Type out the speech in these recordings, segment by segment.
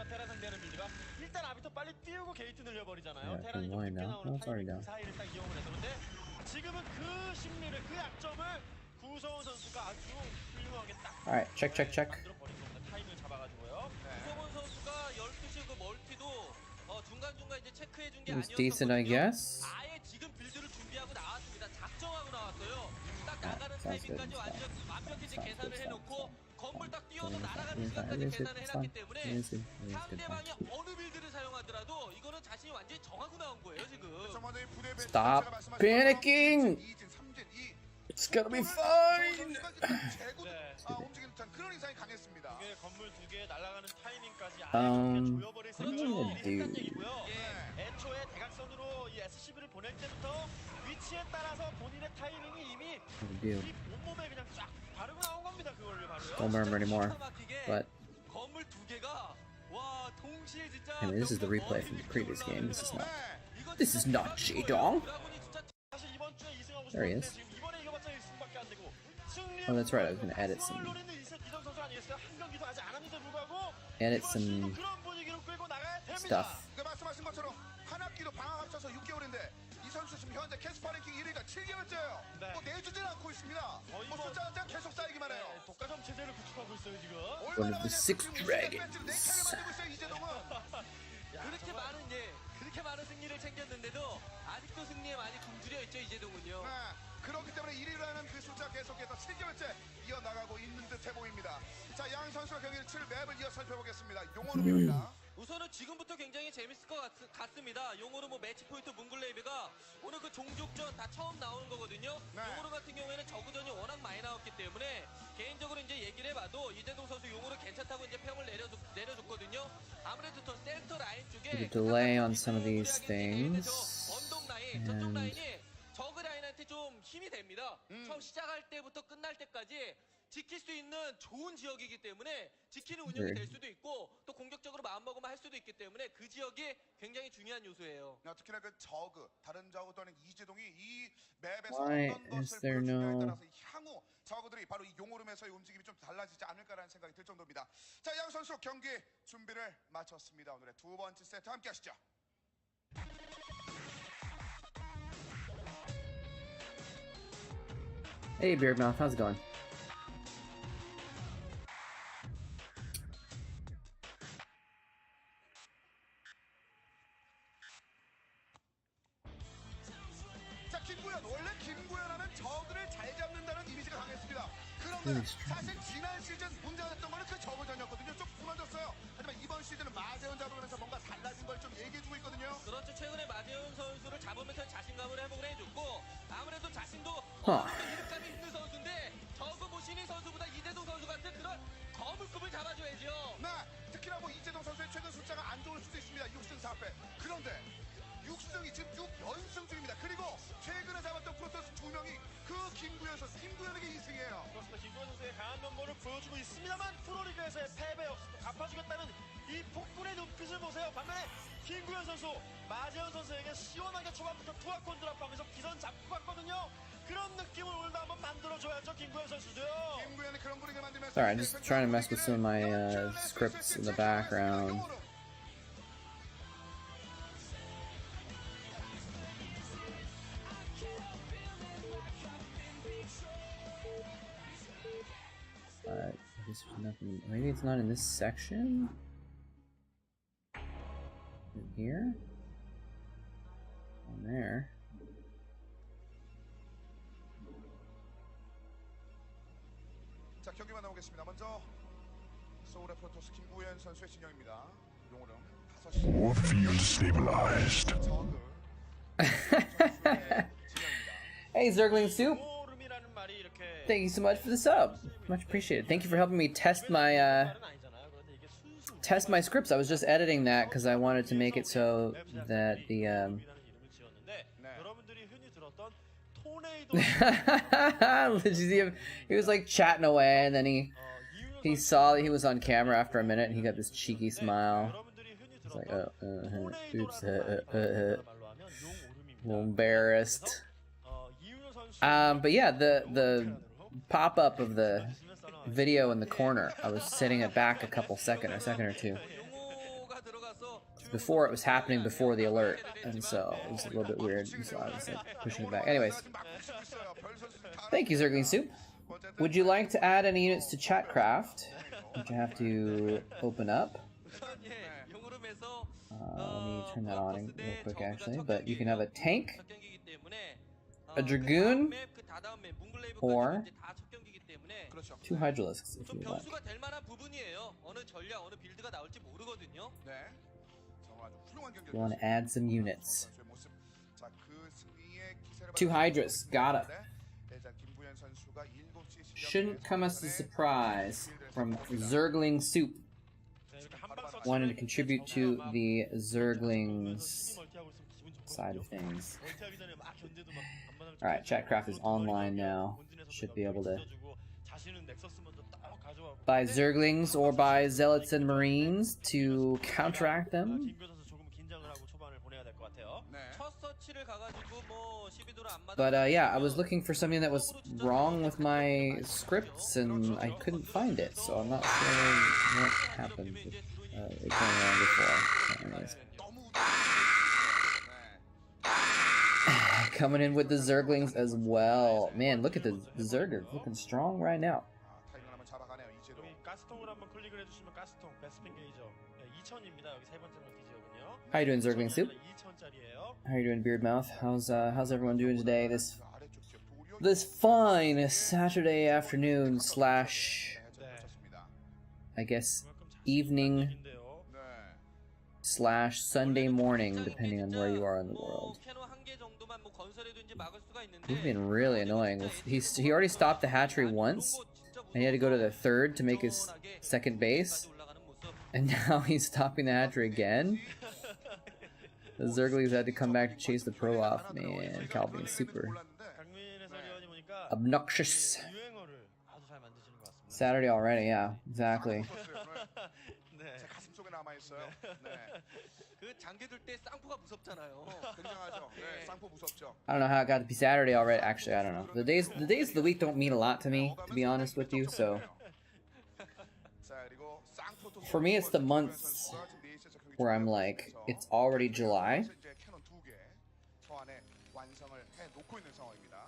테란 상대하는 빌드가 일단 아비터 빨리 띄우고 게이트 늘려버리잖아요. Yeah, 테란이 좀 why 늦게 now? 나오는 Oh, sorry, 타이밍 now. 그 사이를 딱 이용을 해서 그런데 지금은 그 심리를 그 약점을 구성원 선수가 아주 훌륭하게 딱 Alright, check. 만들어버린 겁니다. 타이밍을 잡아가지고요. 구성원 선수가 12시 그 멀티도 중간중간 이제 체크해준 게 It was 아니었거든요. decent, I guess. 아예 지금 빌드를 준비하고 나왔습니다. 작정하고 나왔어요. 딱 나가는 sounds good. 타이밍까지 완전 완벽히 이제 Sounds 계산을 good, 해놓고 건물 딱 뛰어서 날아가는 It 시간까지 is 계산을 해놨기 good. 때문에 It is good. 상대방이 어느 빌드를 사용하더라도 이거는 자신이 완전히 정하고 나온 거예요 지금. Stop panicking! It's gonna be fine! 움직이는 듯한 그런 인상이 강했습니다. 이게 건물 두 개 날아가는 타이밍까지 아예 조여버릴 what 생각이 do 미리 you 했다는 do? 얘기고요. 예. 애초에 대각선으로 이 SCV를 보낼 때부터 위치에 따라서 본인의 타이밍이 이미 이 온몸에 그냥 쫙 바르고 나온 겁니다. 그걸로 바로요. Don't remember anymore. But 건물 두 개가 와 동시에 진짜. I mean, this is the replay from the previous game. This is not Jidong. 사실 이번 주에 2승하고 There he 싶었는데 is. 지금 이번에 이겨봤자 1승밖에 안 되고 Oh, that's right. I was gonna edit some. 이정 선수 아니겠어요? 한 경기도 아직 안 했는데 불구하고 Edit 이번 some 시즌도 그런 분위기로 끌고 나가야 됩니다. stuff. 말씀하신 것처럼 한 학기로 방학 합쳐서 6개월인데 이 선수 지금 현재 캐스파 랭킹 1위가 7개월째예요. 네. 뭐 내주지는 않고 있습니다. 거의 뭐 숫자가 계속 쌓이기만 해요. 네, 독과점 체제를 구축하고 있어요 지금. One of the six dragons. 그렇게 많은 그렇게 많은 승리를 챙겼는데도 아직도 승리에 많이 굶주려 있죠 이재동은요. 네, 그렇기 때문에 1위라는 그 숫자 계속해서 7개월째 이어나가고 있는 듯해 보입니다. 자, 양 선수가 경기를 칠 맵을 이어 살펴보겠습니다. 용어룸입니다. 우선은 지금부터 굉장히 재밌을 것 같습니다. 용어로 뭐 매치 포인트 뭉글레이브가 오늘 그 종족전 다 처음 나오는 거거든요. 네. 용어로 같은 경우에는 저그전이 워낙 많이 나왔기 때문에 개인적으로 이제 얘기를 해봐도 이재동 선수 용어로 괜찮다고 이제 평을 내려줬거든요. 아무래도 더 센터 라인 쪽에 There's a delay on some of these things. 언덕 라인, 저쪽 라인이 저그 라인한테 좀 힘이 됩니다. 처음 시작할 때부터 끝날 때까지 지킬 수 있는 좋은 지역이기 때문에 지키는 운영이 될 수도 있고 또 공격적으로 마음먹으면 할 수도 있기 때문에 그 지역이 굉장히 중요한 요소예요. 특히나 그 저그, 다른 저그 또는 이재동이 이 맵에서 Why 어떤 is 것을 there 보여주냐에 no- 따라서 향후 저그들이 바로 이 용오름에서의 움직임이 좀 달라지지 않을까라는 생각이 들 정도입니다. 자, 양 선수 경기 준비를 마쳤습니다. 오늘의 두 번째 세트 함께 하시죠. Hey, Beardmouth, how's it going? 자, 김구현, 원래 김구현하면 저그를 잘 잡는다는 이미지가 강했습니다. 그런데 사실 지난 시즌 문제가 됐던 거는 그 저그전이었거든요. 좀 무너졌어요. 하지만 이번 시즌은 마재현 잡으면서 뭔가 달라진 걸 좀 얘기해주고 있거든요. 그렇죠. 최근에 마재훈 선수를 잡으면서 자신감을 회복을 해줬고 아무래도 자신도 이름감이 있는 선수인데 저그 모시니 선수보다 이재동 선수 같은 그런 거물급을 잡아줘야죠. 네, 특히나 뭐 이재동 선수의 최근 숫자가 안 좋을 수도 있습니다. 6승 4패. 그런데 6승이 지금 6연승 중입니다. 그리고 최근에 잡았던 프로토스 2명이 그 김구현 선수, 김구현에게 2승이에요. 그렇습니다. 김구현 선수의 강한 면모를 보여주고 있습니다만 프로리그에서의 패배 없음도 갚아주겠다는 이 폭군의 눈빛을 보세요. 반면에 김구현 선수, 마재현 선수에게 시원하게 초반부터 투하권 드랍하면서 기선 잡고 갔거든요. 그런 느낌을 오늘도 한번 만들어줘야죠, 김구현 선수도요. 김구현이 그런 분위기를 만들면서 Sorry, I'm just trying to mess with some of my scripts in the background. There's nothing. Maybe it's not in this section? In here? On there. 자, 경기 만나보겠습니다. 먼저 서울의 프로토스 김구현 선수의 진영입니다. 용어름 5시 War field stabilized. 저그 선수의 진영입니다. Hey, Zergling Soup! 용어름이라는 말이 이렇게 Thank you so much for the sub. Much appreciated. Thank you for helping me test my test my scripts. I was just editing that because I wanted to make it so that the 여러분들이 흔히 들었던 토네이도 Did you see him? He was like chatting away, and then he saw that he was on camera after a minute, and he got this cheeky smile. He's like, oops, a little embarrassed. But yeah, the pop-up of the video in the corner, I was setting it back a second or two. Before it was happening before the alert, and so it was a little bit weird. So I was like pushing it back. Anyways, thank you, Zergling Soup. Would you like to add any units to Chatcraft? Which I have to open up. Let me turn that on real quick, actually. But you can have a tank, a Dragoon, or 2 Hydralisks if you would like. If you want to add some units. 2 Hydras, got it. Shouldn't come as a surprise from Zergling Soup. Wanted to contribute to the Zerglings side of things. Alright, Chatcraft is online now. Should be able to buy Zerglings or buy Zealots and Marines to counteract them. But yeah, I was looking for something that was wrong with my scripts and I couldn't find it, so I'm not sure what happened with it going on before. So anyways. Coming in with the Zerglings as well. Man, look at the Zergers looking strong right now. How you doing, Zergling Soup? How you doing, Beardmouth? How's everyone doing today? This fine Saturday afternoon slash, I guess, evening slash Sunday morning, depending on where you are in the world. He's been really annoying. He already stopped the hatchery once, and he had to go to the third to make his second base, and now he's stopping the hatchery again. The Zerglings had to come back to chase the pro off. Man, Calvin's super obnoxious. Saturday already, yeah, exactly. I don't know how it got to be Saturday already. Actually, I don't know. The days of the week don't mean a lot to me, to be honest with you. So for me, it's the months where I'm like, it's already July.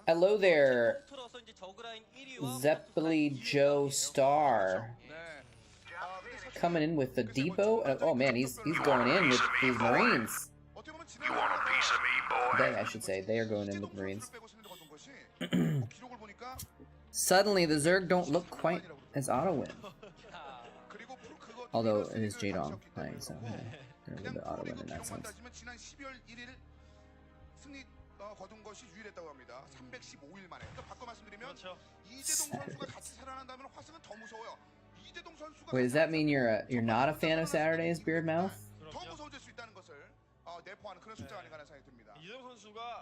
Hello there, Zeppeli Joe Star. Coming in with the depot. Oh man, he's going in with these Marines. You want a piece of me, boy? They, I should say, they are going in with Marines. Suddenly, the Zerg don't look quite as auto-win. Although it is Jadong playing, so yeah, they're a little bit auto-win in that sense. Wait, does that mean you're not a fan of Saturdays, Beardmouth?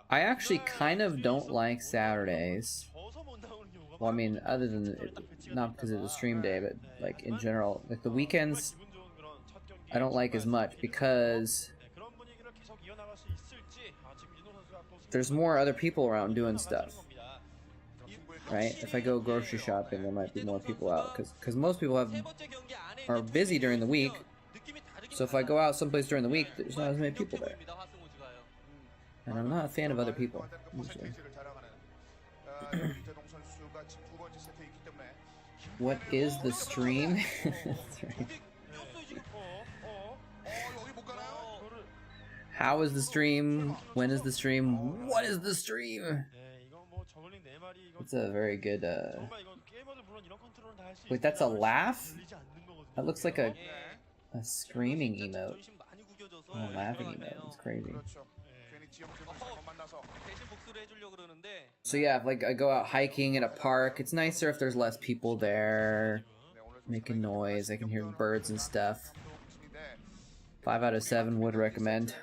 I actually kind of don't like Saturdays. Well, I mean, other than not because of the stream day, but like in general, like the weekends, I don't like as much because there's more other people around doing stuff. Right? If I go grocery shopping, there might be more people out because most people are busy during the week. So if I go out someplace during the week, there's not as many people there. And I'm not a fan of other people, usually. What is the stream? That's right. How is the stream? When is the stream? What is the stream? It's a very good, Wait, that's a laugh? That looks like a screaming emote. Oh, a laughing emote. It's crazy. So yeah, if like I go out hiking in a park, it's nicer if there's less people there making noise. I can hear birds and stuff. 5 out of 7 would recommend.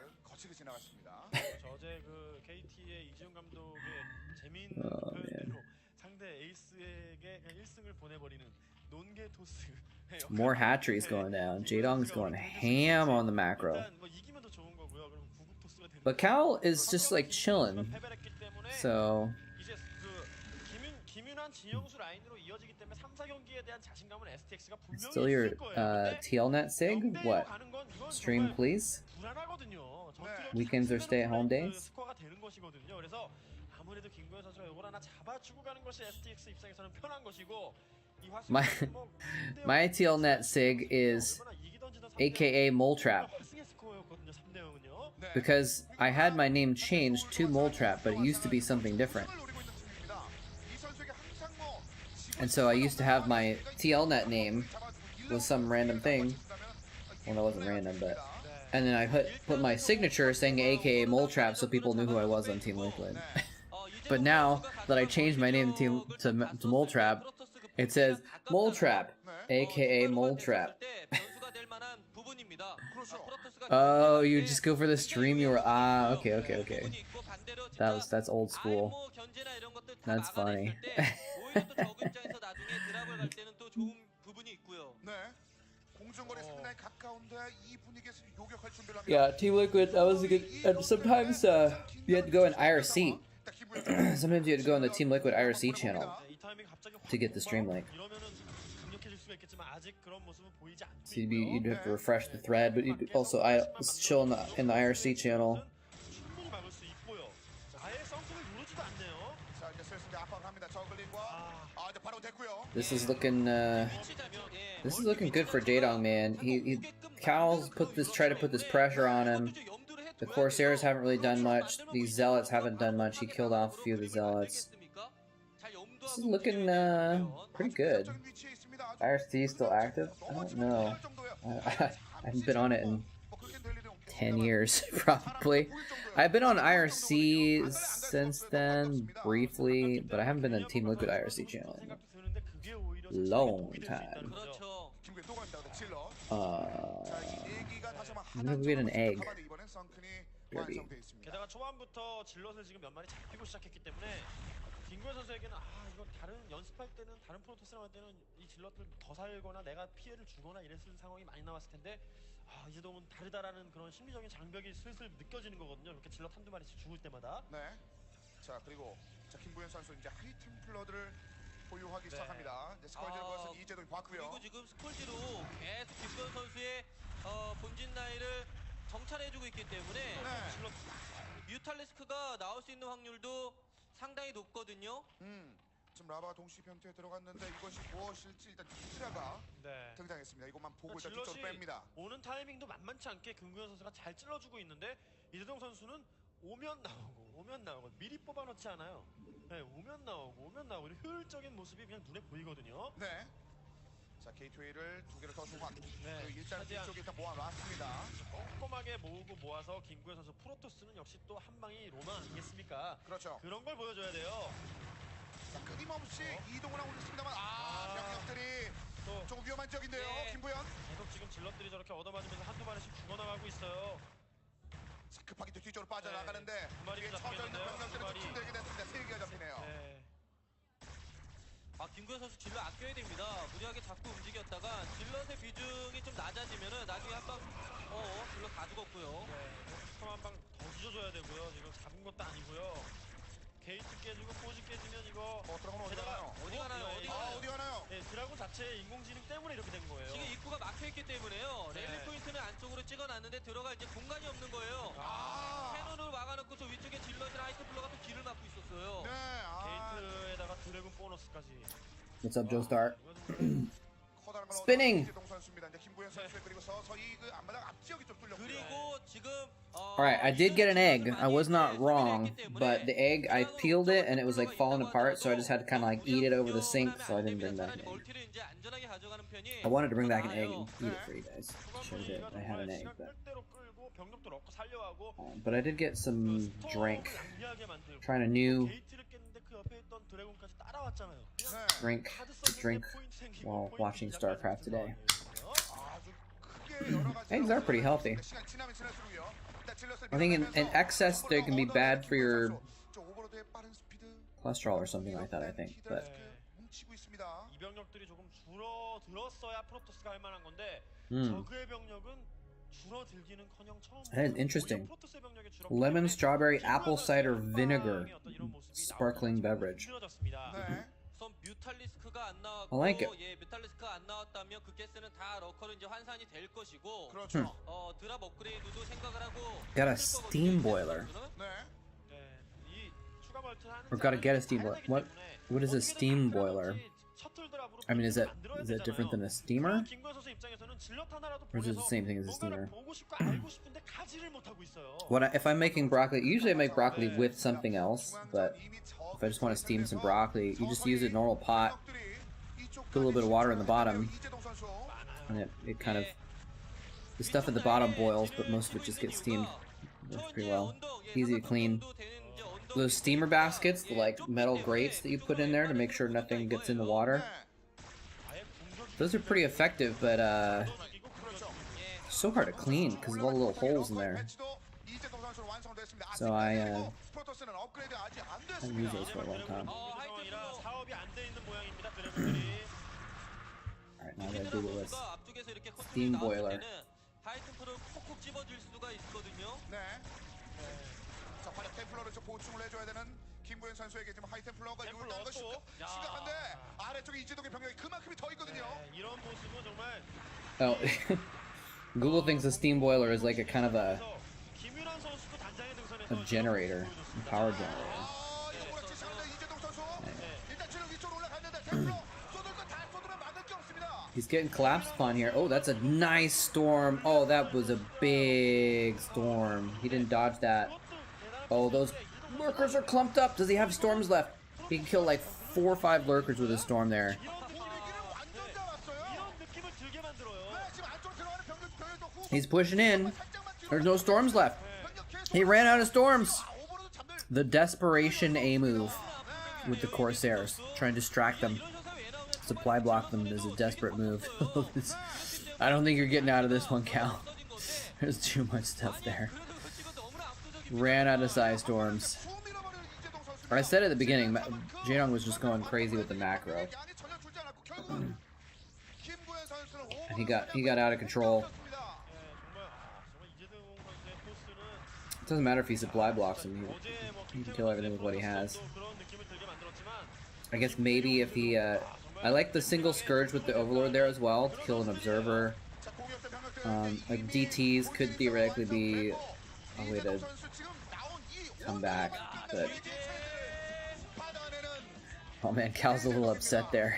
Oh man. More hatcheries going down. Jadong's going ham on the macro. But Cal is just like chilling. So 든든한 진영수 라인으로 이어지기 때문에 3, 4경기에 대한 자신감은 STX가 분명히 Still your 있을 거예요. 근데 TLNet sig? 0대 0 What? 가는 건 이건 Stream 정말 please? 불안하거든요. Weekends or stay-at-home days? 스코어가 되는 것이거든요. 그래서 아무래도 김구현 선수가 이걸 하나 잡아주고 가는 것이 STX 입장에서는 편한 것이고 이 My 화승 뭐 my TLNet sig is AKA moletrap 화승의 스코어였거든요. 3대 0은요. because I had my name changed to moletrap, but it used to be something different. And so I used to have my TLNet name was some random thing. Well, that wasn't random, but and then I put my signature saying AKA moletrap so people knew who I was on Team Liquid. But now that I changed my name to moletrap, it says moletrap, AKA moletrap. Oh, you just go for the stream. You were okay. That's old school. That's funny. Yeah, Team Liquid. That was a good. And sometimes you had to go in IRC. Sometimes you had to go on the Team Liquid IRC channel to get the stream link. So you'd have to refresh the thread, but you'd also chill in the IRC channel. This is looking good for Jaedong, man. Cal's try to put this pressure on him. The Corsairs haven't really done much. These Zealots haven't done much. He killed off a few of the Zealots. This is looking pretty good. IRC is still active? I don't know. I haven't been on it in 10 years, probably. I've been on IRC since then, briefly, but I haven't been on Team Liquid IRC channel in a long time. I'm gonna get an egg. Derby. 게다가 초반부터 질럿을 지금 몇 마리 잡히고 시작했기 때문에 김구현 선수에게는 이거 다른 연습할 때는 다른 프로토스랑 할 때는 이 질럿을 더 살거나 내가 피해를 주거나 이랬을 상황이 많이 나왔을 텐데 이제 너무 다르다라는 그런 심리적인 장벽이 슬슬 느껴지는 거거든요. 이렇게 질럿 한두 마리씩 죽을 때마다. 네. 자 그리고 김구현 선수 이제 하이템플러들을 보유하기 시작합니다. 이제 스컬지로 벌써 이재동이 봤고요. 그리고 지금 스컬지로 계속 김구현 선수의 본진 라인을 정찰해주고 있기 때문에 뮤탈리스크가 나올 수 있는 확률도 상당히 높거든요. 지금 라바가 동시 변태에 들어갔는데 이것이 무엇일지 일단 히드라가 등장했습니다. 이것만 보고 일단 뒤쪽으로 뺍니다. 오는 타이밍도 만만치 않게 김구현 선수가 잘 찔러주고 있는데 이재동 선수는 오면 나오고 미리 뽑아놓지 않아요. 네, 오면 나오고 효율적인 모습이 그냥 눈에 보이거든요. 네. 자 게이트웨이를 두 개를 더 소환. 일단 뒤쪽에 일단 모아놨습니다. 꼼꼼하게 모으고 모아서 김구현 선수 프로토스는 역시 또 한 방이 로망 아니겠습니까? 그렇죠. 그런 걸 보여줘야 돼요. 자 끊임없이 이동을 하고 있습니다만 병력들이 또 조금 위험한 지역인데요. 김구현. 계속 지금 질럿들이 저렇게 얻어맞으면서 한두 마리씩 죽어나가고 있어요. 자 급하게 또 뒤쪽으로 빠져나가는데 뒤에 처져 있는 병력들이 좀 힘들게 됐습니다. 3개가 잡히네요. 김구현 선수 질럿 아껴야 됩니다. 무리하게 자꾸 움직였다가 질럿의 비중이 좀 낮아지면은 나중에 한방 질럿 다 죽었고요. 스톰 한 방 더 찢어줘야 되고요. 지금 잡은 것도 아니고요. 게이트 깨지고 포지 깨지면 이거 드라곤 어디 가나요? 네, 드라곤 자체의 인공지능 때문에 이렇게 된 거예요. 지금 입구가 막혀있기 때문에요. 랠리 포인트는 안쪽으로 찍어놨는데 들어갈 이제 공간이 없는 거예요. 캐논을 막아놓고 저 위쪽에 질럿이랑 하이트플러가 또 길을 막고 있었어요. 게이트에다가 드래곤 보너스까지. What's up, Joestar? Spinning! Alright, I did get an egg. I was not wrong, but the egg, I peeled it and it was like falling apart, so I just had to kind of like eat it over the sink, so I didn't bring back an egg. I wanted to bring back an egg and eat it for you guys. Should have did. I had an egg, but I did get some drink. Trying a new drink while watching Starcraft today. Eggs are pretty healthy. I think in excess they can be bad for your cholesterol or something like that, I think. But that is interesting. Lemon, strawberry, apple cider vinegar sparkling beverage. 우선 뮤탈리스크가 안 나왔고 I like it. 예, 뮤탈리스크가 안 나왔다면 그 가스는 다 러커로 이제 환산이 될 것이고 그렇죠. 드랍 업그레이드도 생각을 하고 Got a 있을 거거든요, steam 이제 boiler. 선수는. 네. 네, 이 추가 멀티를 하는 Or gotta get a 자는 steam boiler. 다르기 What is a 때문에 steam 어떻게든 boiler? 셔틀 드랍으로 I mean, is that 만들어야 different than a 되잖아요. steamer? 그럼 김구현 선수 입장에서는 질럿 하나라도 Or is it the 보내서 same thing as a 뭔가를 steamer? 보고 싶고 알고 싶은데 가지를 못하고 있어요. If I'm making broccoli, usually I make broccoli with something else, but if I just want to steam some broccoli, you just use a normal pot, put a little bit of water in the bottom, and it kind of, the stuff at the bottom boils, but most of it just gets steamed. Works pretty well. Easy to clean. Those steamer baskets, the like metal grates that you put in there to make sure nothing gets in the water, those are pretty effective, but so hard to clean because of all the little holes in there. So I haven't used those for a long time. 상황이라 사업이 안 돼 있는 모양입니다. 드래곤들이. Alright, now I gotta do this. 앞쪽에서 이렇게 Steam 컨트롤이 나왔을 boiler. 때는 하이템프를 콕콕 집어줄 수가 있거든요. 네. 자, 빨리 템플러를 좀 보충을 해줘야 되는 김구현 선수에게 지금 하이템플러가 템플러 요구하는 것이 또. 심각한데 아래쪽에 이재동의 병력이 그만큼이 더 있거든요. 네, 이런 모습은 정말 Oh, Google thinks a steam boiler is like a kind of a 김윤환 선수도 단장에 등선해서 generator, a power generator. 아, 이거 뭐라 치시는데 이재동 선수 일단 체력 위쪽으로 올라갔는데 템플러 쏟을 거 다 쏟으면 막을 게 없습니다. He's getting collapsed upon here. Oh, that's a nice storm. Oh, that was a big storm. He didn't dodge that. Oh, those lurkers are clumped up. Does he have storms left? He can kill like 4 or 5 lurkers with a storm there. 이런 분위기를 완전 잡았어요. 이런 느낌을 들게 만들어요. 네, 지금 안쪽으로 들어가는 병력도 후속 He's pushing in. There's no storms left. 병력 계속 He ran out of storms. 오버로드 잡는 The desperation A move with the Corsairs. Try and distract them. Supply block them is a desperate move. I don't think you're getting out of this one, Cal. There's too much stuff there. Ran out of size storms. 후 밀어버리는 이재동 선수. I said at the beginning, Jaedong was just going crazy with the macro. 양이 전혀 줄지 않았고 결국은 김구현 선수는 And he got out of control. 네, 정말 이재동 선수의 포스는 It doesn't matter if he supply blocks him. 어제 뭐 He can kill everything with what he has. 그런 느낌을 들게 만들었지만 I guess maybe if he, I like the single Scourge with the Overlord there as well to kill an Observer. 자, 공격대 병력들은 Like DTs could theoretically be a way to 이재동 선수 지금 나온 이 come back, but 위기의 체제를 받아내는 oh man, Cal's a little upset there.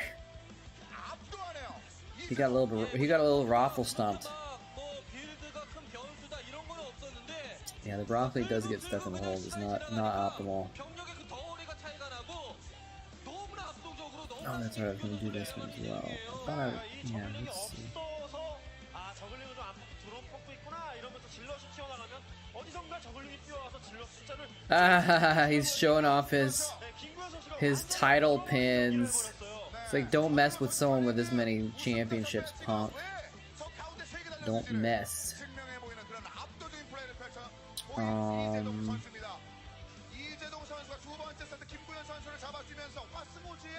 압도하네요. He got a little raffle stomped. 뭐 빌드가 큰 변수다 이런 건 없었는데 Yeah, the broccoli does get stuff in the hole. It's not optimal. 병력의 그 덩어리가 차이가 나고 너무나 압도적으로 너무 Oh, that's right. I was gonna do this one as well. I thought I, yeah, let's see. 없어서 아 저글링을 좀안 뽑고 드론 뽑고 있구나 이러면서 질럿이 튀어나가면 어디선가 저글링이 뛰어와서 질럿 숫자를 Ah, he's showing off his 네, 김구현 선수가 title pins. 보냈어요. It's like, don't mess with someone with this many championships, punk. 저 가운데 세 개 달려 Don't mess. 증명해 보이는 그런 압도적인 플레이를 펼쳐 보이는 이재동 선수입니다. 이재동 선수가 두 번째 세트 김구현 선수를 잡아주면서 화스모지의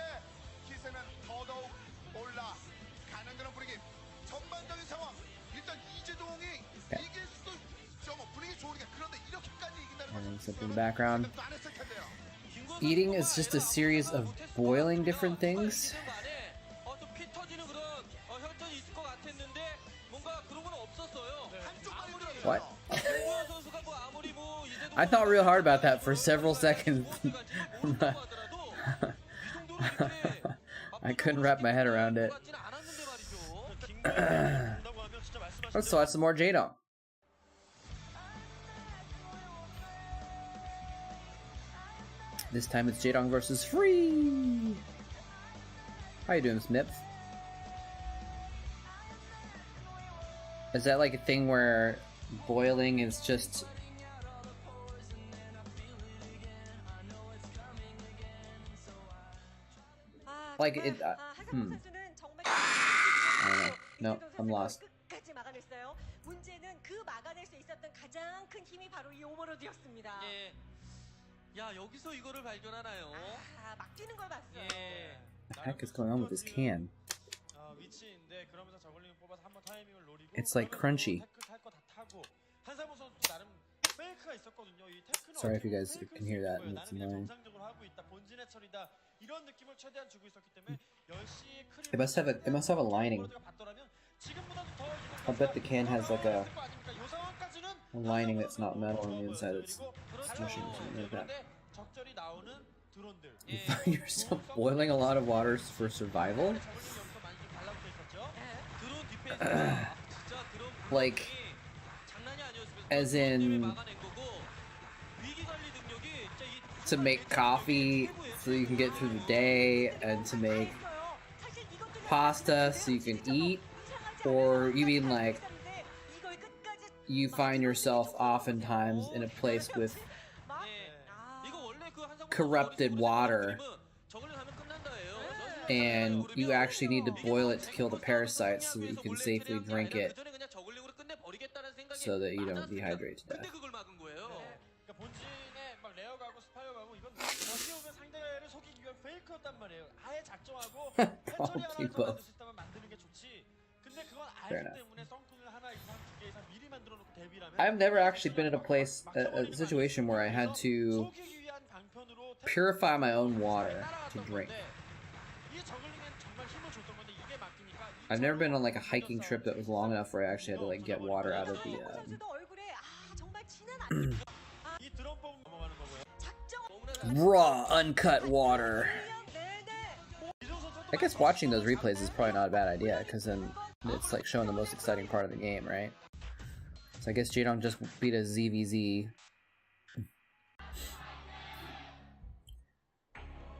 기세는 더더욱 올라가는 그런 분위기. 전반적인 상황 일단 이재동이 이길 수도 있죠. 뭐 분위기 좋으니까 그런데 이렇게까지 이긴다는 And 것은 something in the background. 안 했을 텐데요. Eating is just a series of boiling different things. 피 터지는 그런 혈전이 있을 것 같았는데 뭔가 그런 건 없었어요. 한쪽만 힘들어요. What? 김구현 선수가 뭐 아무리 뭐 이재동 I thought real hard about that for several seconds. I couldn't wrap my head around it. Let's watch some more Jaedong. This time it's Jaedong versus Free. How you doing, Smith? Is that like a thing where boiling is just like it? I don't know. No, I'm lost. 끝까지 막아냈어요. 문제는 그 막아낼 수 있었던 가장 큰 힘이 바로 이 오버로드였습니다. 예. 야 여기서 이거를 발견하나요? 아, 막 뛰는 걸 봤어요. 예. What the heck is going on with this can? 위치인데 그러면서 저글링을 뽑아서 한번 타이밍을 노리고 It's like crunchy. 태클 탈 거 다 타고 한상무 선수 나름 페이크가 있었거든요. 이 테크는 Sorry if you guys 페이크일 can 수 hear 있는 that. 거예요. It's 나는 그냥 annoying. 정상적으로 하고 있다. 본진의 처리다. 이런 느낌을 최대한 주고 있었기 때문에 10시 크림 It must have a lining. I bet the can has like a lining that's not metal on the inside. It's smushing or something like that. 적절히 나오는 드론들. You find yourself boiling a lot of water for survival? Like, as in, to make coffee so you can get through the day, and to make pasta so you can eat? Or you mean like, you find yourself oftentimes in a place with corrupted water, and you actually need to boil it to kill the parasites so that you can safely drink it so that you don't dehydrate to death. Probably both. Fair enough. I've never actually been in a place, a situation where I had to purify my own water to drink. I've never been on like a hiking trip that was long enough where I actually had to like get water out of the raw, uncut water. I guess watching those replays is probably not a bad idea, because then it's like showing the most exciting part of the game, right? So I guess Jadong just beat a ZVZ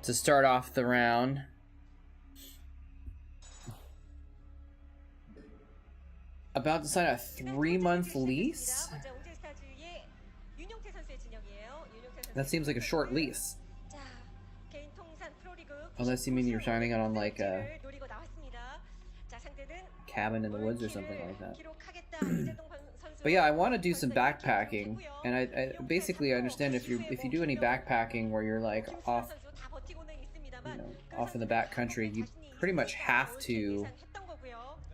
to start off the round. About to sign a 3-month lease? That seems like a short lease. Unless you mean you're signing it on like a cabin in the woods or something like that. But yeah, I want to do some backpacking, and I basically understand if you do any backpacking where you're like off, off in the back country, you pretty much have to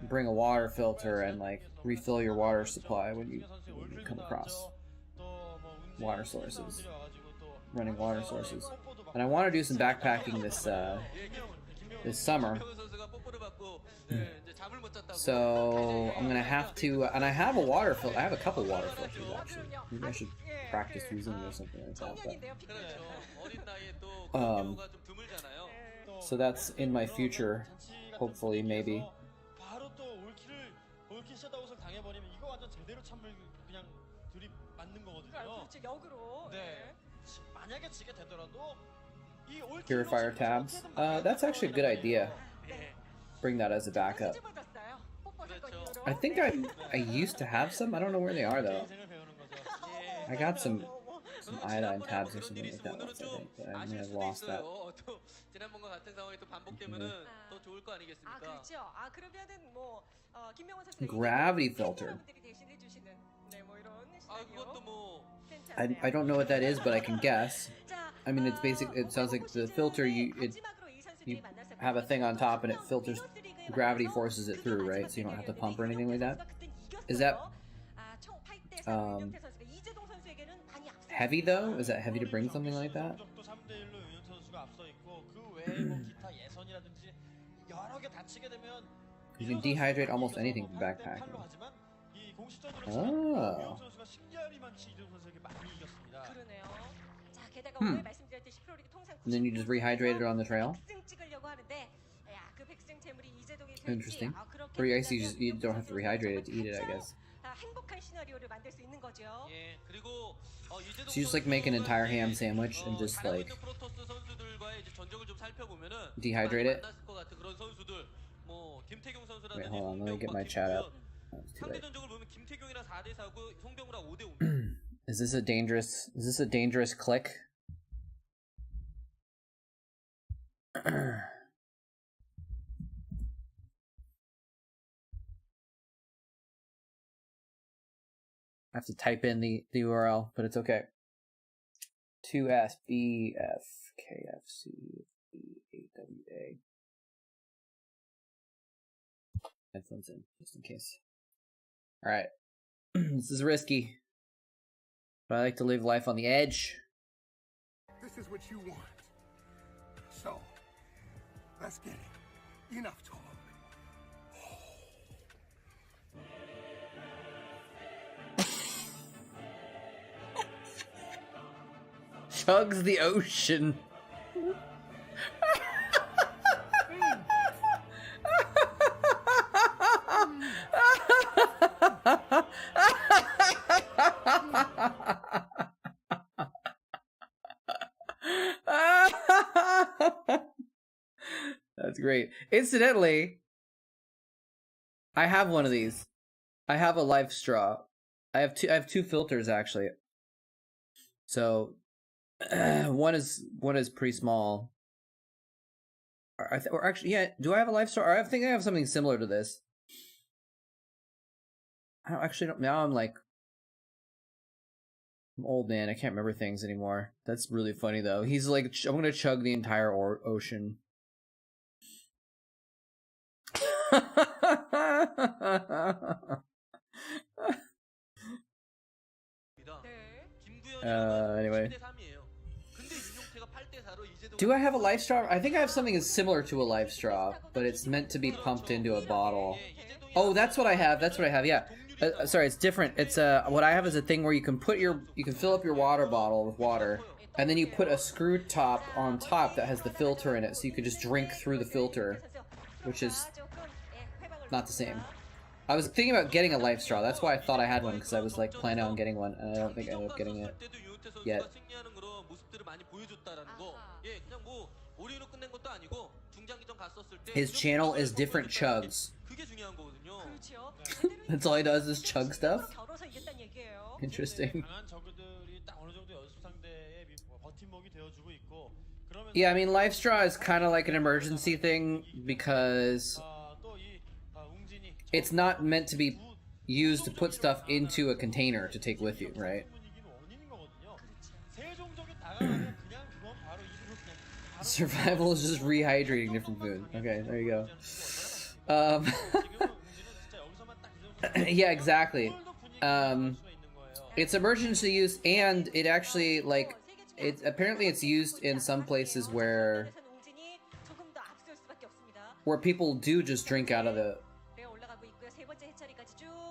bring a water filter and like refill your water supply when you come across water sources, running water sources. And I want to do some backpacking this summer. So I'm gonna have to, and I have a water filter. I have a couple water filters actually. Maybe I should practice using them or something like that. But, so that's in my future, hopefully, maybe. Purifier tabs. That's actually a good idea. Bring that as a backup. I think I used to have some. I don't know where they are though. I got some iodine tabs or something like that once, I think, but I may have lost that. Gravity filter. I don't know what that is, but I can guess. I mean, it's basic. It sounds like the filter you have a thing on top and it filters, gravity forces it through, right? So you don't have to pump or anything like that. Is that heavy though? Is that heavy to bring something like that? You can dehydrate almost anything from backpacking. Oh. And then you just rehydrate it on the trail? Interesting. Or I guess you don't have to rehydrate it to eat it, I guess. So you just like make an entire ham sandwich and just like dehydrate it? Wait, hold on, let me get my chat up. Oh, it's too late. Is this a dangerous click? I have to type in the URL, but it's okay. 2SBFKFC8WA. Headphones in, just in case. Alright. This is risky. But I like to live life on the edge. This is what you want. So, let's get it. Enough talk. Chugs the ocean. That's great. Incidentally, I have one of these. I have a life straw. I have two filters actually. So one is pretty small. Or actually, yeah. Do I have a life straw? I think I have something similar to this. I don't. Now I'm old man. I can't remember things anymore. That's really funny though. He's like, I'm gonna chug the entire ocean. Anyway. Do I have a life straw? I think I have something that's similar to a life straw, but it's meant to be pumped into a bottle. Oh, that's what I have. That's what I have. Yeah. Sorry, it's different. It's what I have is a thing where you can fill up your water bottle with water, and then you put a screw top on top that has the filter in it, so you can just drink through the filter, which is not the same. I was thinking about getting a life straw. That's why I thought I had one, because I was like planning on getting one, and I don't think I ended up getting it yet. His channel is different chugs. That's all he does is chug stuff? Interesting. Yeah, I mean, life straw is kind of like an emergency thing because it's not meant to be used to put stuff into a container to take with you, right? Survival is just rehydrating different food. Okay, there you go. Yeah, exactly. It's emergency use, and it actually, like, apparently it's used in some places where people do just drink out of the,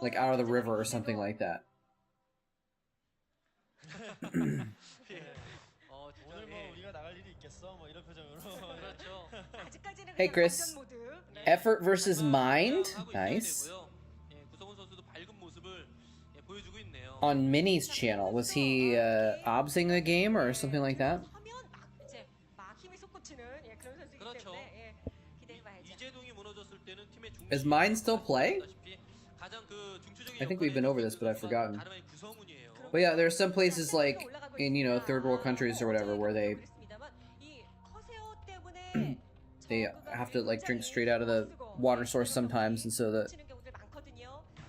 like, out of the river or something like that. Hey Chris, effort versus mind? Nice. On Minnie's channel, was he obsing the game or something like that? Is mine still play? I think we've been over this, but I've forgotten. But yeah, there are some places like in, you know, third world countries or whatever where they have to like drink straight out of the water source sometimes, and so that,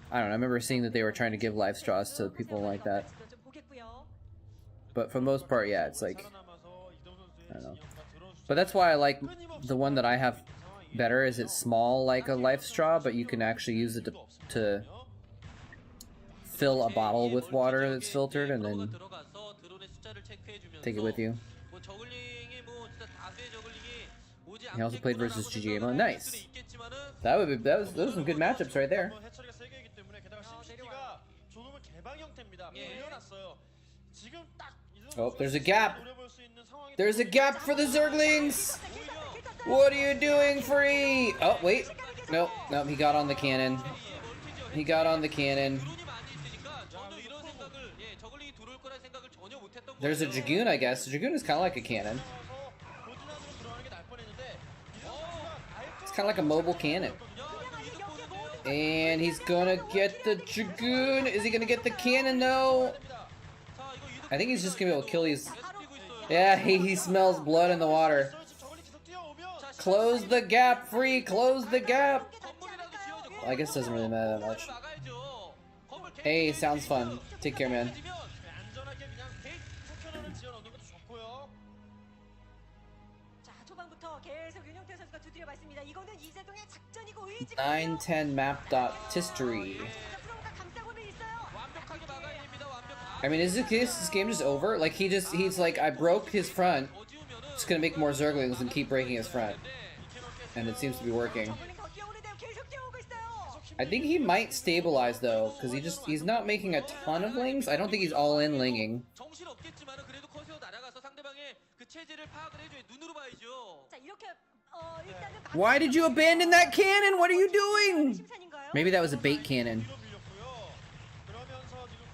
I don't know, I remember seeing that they were trying to give life straws to people like that. But for the most part, yeah, it's like, I don't know. But that's why I like the one that I have better, is it's small like a life straw, but you can actually use it to fill a bottle with water that's filtered and then take it with you. He also played versus GGAMO. Nice. Those are some good matchups right there. Oh, there's a gap. There's a gap for the Zerglings. What are you doing, free? Oh, wait. Nope, nope, he got on the cannon. He got on the cannon. There's a Dragoon, I guess. The Dragoon is kind of like a cannon. It's kind of like a mobile cannon. And he's gonna get the Dragoon. Is he gonna get the cannon, though? I think he's just gonna be able to kill these. Yeah, he smells blood in the water. Close the gap, free. Close the gap. Well, I guess it doesn't really matter that much. Hey, sounds fun. Take care, man. 910 map.tistory. I mean, is this game just over? Like, he's like, I broke his front, just gonna make more Zerglings and keep breaking his front. And it seems to be working. 저글링 더 뛰어오는데요. 계속 뛰어오고 있어요. I think he might stabilize though, because he's not making a ton of lings. I don't think he's all in linging. 정신없겠지만은 그래도 커세어 날아가서 상대방의 그 체제를 파악을 해줘야 눈으로 봐야죠. 자, 이렇게 일단은 Why did you abandon that cannon? What are you doing? 심산인가요? Maybe that was a bait cannon. 뒤로 밀렸고요. 그러면서 지금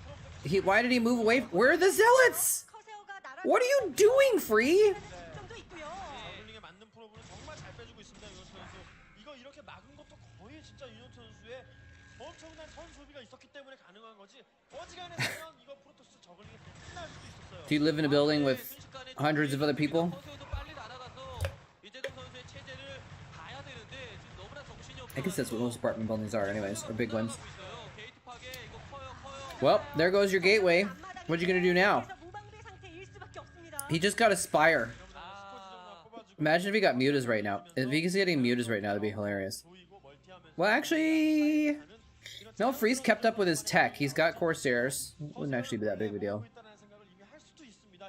프로토스 Why did he move away? Where are the zealots? 커세어가 날아 What are you doing, Free? 점도 있고요. 저글링에 맞는 프로브는 정말 잘 빼주고 있습니다. 윤호태 선수. 이거 이렇게 막은 것도 거의 진짜 윤호태 선수의 엄청난 선 소비가 있었기 때문에 가능한 거지. 어지간했으면 이거 프로토스 저글링이 끝날 수도 있었어요. Do you live in a building with hundreds of other people? 커세어도 빨리 날아가서 이재동 선수의 체제를 봐야 되는데 지금 너무나 정신이 없어. I guess that's what most apartment buildings are anyways, or big ones. 게이트 파괴 이거 커요. Well, there goes your gateway. What you gonna do now? 무방비 상태일 수밖에 없습니다. He just got a spire. Imagine if he got mutas right now. If he's getting mutas right now, that'd be hilarious. Well, actually, no, Freeze kept up with his tech. He's got Corsairs. Wouldn't actually be that big of a deal. 있다는 생각을 이미 할 수도 있습니다.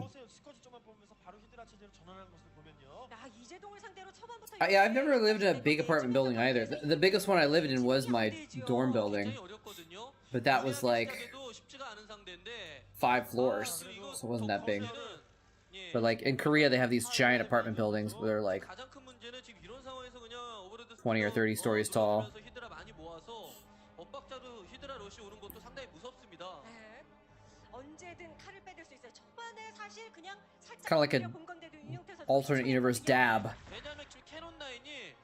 커세어 스쿼지 쪽만 보면서 바로 히드라 체제로 전환하는 것을 보면요. 야, 이재동을 상대로 초반부터 Yeah, I've never lived in a big apartment building either. The biggest one I lived in was my dorm building, but that was like 5 floors, so it wasn't that big. But like in Korea, they have these giant apartment buildings where they're like 20 or 30 stories tall. 네. 언제든 칼을 빼들 수 있어요. 초반에 사실 그냥 살짝 Kinda like a 본 건데도 윤용태 선수 alternate universe dab. 왜냐하면 지금 캐논 라인이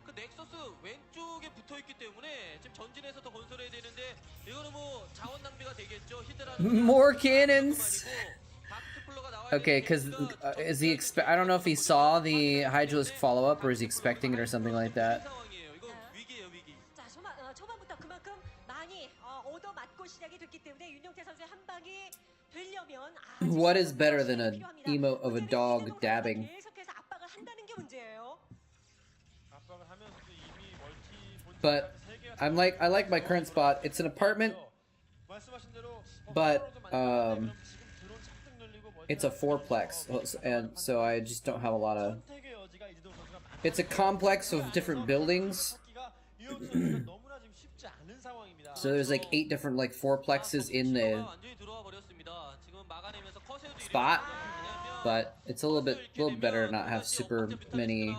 그 넥서스 왼쪽에 붙어 있기 때문에 지금 전진해서 더 건설해야 되는데 이거는 뭐 자원 낭비가 되겠죠. 히드라는 More cannons. Okay, because is he I don't know if he saw the Hydralisk follow-up or is he expecting it or something like that. 상황이에요. 이거 위기예요, 위기. 자, 초반부터 그만큼 많이 얻어 맞고 시작이 됐기 때문에 윤용태 선수의 한 방이 되려면 What is better than an emote of a dog dabbing? 계속해서 압박을 한다는 게 문제예요. 압박을 하면서도 이미 멀티 But I like my current spot. It's an apartment, 말씀하신 대로 but it's a fourplex, and so I just don't have a lot of. 선택의 여지가 이재동 선수가 많이 It's a complex of different buildings. 찾기가 윤호태 선수가 너무나 지금 쉽지 않은 상황입니다. So there's like 8 different like fourplexes in the 완전히 들어와 버렸습니다. 지금 막아내면서 커세어도 spot, but it's a little bit better to not have super many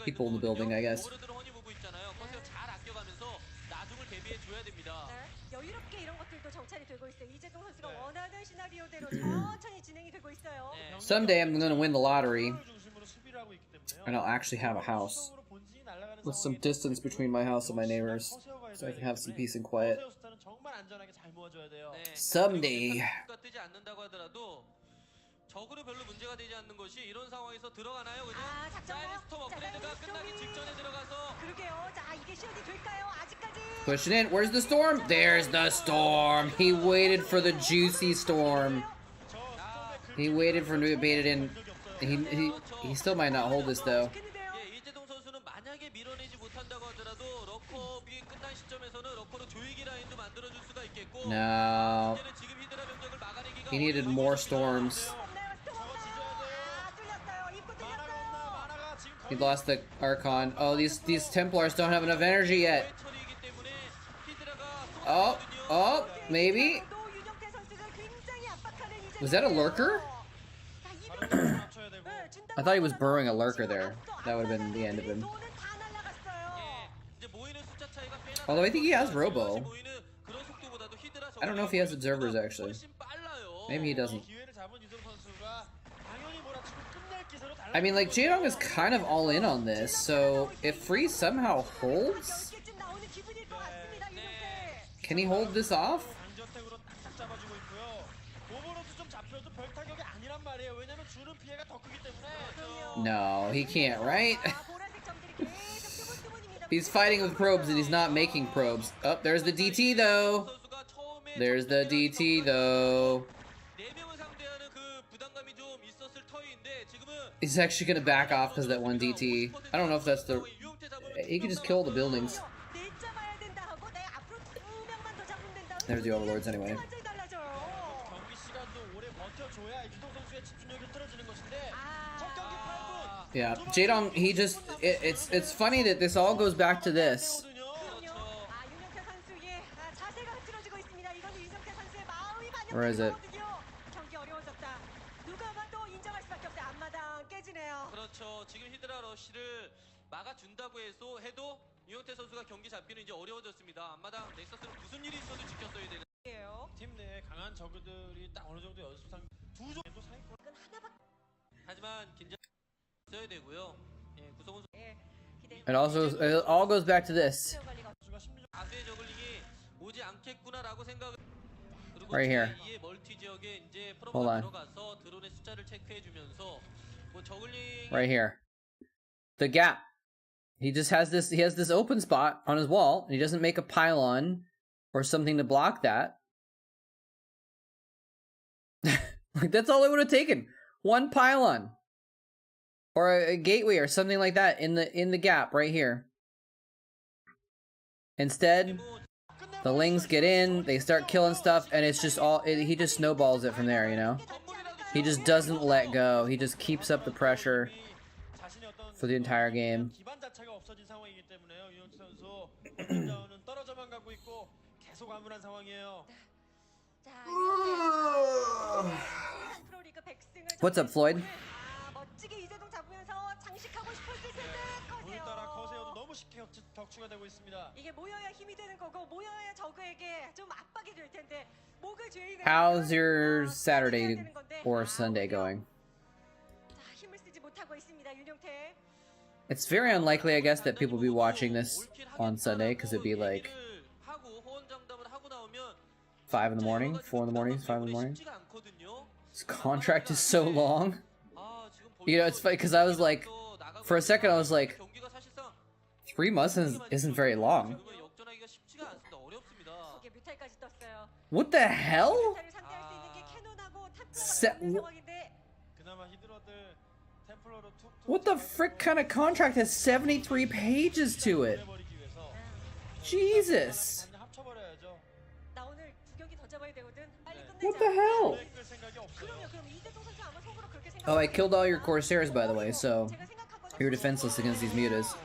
people in the building, I guess. 오버로드를 허니 보고 있잖아요. 커세어 잘 아껴가면서 나중을 대비해 줘야 됩니다. 네, 여유롭게 이런 것들도 정찰이 되고 있어요. 이재동 선수가 원하는 시나리오대로 천천히 진행이 되고 있어요. Someday I'm gonna win the lottery, 중심으로 수비를 하고 있기 때문에요. and I'll actually have a house 속으로 본진이 날아가는 with some 상황이 distance between my house and my neighbors, 커세어가 so I can 있어야 have some 되기 peace and 때문에 quiet. 커세어 스타는 정말 안전하게 잘 모아줘야 돼요. Someday. 가 뜨지 않는다고 하더라도 적으로 별로 문제가 되지 않는 것이 이런 상황에서 들어가나요, 그냥? 작전 사이리스톰 업그레이드가 끝나기 직전에 들어가서 그러게요. 자, 이게 시연이 될까요? 아직까지. Pushing in. Where's the storm? There's the storm. He waited for the juicy storm. He waited for it to bait it in. He still might not hold this though. 좋겠는데요. 예, 이재동 선수는 만약에 밀어내지 못한다고 하더라도 러커비 끝난 시점에서는 러커로 조이기 라인도 만들어줄 수가 있겠고 No. 문제는 지금 히드라 병력을 막아내기가 He needed more storms. 뚫렸어요. 입구 뚫렸어요. 만화가 지금 He lost the Archon. Oh, these Templars don't have enough energy yet. 처리이기 때문에 히드라가 Oh, maybe. 윤용태 선수가 굉장히 압박하는 이재동 Was that a lurker? 자, 이병 맞춰야 되고 I thought he was burrowing a lurker there. That would have been the end of him. 돈은 다 날라갔어요. 이제 모이는 숫자 차이가 꽤나 Although I think he has Robo. 모이는 그런 속도보다도 히드라 I don't know if he has observers actually. 훨씬 빨라요. Maybe he doesn't. 기회를 잡은 이재동 선수가 당연히 몰아치고 끝낼 기세로 달라. I mean, like, Jaedong is kind of all in on this, so if Freeze somehow holds, 10개쯤 나오는 기분일 것 같습니다. 윤용태. can he hold this off? 강저택으로 딱딱 잡아주고 있고요. 오버로드 좀 잡혀도 별 타격이 아니란 말이에요. 왜냐면 주는 피해가 더 크기 때문에. No, he can't, right? 아, 보라색 점들이 계속 뜨문뜨문입니다. He's fighting with probes and he's not making probes. Oh, there's the DT though. 선수가 처음에 There's the DT though. 4명을 상대하는 그 부담감이 좀 있었을 터인데 지금은 He's actually gonna back off because of that one DT. I don't know if that's the. He could just kill the buildings. 내 잡아야 된다 하고 내 앞으로 2명만 더 잡으면 된다. There's the overlords anyway. 완전히 달라져요. 버텨줘야 유동 선수의 집중력이 떨어지는 것인데 첫 경기 8분. Yeah, Jaedong, he just it's funny that this all goes back to this. 윤영태 선수의 자세가 흐트러지고 있습니다. 이거는 윤영태 선수의 마음이 Where is it? 반영되거든요. 경기 어려워졌다. 누가 봐도 인정할 수밖에 없어요. 앞마당 깨지네요. 그렇죠. 지금 히드라 러쉬를 막아준다고 해도 윤영태 선수가 경기 잡기는 이제 어려워졌습니다. 앞마당 넥서스는 무슨 일이 있어도 지켰어야 되는. 팀 내에 강한 저그들이 딱 어느 정도 연습상 두 정도 상위권. 하지만 긴장 써야 되고요. 예, 구성훈 It all goes back to this. 다수의 저글링이 오지 않겠구나라고 생각을. 그리고 Right here. 제2의 멀티 지역에 이제 Hold 프로가 on. 들어가서 드론의 숫자를 체크해주면서 뭐 저글링 Right here. The gap. He just has this open spot on his wall, and he doesn't make a pylon or something to block that. Like, that's all it would have taken. One pylon. Or a gateway or something like that in the gap right here. Instead, the Lings get in, they start killing stuff, and it's just he just snowballs it from there, you know? He just doesn't let go. He just keeps up the pressure for the entire game. 기반 자체가 없어진 상황이기 때문에요. 윤영태 선수 자원은 떨어져만 가고 있고 계속 암울한 상황이에요. What's up, Floyd? 멋지게 이재동 잡으면서 장식하고 싶었을 텐데 오늘따라 거세요. 거세요도 너무 쉽게 격추가 되고 있습니다. 이게 모여야 힘이 되는 거고 모여야 저그에게 좀 압박이 될 텐데 목을 죄이는. How's your Saturday or Sunday going? 힘을 쓰지 못하고 있습니다. 윤영태. It's very unlikely, I guess, that people will be watching this on Sunday because it'd be like 5 in the morning, 4 in the morning, 5 in the morning. This contract is so long. You know, it's funny because I was like, for a second, I was like, 3 months isn't very long. What the hell? What the frick kind of contract has 73 pages to it? Jesus. What the hell? Oh, I killed all your Corsairs, by the way, so you're defenseless against these mutas.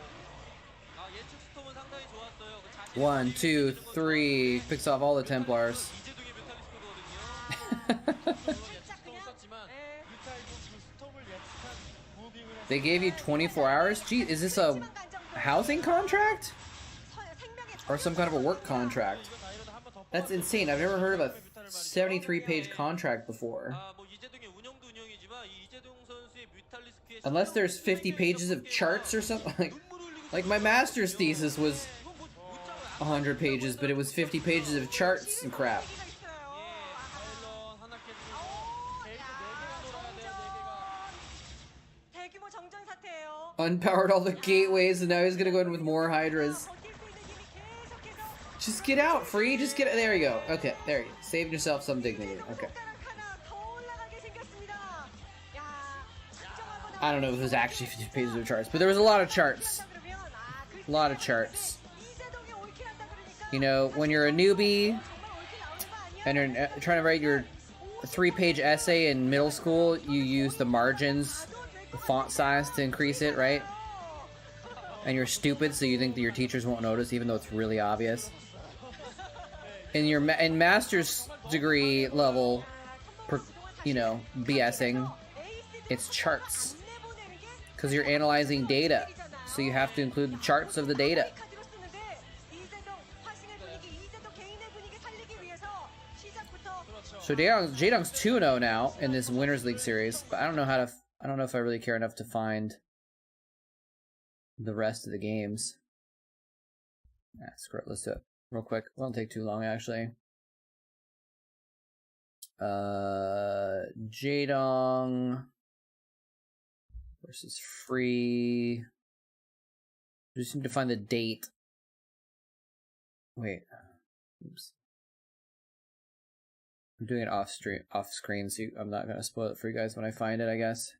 1, 2, 3, picks off all the Templars. They gave you 24 hours? Gee, is this a housing contract? Or some kind of a work contract? That's insane. I've never heard of a 73-page contract before. Unless there's 50 pages of charts or something. Like my master's thesis was 100 pages, but it was 50 pages of charts and crap. Unpowered all the gateways, and now he's gonna go in with more Hydras. Just get out, Free. Just get. There you go. Okay, there you go. Saving yourself some dignity. Okay. I don't know if it was actually 50 pages of charts, but there was a lot of charts. A lot of charts. You know, when you're a newbie and you're trying to write your 3-page essay in middle school, you use the margins, the font size to increase it, right? And you're stupid, so you think that your teachers won't notice, even though it's really obvious. In your master's degree level, you know, BSing, it's charts. Because you're analyzing data, so you have to include the charts of the data. So Jaedong's 2-0 now in this Winners League series, but I don't know if I really care enough to find the rest of the games. Screw it, let's do it real quick. It won't take too long, actually. Jaedong versus Free. I just need to find the date. Wait. Oops. I'm doing it off screen, so I'm not gonna spoil it for you guys when I find it, I guess.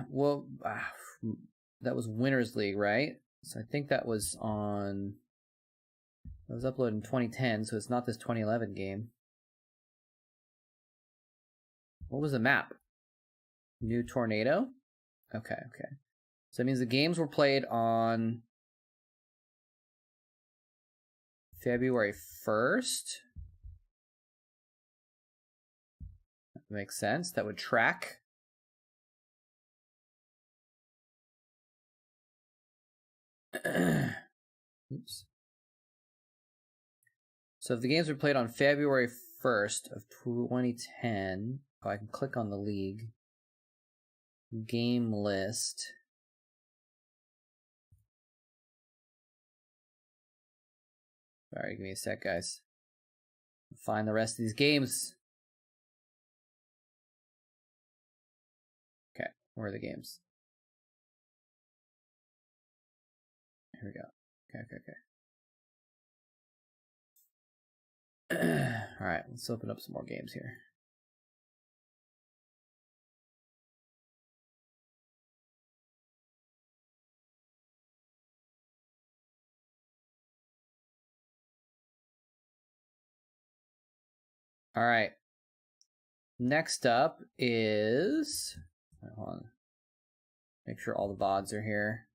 Well, that was Winners League, right? So I think that was on. It was uploaded in 2010, so it's not this 2011 game. What was the map? New Tornado? Okay, okay. So that means the games were played on February 1st. That makes sense. That would track. Oops. So if the games were played on February 1st of 2010, oh, I can click on the league. Game list. Sorry, give me a sec, guys. Find the rest of these games. Okay, where are the games? Here we go. Okay. Alright, let's open up some more games here. Alright. Next up is... Hold on. Make sure all the VODs are here.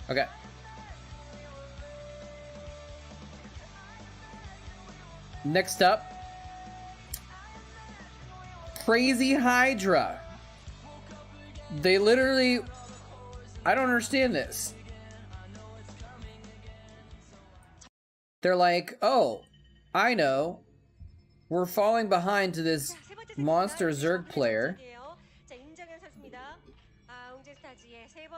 Okay. Next up, Crazy Hydra. They literally... I don't understand this. They're like, oh, I know. We're falling behind to this monster Zerg player.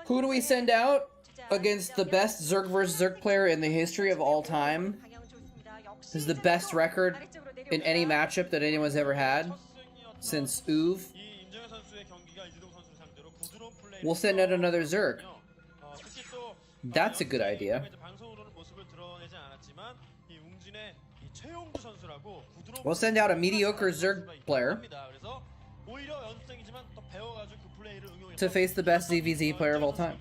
Who do we send out against the best Zerg versus Zerg player in the history of all time? This is the best record in any matchup that anyone's ever had since UV. We'll send out another Zerg. That's a good idea. We'll send out a mediocre Zerg player to face the best ZVZ player of all time.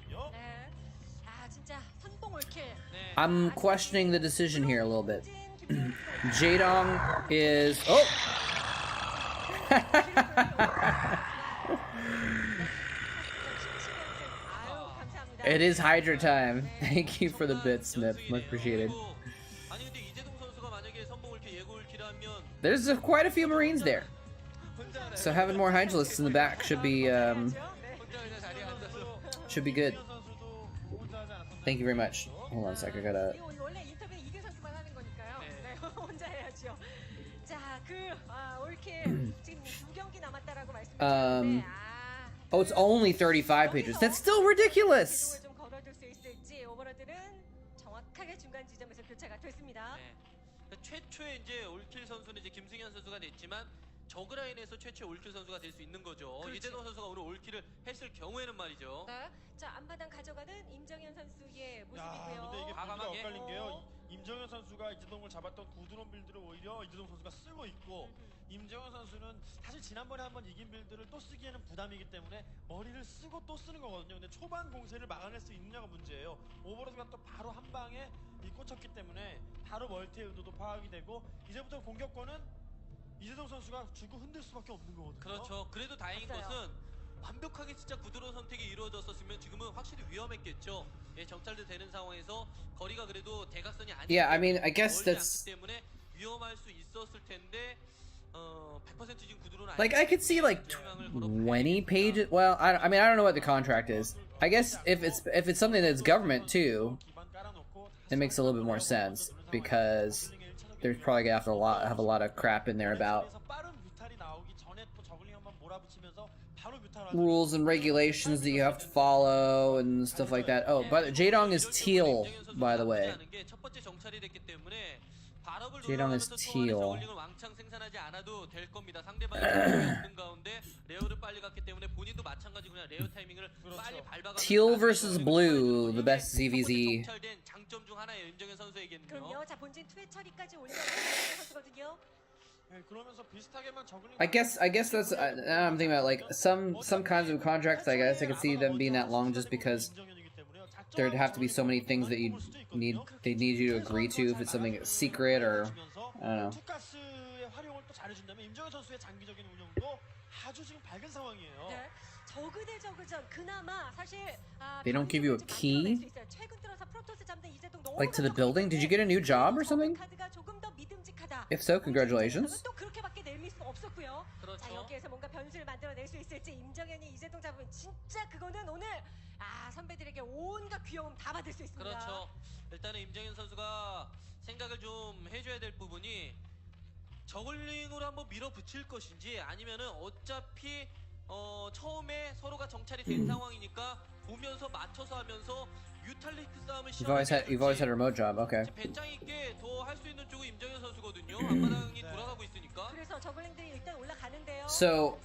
I'm questioning the decision here a little bit. Jaedong is... Oh! It is Hydra time. Thank you for the bit, Smith. Much appreciated. There's quite a few Marines there. So having more Hydralisks in the back should be good. Thank you very much. Hold on a sec, I gotta... Oh, it's only 35 pages. That's still ridiculous! 최초의 이제 올킬 선수는 이제 김승현 선수가 됐지만 저그라인에서 최초의 올킬 선수가 될 수 있는 거죠. 그렇죠. 이재동 선수가 오늘 올킬을 했을 경우에는 말이죠. 네. 자, 앞마당 가져가는 임정현 선수의 모습이고요. 야, 근데 이게 빌드가 엇갈린 게요. 임정현 선수가 이재동을 잡았던 구드론 빌드를 오히려 이재동 선수가 쓰고 있고 임정현 선수는 사실 지난번에 한번 이긴 빌드를 또 쓰기에는 부담이기 때문에 머리를 쓰고 또 쓰는 거거든요. 근데 초반 공세를 막아낼 수 있느냐가 문제예요. 오버로드가 또 바로 한 방에 꽂혔기 때문에 바로 멀티의 의도도 파악이 되고 이제부터 공격권은 이재동 선수가 주고 흔들 수밖에 없는 거거든요. 그렇죠. 그래도 다행인 것은 완벽하게 진짜 구드론 선택이 이루어졌었으면 지금은 확실히 위험했겠죠. 예, 정찰도 되는 상황에서 거리가 그래도 대각선이 아니기 Yeah, I mean, I guess that's... 때문에 위험할 수 있었을 텐데 100% 지금 구드론 Like, I could see like 20 pages. Well, I mean, I don't know what the contract is. I guess if it's something that's government too, it makes a little bit more sense because there's probably gonna have a lot of crap in there about rules and regulations that you have to follow and stuff like that. Oh, but Jaedong is teal, by the way. Jaedong is teal. Teal versus blue, the best ZVZ. I guess that's I'm thinking about like some kinds of contracts. I guess I could see them being that long just because there'd have to be so many things that you need. They need you to agree to if it's something secret or I don't know. 투가스의 활용을 또 잘해준다면 임정현 선수의 장기적인 운영도 아주 지금 밝은 상황이에요. 네. 저그 대 저그전 그나마 사실 They don't give you a key? 최근 들어서 프로토스 잡는 이재동 너무 Like to the building? Did you get a new job or something? 카드가 조금 더 믿음직하다. If so, congratulations. 또 그렇게밖에 내밀 수 없었고요. 그렇죠. 자, 여기에서 뭔가 변수를 만들어낼 수 있을지 임정현이 이재동 잡으면 진짜 그거는 오늘 선배들에게 온갖 귀여움 다 받을 수 있습니다. 그렇죠. 일단은 임정현 선수가 생각을 좀 해줘야 될 부분이 저글링으로 한번 밀어붙일 것인지 아니면은 어차피 처음에 서로가 정찰이 된 상황이니까 보면서 맞춰서 하면서 뮤탈리스크 싸움을 You've always had a remote job. Okay. 배짱 있게 더 할 수 있는 쪽은 임정현 선수거든요. 앞마당이 돌아가고 있으니까. 그래서 저글링들이 일단 올라가는데요. So,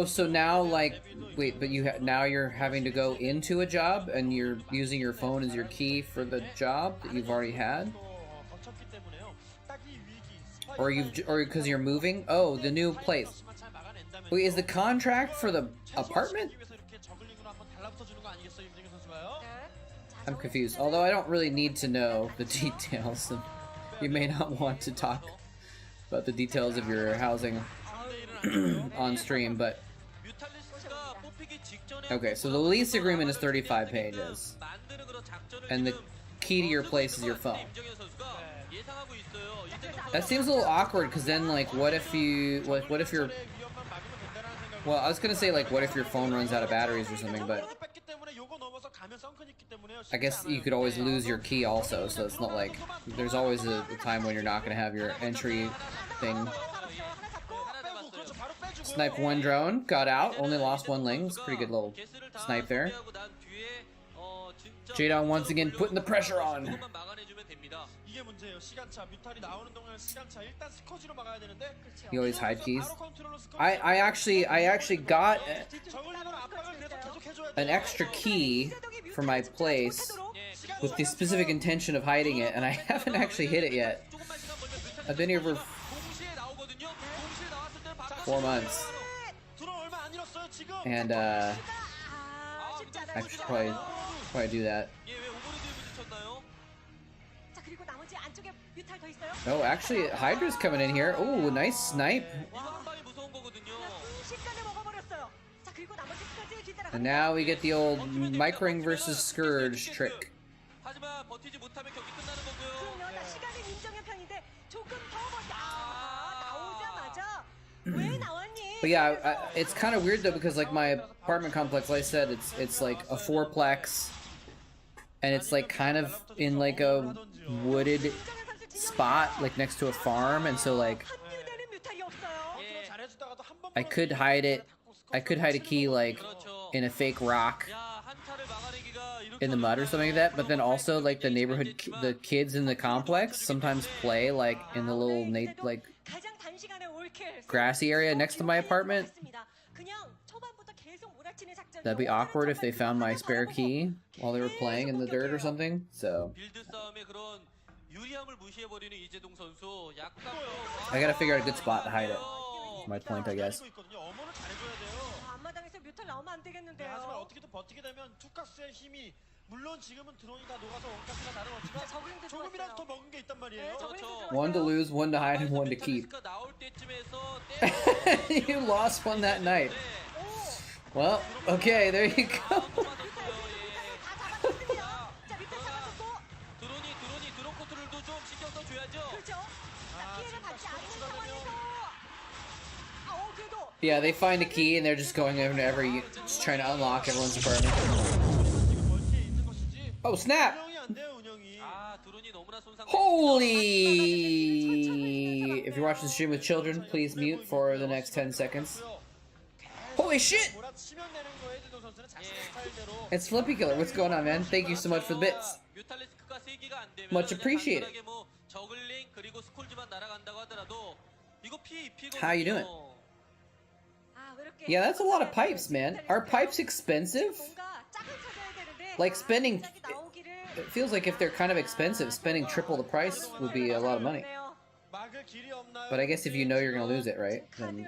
so now like, wait, but now you're having to go into a job and you're using your phone as your key for the job that you've already had, or because you're moving. Oh, the new place. Wait, is the contract for the apartment? I'm confused. Although I don't really need to know the details. You may not want to talk about the details of your housing on stream, but okay. So the lease agreement is 35 pages, and the key to your place is your phone. That seems a little awkward because then, like, what if you're? Well, I was gonna say like, what if your phone runs out of batteries or something, but I guess you could always lose your key also, so it's not like there's always a time when you're not gonna have your entry thing. Snipe one drone, got out, only lost one ling. It's a pretty good little snipe there. Jadon once again putting the pressure on. You always hide keys. I actually got an extra key for my place with the specific intention of hiding it, and I haven't actually hit it yet. I've been here for 4 months, and I should probably do that. Oh, actually, Hydra's coming in here. Oh, nice snipe. And now we get the old Micring versus Scourge trick. But yeah, it's kind of weird though because like my apartment complex, like I said, it's like a fourplex, and it's like kind of in like a wooded spot, like next to a farm, and so like I could hide it. I could hide a key like in a fake rock in the mud or something like that, but then also like the neighborhood, the kids in the complex sometimes play like in the little like grassy area next to my apartment. That'd be awkward if they found my spare key while they were playing in the dirt or something. So I gotta figure out a good spot to hide it. That's my point, I guess. One to lose, one to hide, and one to keep. You lost one that night. Well, okay, there you go. Yeah, they find a key and they're just going over to just trying to unlock everyone's apartment. Oh, snap! Holy! If you're watching the stream with children, please mute for the next 10 seconds. Holy shit! It's Flippy Killer. What's going on, man? Thank you so much for the bits. Much appreciated. How you doing? Yeah, that's a lot of pipes, man. Are pipes expensive? Like spending... It feels like if they're kind of expensive, spending triple the price would be a lot of money. But I guess if you know you're gonna lose it, right? Then...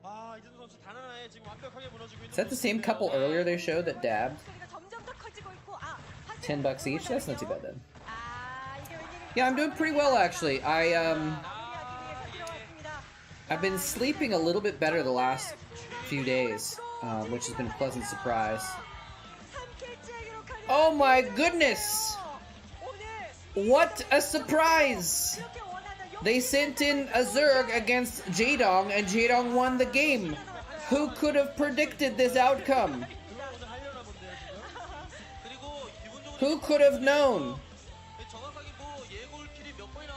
아, 이재동 선수 단 하나에 지금 완벽하게 무너지고 있는 Is that the same couple earlier they showed that dabbed? $10 each? That's not too bad then. Yeah, I'm doing pretty well actually. I've been sleeping a little bit better the last few days, which has been a pleasant surprise. Oh my goodness! What a surprise! They sent in a Zerg against Jaedong, and Jaedong won the game. Who could have predicted this outcome? Who could have known?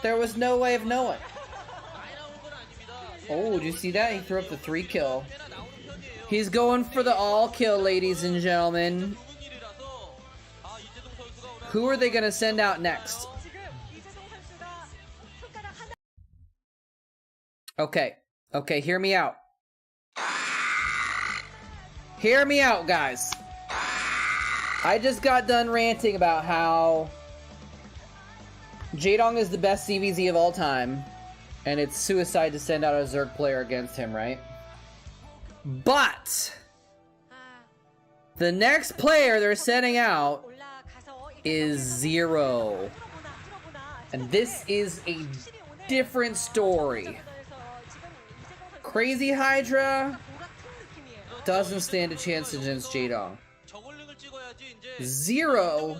There was no way of knowing. Oh, did you see that? He threw up the 3 kill. He's going for the all kill, ladies and gentlemen. Who are they gonna send out next? Okay, hear me out. Hear me out, guys. I just got done ranting about how Jaedong is the best CVZ of all time, and it's suicide to send out a Zerg player against him, right? But the next player they're sending out is Zero. And this is a different story. Crazy Hydra doesn't stand a chance against Jaedong. Zero,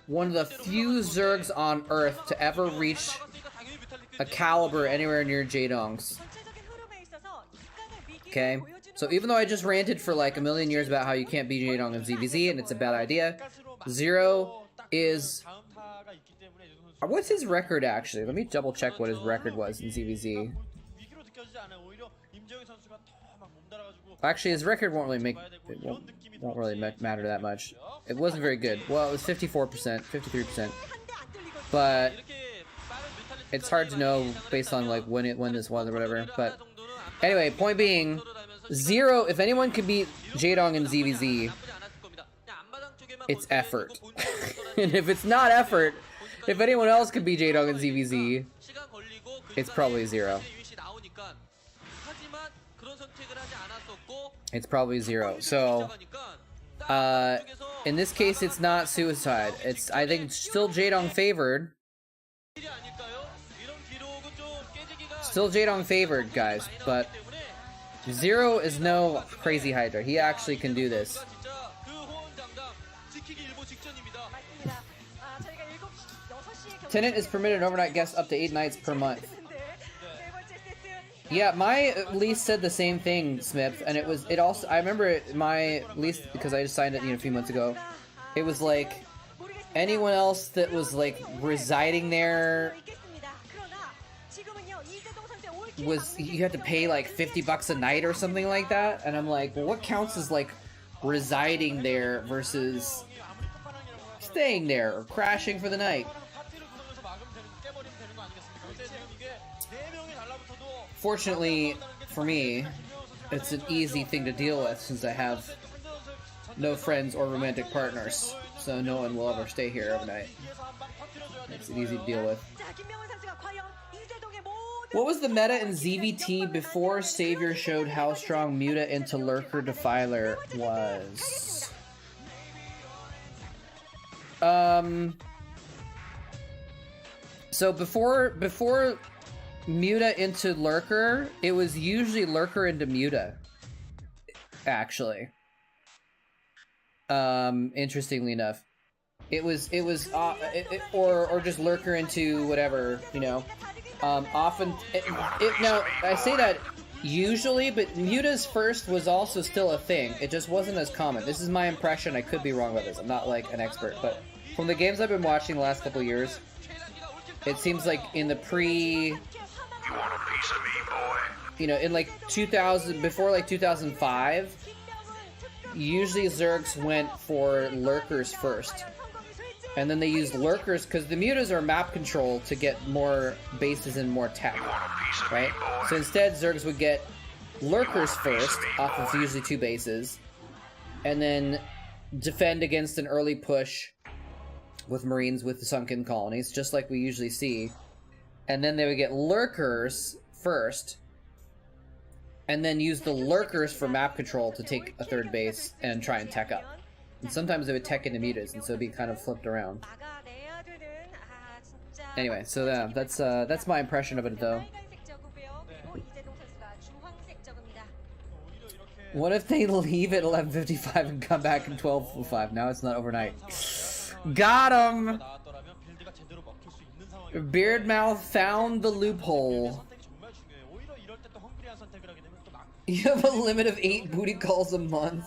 one of the few Zergs on Earth to ever reach a caliber anywhere near Jaedong's. Okay, so even though I just ranted for like a million years about how you can't beat Jaedong in ZVZ and it's a bad idea, Zero is... What's his record actually? Let me double check what his record was in ZVZ. Actually, his record won't really matter that much. It wasn't very good. Well, it was 54%, 53%. But it's hard to know based on like when this was or whatever. But anyway, point being, Zero. If anyone can beat Jaedong in ZVZ, it's effort. And if it's not effort, if anyone else can beat Jaedong in ZVZ, it's probably Zero. It's probably Zero. So, in this case, it's not suicide. It's, I think, still Jaedong favored. Still Jaedong favored, guys. But Zero is no crazy Hydra. He actually can do this. Tenant is permitted overnight guests up to 8 nights per month. Yeah, my lease said the same thing, Smith, and it also, I remember my lease, because I just signed it, a few months ago, it was like, anyone else that was like residing there was, you had to pay like $50 a night or something like that, and I'm like, well, what counts as like residing there versus staying there or crashing for the night? Fortunately, for me, it's an easy thing to deal with since I have no friends or romantic partners, so no one will ever stay here overnight. It's easy to deal with. What was the meta in ZVT before Savior showed how strong Muta into Lurker Defiler was? So before Muta into Lurker, it was usually Lurker into Muta, actually. Interestingly enough, it was or just Lurker into whatever, often now I say that usually, but Muta's first was also still a thing. It just wasn't as common. This is my impression. I could be wrong about this. I'm not like an expert, but from the games I've been watching the last couple of years, it seems like in the you want a piece of me, boy? In like 2000, before like 2005, usually Zergs went for Lurkers first. And then they used Lurkers, because the Mutas are map control to get more bases and more tech, right? So instead, Zergs would get Lurkers first, off of usually 2 bases, and then defend against an early push with Marines with the sunken colonies, just like we usually see. And then they would get Lurkers first, and then use the lurkers for map control to take a third base and try and tech up. And sometimes they would tech into mutas, and so it'd be kind of flipped around. Anyway, so yeah, that's my impression of it though. What if they leave at 11:55 and come back at 12:05? Now it's not overnight. Got him! Beardmouth found the loophole. You have a limit of 8 booty calls a month.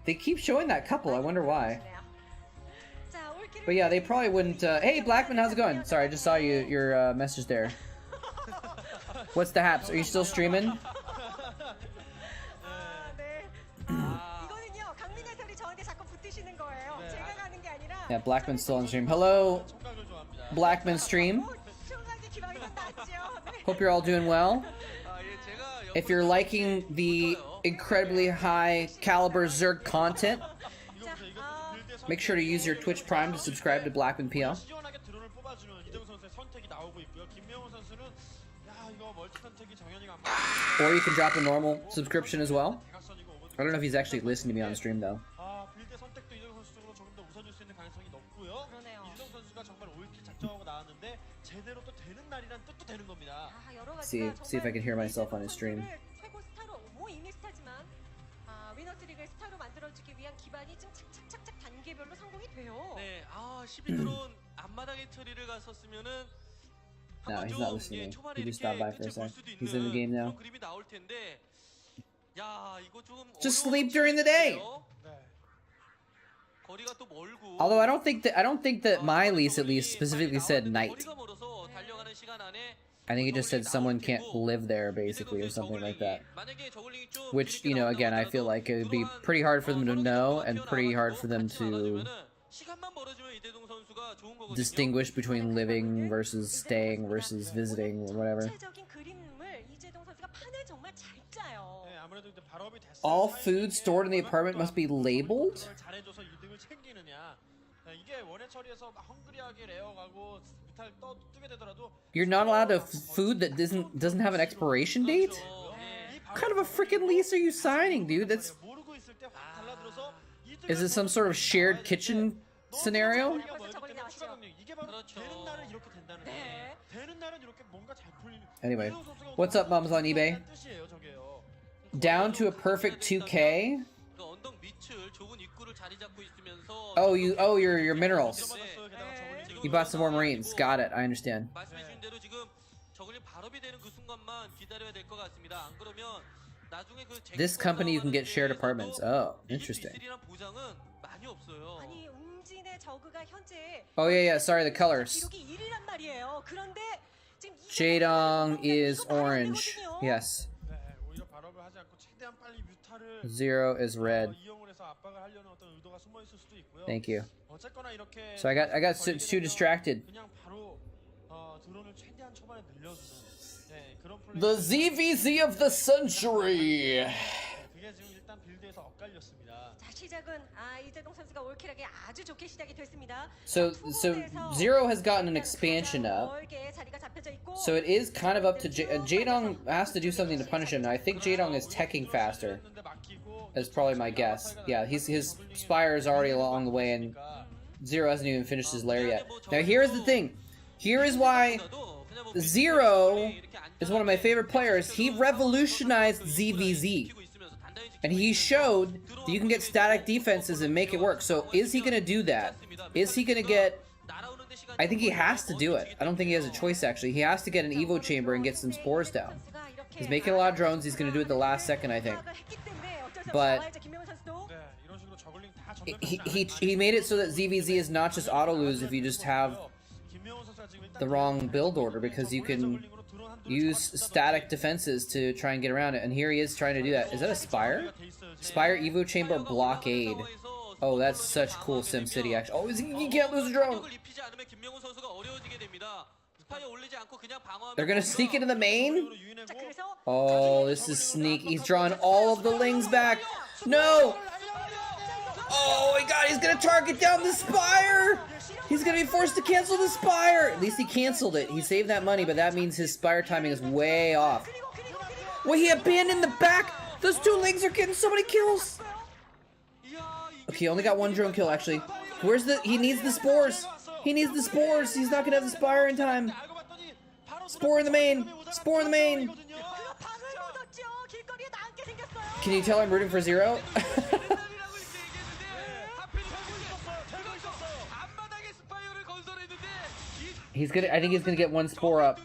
They keep showing that couple, I wonder why. But yeah, they probably wouldn't, hey Blackman, how's it going? Sorry, I just saw your message there. What's the haps? Are you still streaming? Yeah, Blackman's still on stream. Hello, Blackman stream. Hope you're all doing well. If you're liking the incredibly high caliber Zerg content, make sure to use your Twitch Prime to subscribe to Blackman PL. Or you can drop a normal subscription as well. I don't know if he's actually listening to me on stream though. See if I can hear myself on his stream. No, he's not listening. He just stopped by for a sec. He's in the game now. Just sleep during the day. Although I don't think that my lease at least specifically said night. I think it just said someone can't live there basically or something like that. Which, you know, again, I feel like it would be pretty hard for them to know and pretty hard for them to distinguish between living versus staying versus visiting or whatever. All food stored in the apartment must be labeled? You're not allowed to food that doesn't have an expiration date? What kind of a freaking lease are you signing, dude? Is it some sort of shared kitchen scenario? Anyway, what's up, mums on eBay? Down to a perfect 2K. Oh, your minerals. You bought some more Marines. Got it. I understand. This company you can get shared apartments. Oh, interesting. Oh yeah, sorry, the colors. Jaedong is orange. Yes. 0 is red. Thank you. So I got too distracted. The ZVZ of the century. So 0 has gotten an expansion up. So it is kind of up to Jaedong has to do something to punish him. Now I think Jaedong is teching faster. That's probably my guess. Yeah, his spire is already along the way, and 0 hasn't even finished his lair yet. Now here's the thing. Here is why 0 is one of my favorite players. He revolutionized ZVZ. And he showed that you can get static defenses and make it work. So is he going to do that? Is he going to get... I think he has to do it. I don't think he has a choice, actually. He has to get an Evo chamber and get some spores down. He's making a lot of drones. He's going to do it the last second, I think. But he made it so that ZVZ is not just auto-lose if you just have the wrong build order, because you can use static defenses to try and get around it. And here he is trying to do that. Is that a Spire? Spire, Evo Chamber, Blockade. Oh, that's such cool SimCity action. Oh, he can't lose a drone. They're gonna sneak into the main? Oh, this is sneaky. He's drawing all of the Lings back. No! Oh my god, he's gonna target down the Spire! He's gonna be forced to cancel the Spire! At least he canceled it. He saved that money, but that means his Spire timing is way off. Wait, he abandoned the back! Those two lings are getting so many kills! Okay, he only got one drone kill, actually. Where's the... He needs the spores! He needs the spores! He's not gonna have the Spire in time! Spore in the main! Spore in the main! Can you tell I'm rooting for Zero? He's gonna... I think he's gonna get one spore up.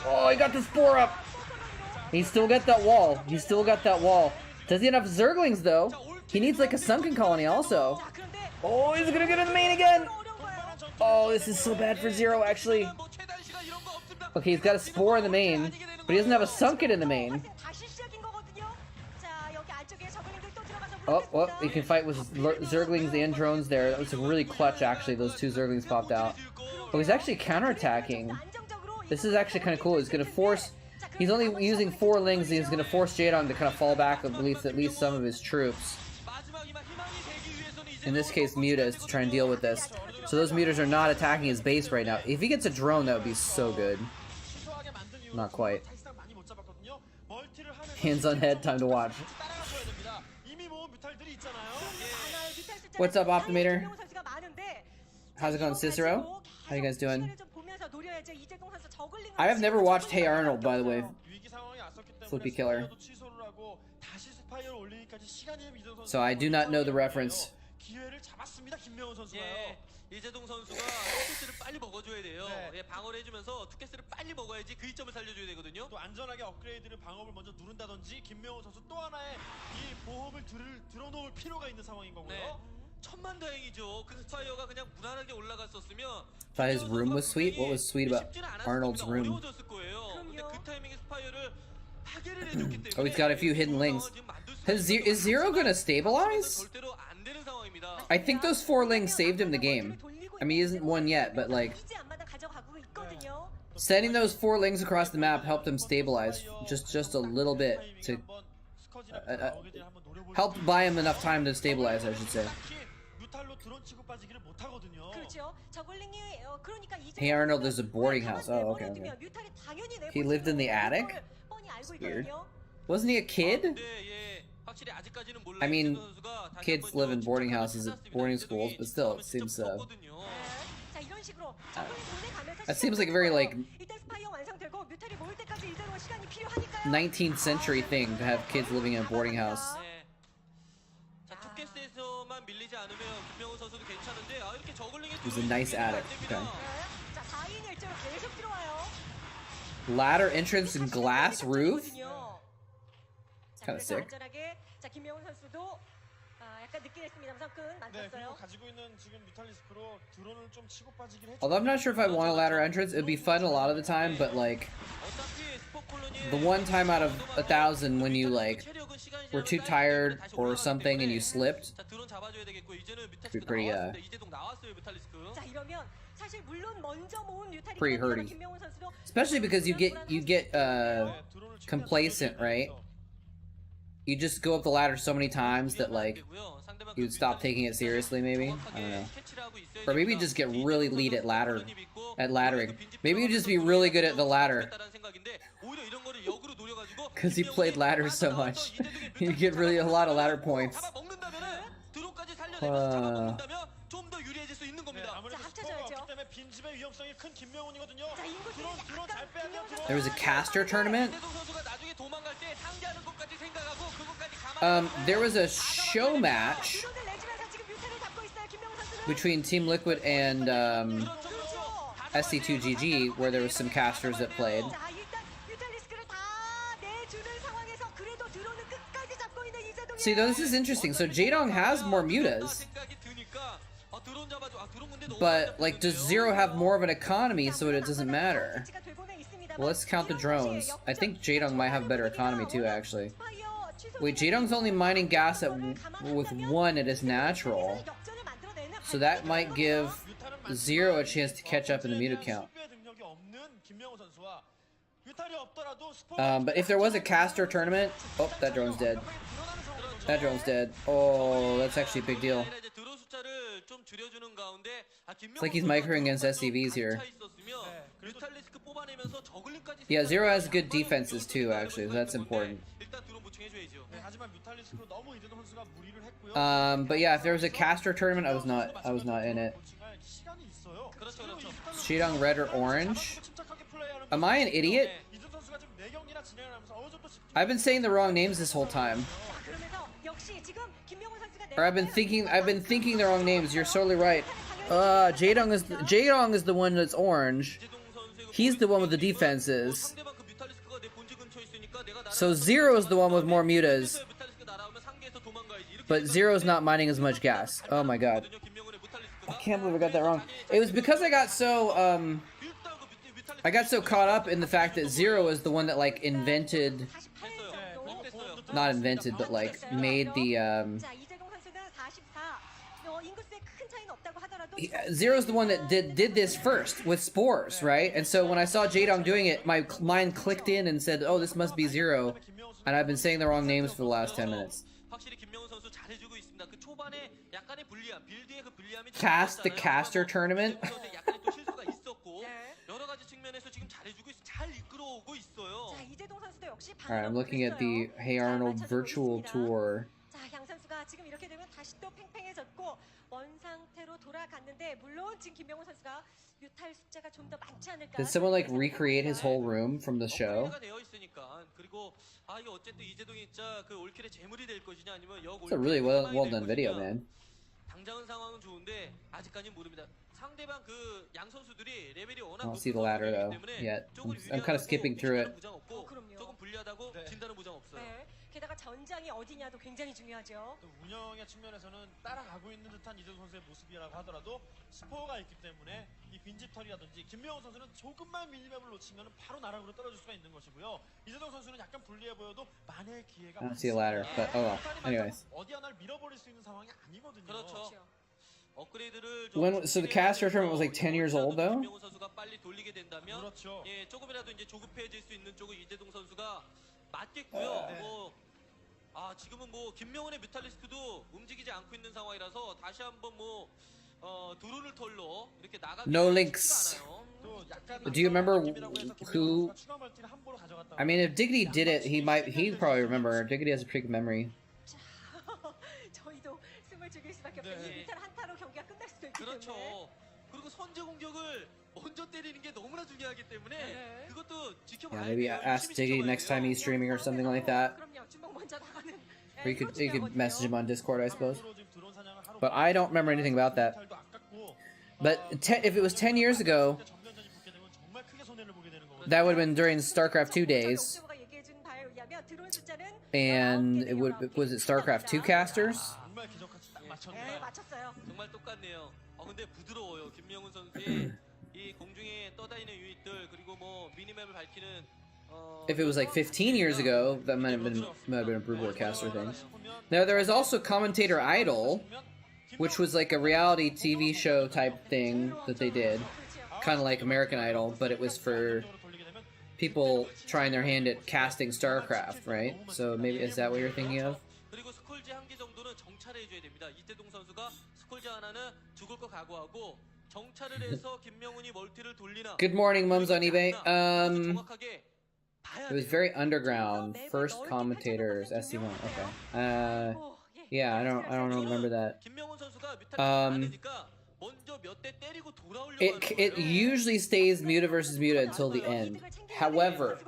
Oh, he got the spore up! He's still got that wall. He's still got that wall. Does he have enough Zerglings, though? He needs, like, a sunken colony, also. Oh, he's gonna get in the main again! Oh, this is so bad for Zero, actually. Okay, he's got a spore in the main, but he doesn't have a sunken in the main. Oh, he can fight with Zerglings and drones there. That was really clutch, actually. Those two Zerglings popped out. Oh, he's actually counterattacking. This is actually kind of cool. He's gonna force... He's only using 4 lings, and he's gonna force Jadong to kind of fall back with at least some of his troops. In this case, Mutas, to try and deal with this. So those Mutas are not attacking his base right now. If he gets a drone, that would be so good. Not quite. Hands on head, time to watch. What's up, Optimator? How's it going, Cicero? How you guys doing? I have never watched Hey Arnold, by the way. Flippy Killer. So I do not know the reference. 이재동 선수가 투캐스를 빨리 먹어줘야 돼요. 예, 방어를 해주면서 투캐스를 빨리 먹어야지 그 이점을 살려줘야 되거든요. 또 안전하게 업그레이드를 방어를 먼저 누른다든지 김명호 선수 또 하나의 이 보험을 들어놓을 필요가 있는 상황인 거고요. 네. 천만다행이죠. 그 스파이어가 그냥 무난하게 올라갔었으면. Thought his room was sweet. What was sweet about Arnold's room? 근데 그 타이밍에 스파이어를 파괴를 해줬기 때문에. Oh, he's got a few hidden links. Is Zero gonna stabilize? I think those 4 lings saved him the game. I mean, he isn't one yet, but like... Sending those 4 lings across the map helped him stabilize just a little bit to... helped buy him enough time to stabilize, I should say. Hey Arnold, there's a boarding house. Oh, okay. He lived in the attic? That's weird. Wasn't he a kid? I mean, kids live in boarding houses at boarding schools, but still, it seems, that seems like a very, like, 19th century thing to have kids living in a boarding house. It was a nice attic. Okay. Ladder entrance and glass roof? Kind of sick. Although I'm not sure if I want a ladder entrance, it'd be fun a lot of the time, but like the one time out of 1,000 when you like were too tired or something and you slipped, it'd be pretty pretty hurty. Especially because you get complacent, right? You just go up the ladder so many times that like you'd stop taking it seriously, maybe. I don't know. Or maybe you just get really elite at laddering. Maybe you just be really good at the ladder. Because you played ladder so much. You get really a lot of ladder points. There was a caster tournament? There was a show match between Team Liquid and SC2GG where there was some casters that played. See, though, this is interesting. So Jadong has more mutas. But, like, does Zero have more of an economy so it doesn't matter? Well, let's count the drones. I think Jadong might have a better economy too, actually. Wait, Jadong's only mining gas with 1 at his natural. So that might give Zero a chance to catch up in the muta count. 뮤탈이 없더라도 스포가 But if there was a caster tournament, oh, that drone's dead. That drone's dead. Oh, that's actually a big deal. 이제 드론 숫자를 좀 줄여주는 가운데 It's like he's microing against SCVs here. 뮤탈리스크 뽑아내면서 저글링까지 Yeah, Zero has good defenses too, actually. That's important. 일단 드론 보충해줘야죠. 네, 하지만 뮤탈리스크로 너무 이재동 선수가 무리를 했고요. But yeah, if there was a caster tournament, I was not in it. 시간이 있어요. 그렇죠, 그렇죠. Shidong red or orange? Am I an idiot? 이재동 선수가 지금 4경기나 진행을 하면서 어느 정도 집중. I've been saying the wrong names this whole time. 그러면서 역시 지금 김명훈 선수가 Or I've been thinking the wrong names. You're totally right. Jaedong is the one that's orange. He's the one with the defenses. 상대방 그 뮤탈리스크가 내 본지 근처에 있으니까 내가 So Zero's the one with more mutas. 뮤탈리스크 날아오면 상계에서 도망가야지. 이렇게 But Zero's not mining as much gas. Oh my god. 김명훈의 뮤탈리스크가 I can't believe I got that wrong. It was because I got so caught up in the fact that Zero is the one that like invented, not invented, but like made the 자, 이재동 선수는 44. 인구수에 큰 차이는 없다고 하더라도 Zero's the one that did this first with spores, right? And so when I saw Jaedong doing it, my mind clicked in and said, "Oh, this must be Zero." And I've been saying the wrong names for the last 10 minutes. 확실히 김명훈 선수 잘해주고 있습니다. 그 초반에 약간의 불리함, 빌드의 그 불리함이 Cast the caster tournament. 약간의 또 실수가 있었고 네. 여러 가지 측면에서 지금 잘해주고 잘 이끌어오고 있어요. 자, 이재동 선수도 역시 Alright, I'm looking at the Hey Arnold virtual tour. 자, 양 선수가 지금 이렇게 되면 다시 또 팽팽해졌고 원 상태로 돌아갔는데 물론 지금 김명훈 선수가 뮤탈 숫자가 좀 더 많지 않을까. Did someone like recreate his whole room from the show? 업그레이드가 되어 있으니까 그리고 아 이거 어쨌든 이재동이 진짜 그 올킬의 재물이 될 것이냐 아니면 역 It's a really well done video, man. 당장은 상황은 좋은데 아직까지는 모릅니다. 상대방 그 양 선수들이 레벨이 워낙 I don't see the ladder though yet. I'm kind of skipping through it. 그럼요. 조금 불리하다고 네. 진다는 보장 없어요. 네. 게다가 전장이 어디냐도 굉장히 중요하죠. 또 운영의 측면에서는 따라가고 있는 듯한 이재동 선수의 모습이라고 하더라도 스포가 있기 때문에 이 빈집털이라든지 김명훈 선수는 조금만 미니맵을 놓치면 바로 나락으로 떨어질 수가 있는 것이고요. 이재동 선수는 약간 불리해 보여도 만약의 기회가 I don't see a ladder, but oh well. Anyways. 어디 하나를 밀어버릴 수 있는 상황이 아니거든요. 그렇죠. 업그레이드를 So the caster tournament was like 10 years old though? 김명훈 선수가 빨리 돌리게 된다면 그렇죠. 예, 조금이라도 이제 조급해질 수 있는 쪽은 이재동 선수가 맞겠고요. 네. 지금은 뭐 김명훈의 뮤탈리스크도 움직이지 않고 있는 상황이라서 다시 한번 뭐 드론을 털러 이렇게 나가기 No links. 또 약간 Do you remember 느낌이라고 해서 who? 김명훈 선수가 추가 멀티를 함부로 가져갔다고 I mean, if Diggity did it, he'd probably remember. Diggity has a pretty good memory. 자, 저희도 숨을 죽일 수밖에 없어요. 네. 이 뮤탈 한타로 경기가 끝날 수도 있기 그렇죠. 때문에. 그리고 선제 공격을 먼저 때리는 게 너무나 중요하기 때문에 네. 그것도 지켜봐야 Yeah, maybe 돼요. ask 열심히 Diggity 지켜봐야 next time 돼요. he's streaming or something like that. 그럼요. 주먹 먼저 나가는. Or you could message him on Discord, I suppose. 지금 드론 사냥을 하러 But I don't remember anything about that. 뮤탈도 아깝고, But if it was 10 years ago, 전면전이 붙게 되면 정말 크게 손해를 보게 되는 거거든요. that would have been during Starcraft 2 days. 얘기해준 바에 의하면 드론 숫자는 And it was it Starcraft 2 casters? 정말 기적같이 딱 네, 맞췄네요. 맞췄어요. 정말 똑같네요. 근데 부드러워요. 김명훈 선수의 이 공중에 떠다니는 유닛들 그리고 뭐 미니맵을 밝히는 If it was like 15 years ago, that might have been a brutal caster thing. Now there is also Commentator Idol, which was like a reality TV show type thing that they did, kind of like American Idol, but it was for people trying their hand at casting Starcraft, right? So maybe is that what you're thinking of? 그리고 스콜지 한 개 정도는 정찰해 줘야 됩니다. 이재동 선수가 스콜지 하나는 죽을 거 각오하고 정찰을 해서 김명훈이 멀티를 돌리나. Good morning, mums on eBay. 정확하게 봐야 It was 돼요. very underground. First commentators, SC1. Okay. Yeah, I don't remember that. 김명훈 선수가 뮤탈리스크 많으니까 먼저 몇 대 때리고 돌아오려고 It usually stays muta versus muta until the end. However,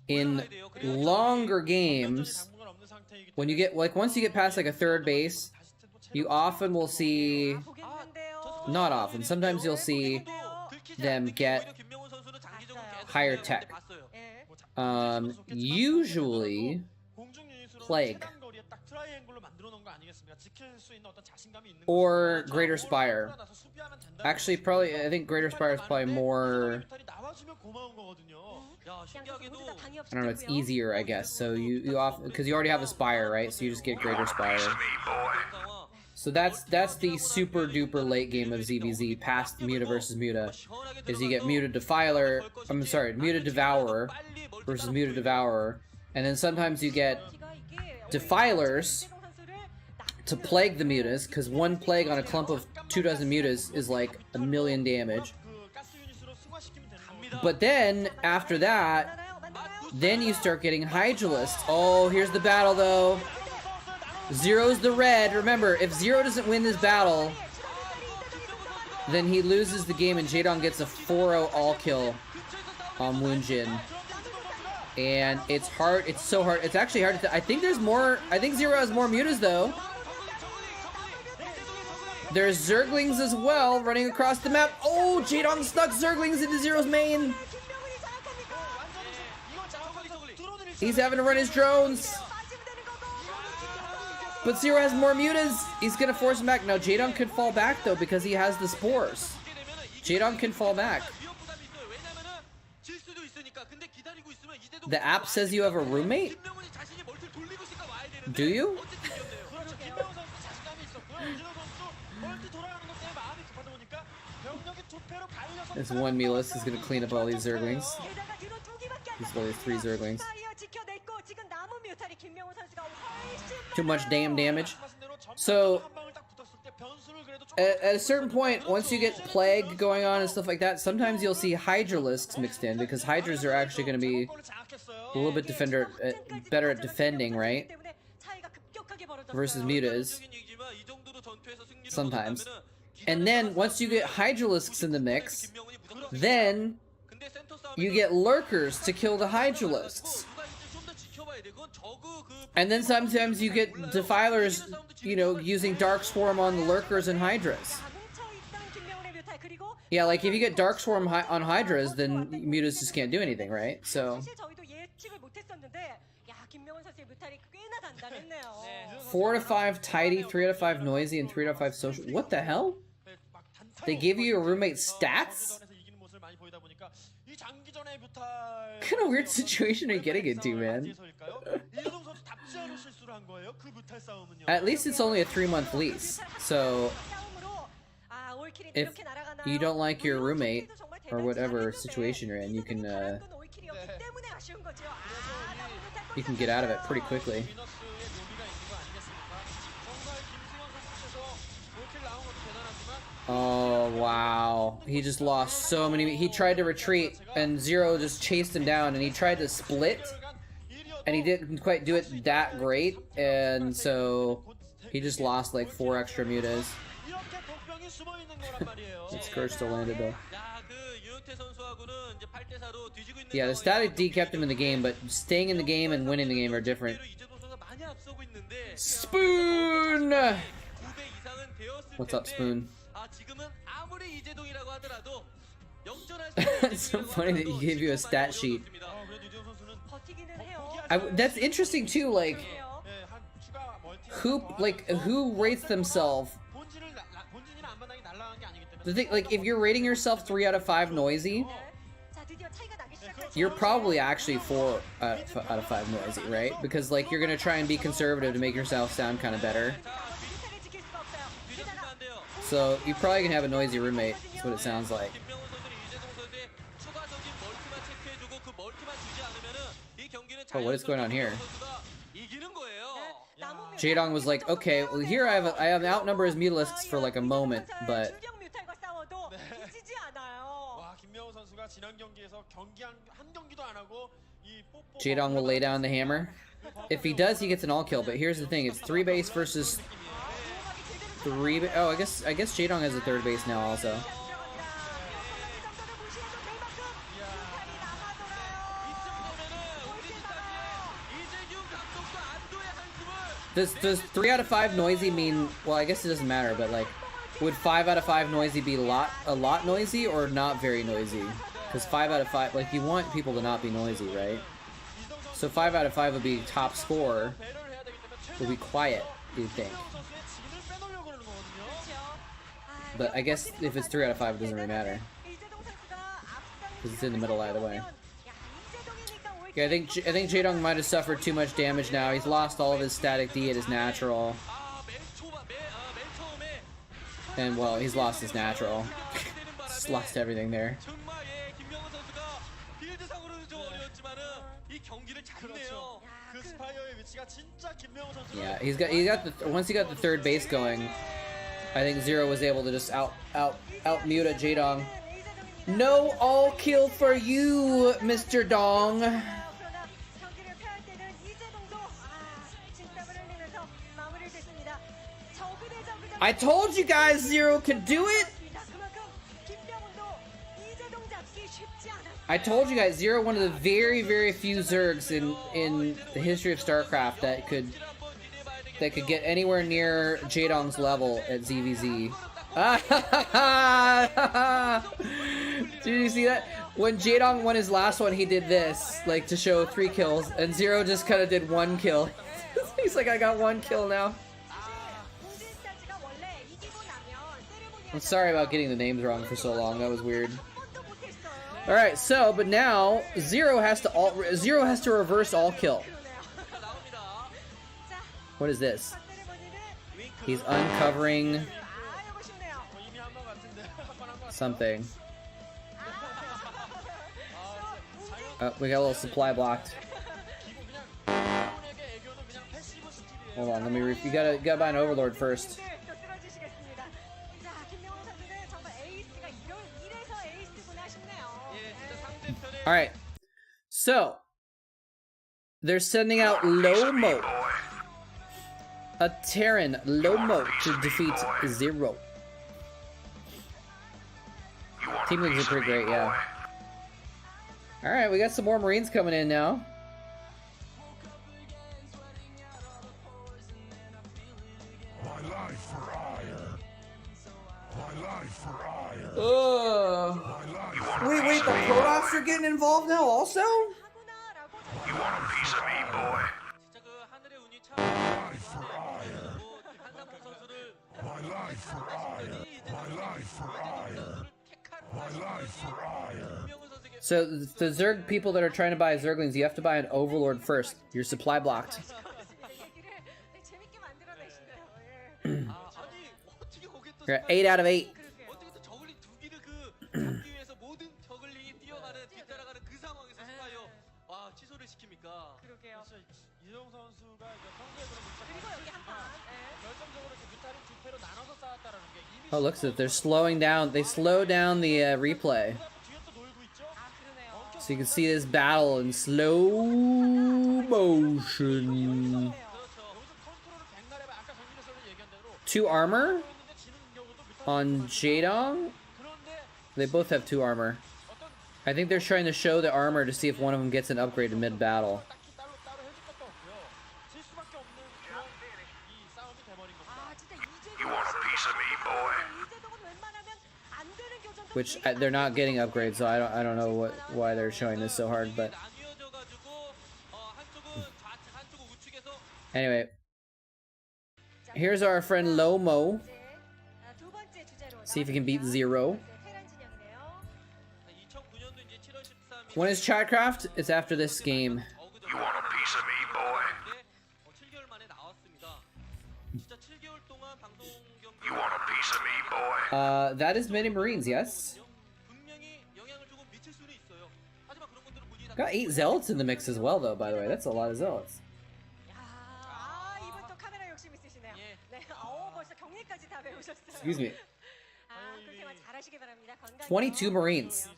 in longer games, when you get once you get past like a third base, you often will see, not often, sometimes you'll see them get higher tech. Usually Plague or Greater Spire. Actually, probably I think Greater Spire is probably more. I don't know. It's easier, I guess. So you often because you already have a Spire, right? So you just get Greater Spire. So that's the super duper late game of ZVZ past Muta versus Muta. Is you get Muta Defiler, I'm sorry, Muta Devourer versus Muta Devourer, and then sometimes you get Defilers to plague the mutas, because one plague on a clump of 24 mutas is like 1,000,000 damage. But then, after that, then you start getting Hydralisk. Oh, here's the battle though. Zero's the red. Remember, if Zero doesn't win this battle, then he loses the game and Jaedong gets a 4-0 all kill on Woonjin. And it's hard, it's so hard. It's actually hard to I think there's more, I think Zero has more mutas though. There's Zerglings as well, running across the map. Oh, Jaedong stuck Zerglings into Zero's main. He's having to run his drones. But Zero has more mutas. He's gonna force him back. Now, Jaedong could fall back, though, because he has the spores. Jaedong can fall back. The app says you have a roommate? Do you? This one Mulus is gonna clean up all these Zerglings. These are 3 Zerglings. Too much damn damage. So, at a certain point, once you get Plague going on and stuff like that, sometimes you'll see Hydralisks mixed in, because Hydras are actually going to be a little bit better at defending, right? Versus Mutas. Sometimes. And then, once you get Hydralisks in the mix, then you get Lurkers to kill the Hydralisks. And then sometimes you get Defilers, you know, using Dark Swarm on the Lurkers and Hydras. Yeah, like if you get Dark Swarm on Hydras, then Mutas just can't do anything, right? So 4 out of 5 tidy, 3 out of 5 noisy, and 3 out of 5 social. What the hell? They give you a roommate stats? What kind of weird situation are you getting into, man? At least it's only a 3-month lease, so if you don't like your roommate or whatever situation you're in, you can get out of it pretty quickly. Oh, wow. He just lost so many. He tried to retreat, and Zero just chased him down, and he tried to split, and he didn't quite do it that great, and so he just lost like 4 extra mutas. That Scourge still landed, though. Yeah, the static D kept him in the game, but staying in the game and winning the game are different. Spoon! What's up, Spoon? It's so funny that he gave you a stat sheet. That's interesting too, like who rates themselves. The thing, like, if you're rating yourself 3 out of 5 noisy, you're probably actually 4 out of 5 noisy, right? Because like you're gonna try and be conservative to make yourself sound kind of better. So you're probably gonna have a noisy roommate. That's what it sounds like. Oh, what is going on here? Jaedong was like, okay, well here I have outnumber his Mutalisks for like a moment, but Jaedong will lay down the hammer. If he does, he gets an all kill. But here's the thing: it's 3 base versus 3. Oh, I guess Jaedong has a 3rd base now also. Does 3 out of 5 noisy mean? Well, I guess it doesn't matter. But like, would 5 out of 5 noisy be a lot noisy or not very noisy? Because 5 out of 5, like, you want people to not be noisy, right? So 5 out of 5 would be top score. Would be quiet, you'd think. But I guess if it's 3 out of 5, it doesn't really matter. Because it's in the middle either way. Yeah, I think Jaedong might have suffered too much damage now. He's lost all of his static D at his natural. And well, he's lost his natural. Just lost everything there. 정말 예, 김명훈 선수가 필드상으로는 좀 어려웠지만은 이 경기를 잘해요. 그 스파이어의 위치가 진짜 김명훈 선수가 Yeah, he got the once he got the third base going, I think Zero was able to just out mute a J-Dong. No all kill for you, Mr. Dong. 그러나 경기를 펴할 때는 이재동도 진땀을 흘리면서 마무리를 됐습니다. 저그 대 저그 I told you guys Zero could do it. 그만큼 김명훈도 이재동 잡기 쉽지 않았어요. I told you guys Zero, one of the very few Zergs in the history of Starcraft that could get anywhere near J-Dong's level at ZVZ. Did you see that? When J-Dong won his last one, he did this, like to show 3 kills, and Zero just kind of did 1 kill. He's like, I got 1 kill now. I'm sorry about getting the names wrong for so long. That was weird. All right, so but now Zero has to reverse all kill. What is this? He's uncovering something. We got a little supply blocked. Hold on, let me. You gotta buy an Overlord first. All right, so they're sending out Lomo, a Terran Lomo to defeat Zero. Team leagues are pretty great, yeah. All right, we got some more Marines coming in now. My life for ire. My life for ire. Wait, the Protoss are getting involved now also? You want a piece of me, boy? 진짜 그 하늘의 운이 참 Life for ire. 한상봉 선수를 My life for ire. My life for ire. My life for ire. 김명훈 선수에게 So the Zerg people that are trying to buy Zerglings, you have to buy an Overlord first. Your supply blocked. 재밌게 만들어내시네요. 아니 어떻게 거기 또 You're at 8 out of 8. 어떻게 또 저글링 두 기를 잡기 위해서 모든 저글링이 뛰어가는 뒤따라가는 그 상황에서 스파이어 와 취소를 시킵니까? 그러게요. 이재동 선수가 이제 평소에 그런 문자 그리고 여기 한 판. 결정적으로 이렇게 뮤탈을 두 패로 나눠서 쌓았다라는 게 이미 Oh, looks at they're slowing down. They slow down the replay, 뒤에 또 놀고 있죠. 그러네요. so you can see this battle in slow motion. 여기서 컨트롤을 백날 해봐. 아까 정민호선수 얘기한 대로 2 armor 했는데 지는 경우도 뮤탈 on J-Dong. 그런데 They both have 2 armor. I think they're trying to show the armor to see if one of them gets an upgrade in mid-battle. 딱히 따로 해줄 것도 없고요. 질 수밖에 없는 그런 이 싸움이 돼버린 겁니다. 진짜 You want a piece of me, boy? 이재동은 웬만하면 안 되는 교전도 Which they're not getting upgrades, so I don't know why they're showing this so hard. But 나뉘어져 가지고 한쪽은 좌측 한쪽은 우측에서 anyway, here's our friend Lomo. 두 번째 주제로 See if he can beat Zero. 테란 진영이네요. 2009년도 이제 7월 13일 When is Chatcraft? It's after this game. You want a piece of me, boy? 7개월 만에 나왔습니다. 진짜 7개월 동안 방송 경기 You want a piece of me, boy? That is many Marines, yes. 분명히 영향을 조금 미칠 수는 있어요. 하지만 그런 것들은 문이 다 Got 8 Zealots in the mix as well, though, by the way. That's a lot of Zealots. 이분 또 카메라 욕심 있으시네요. 예. 네, 벌써 경례까지 다 배우셨어요. Excuse me. 그 생활 잘하시기 바랍니다. 건강. 22 Marines.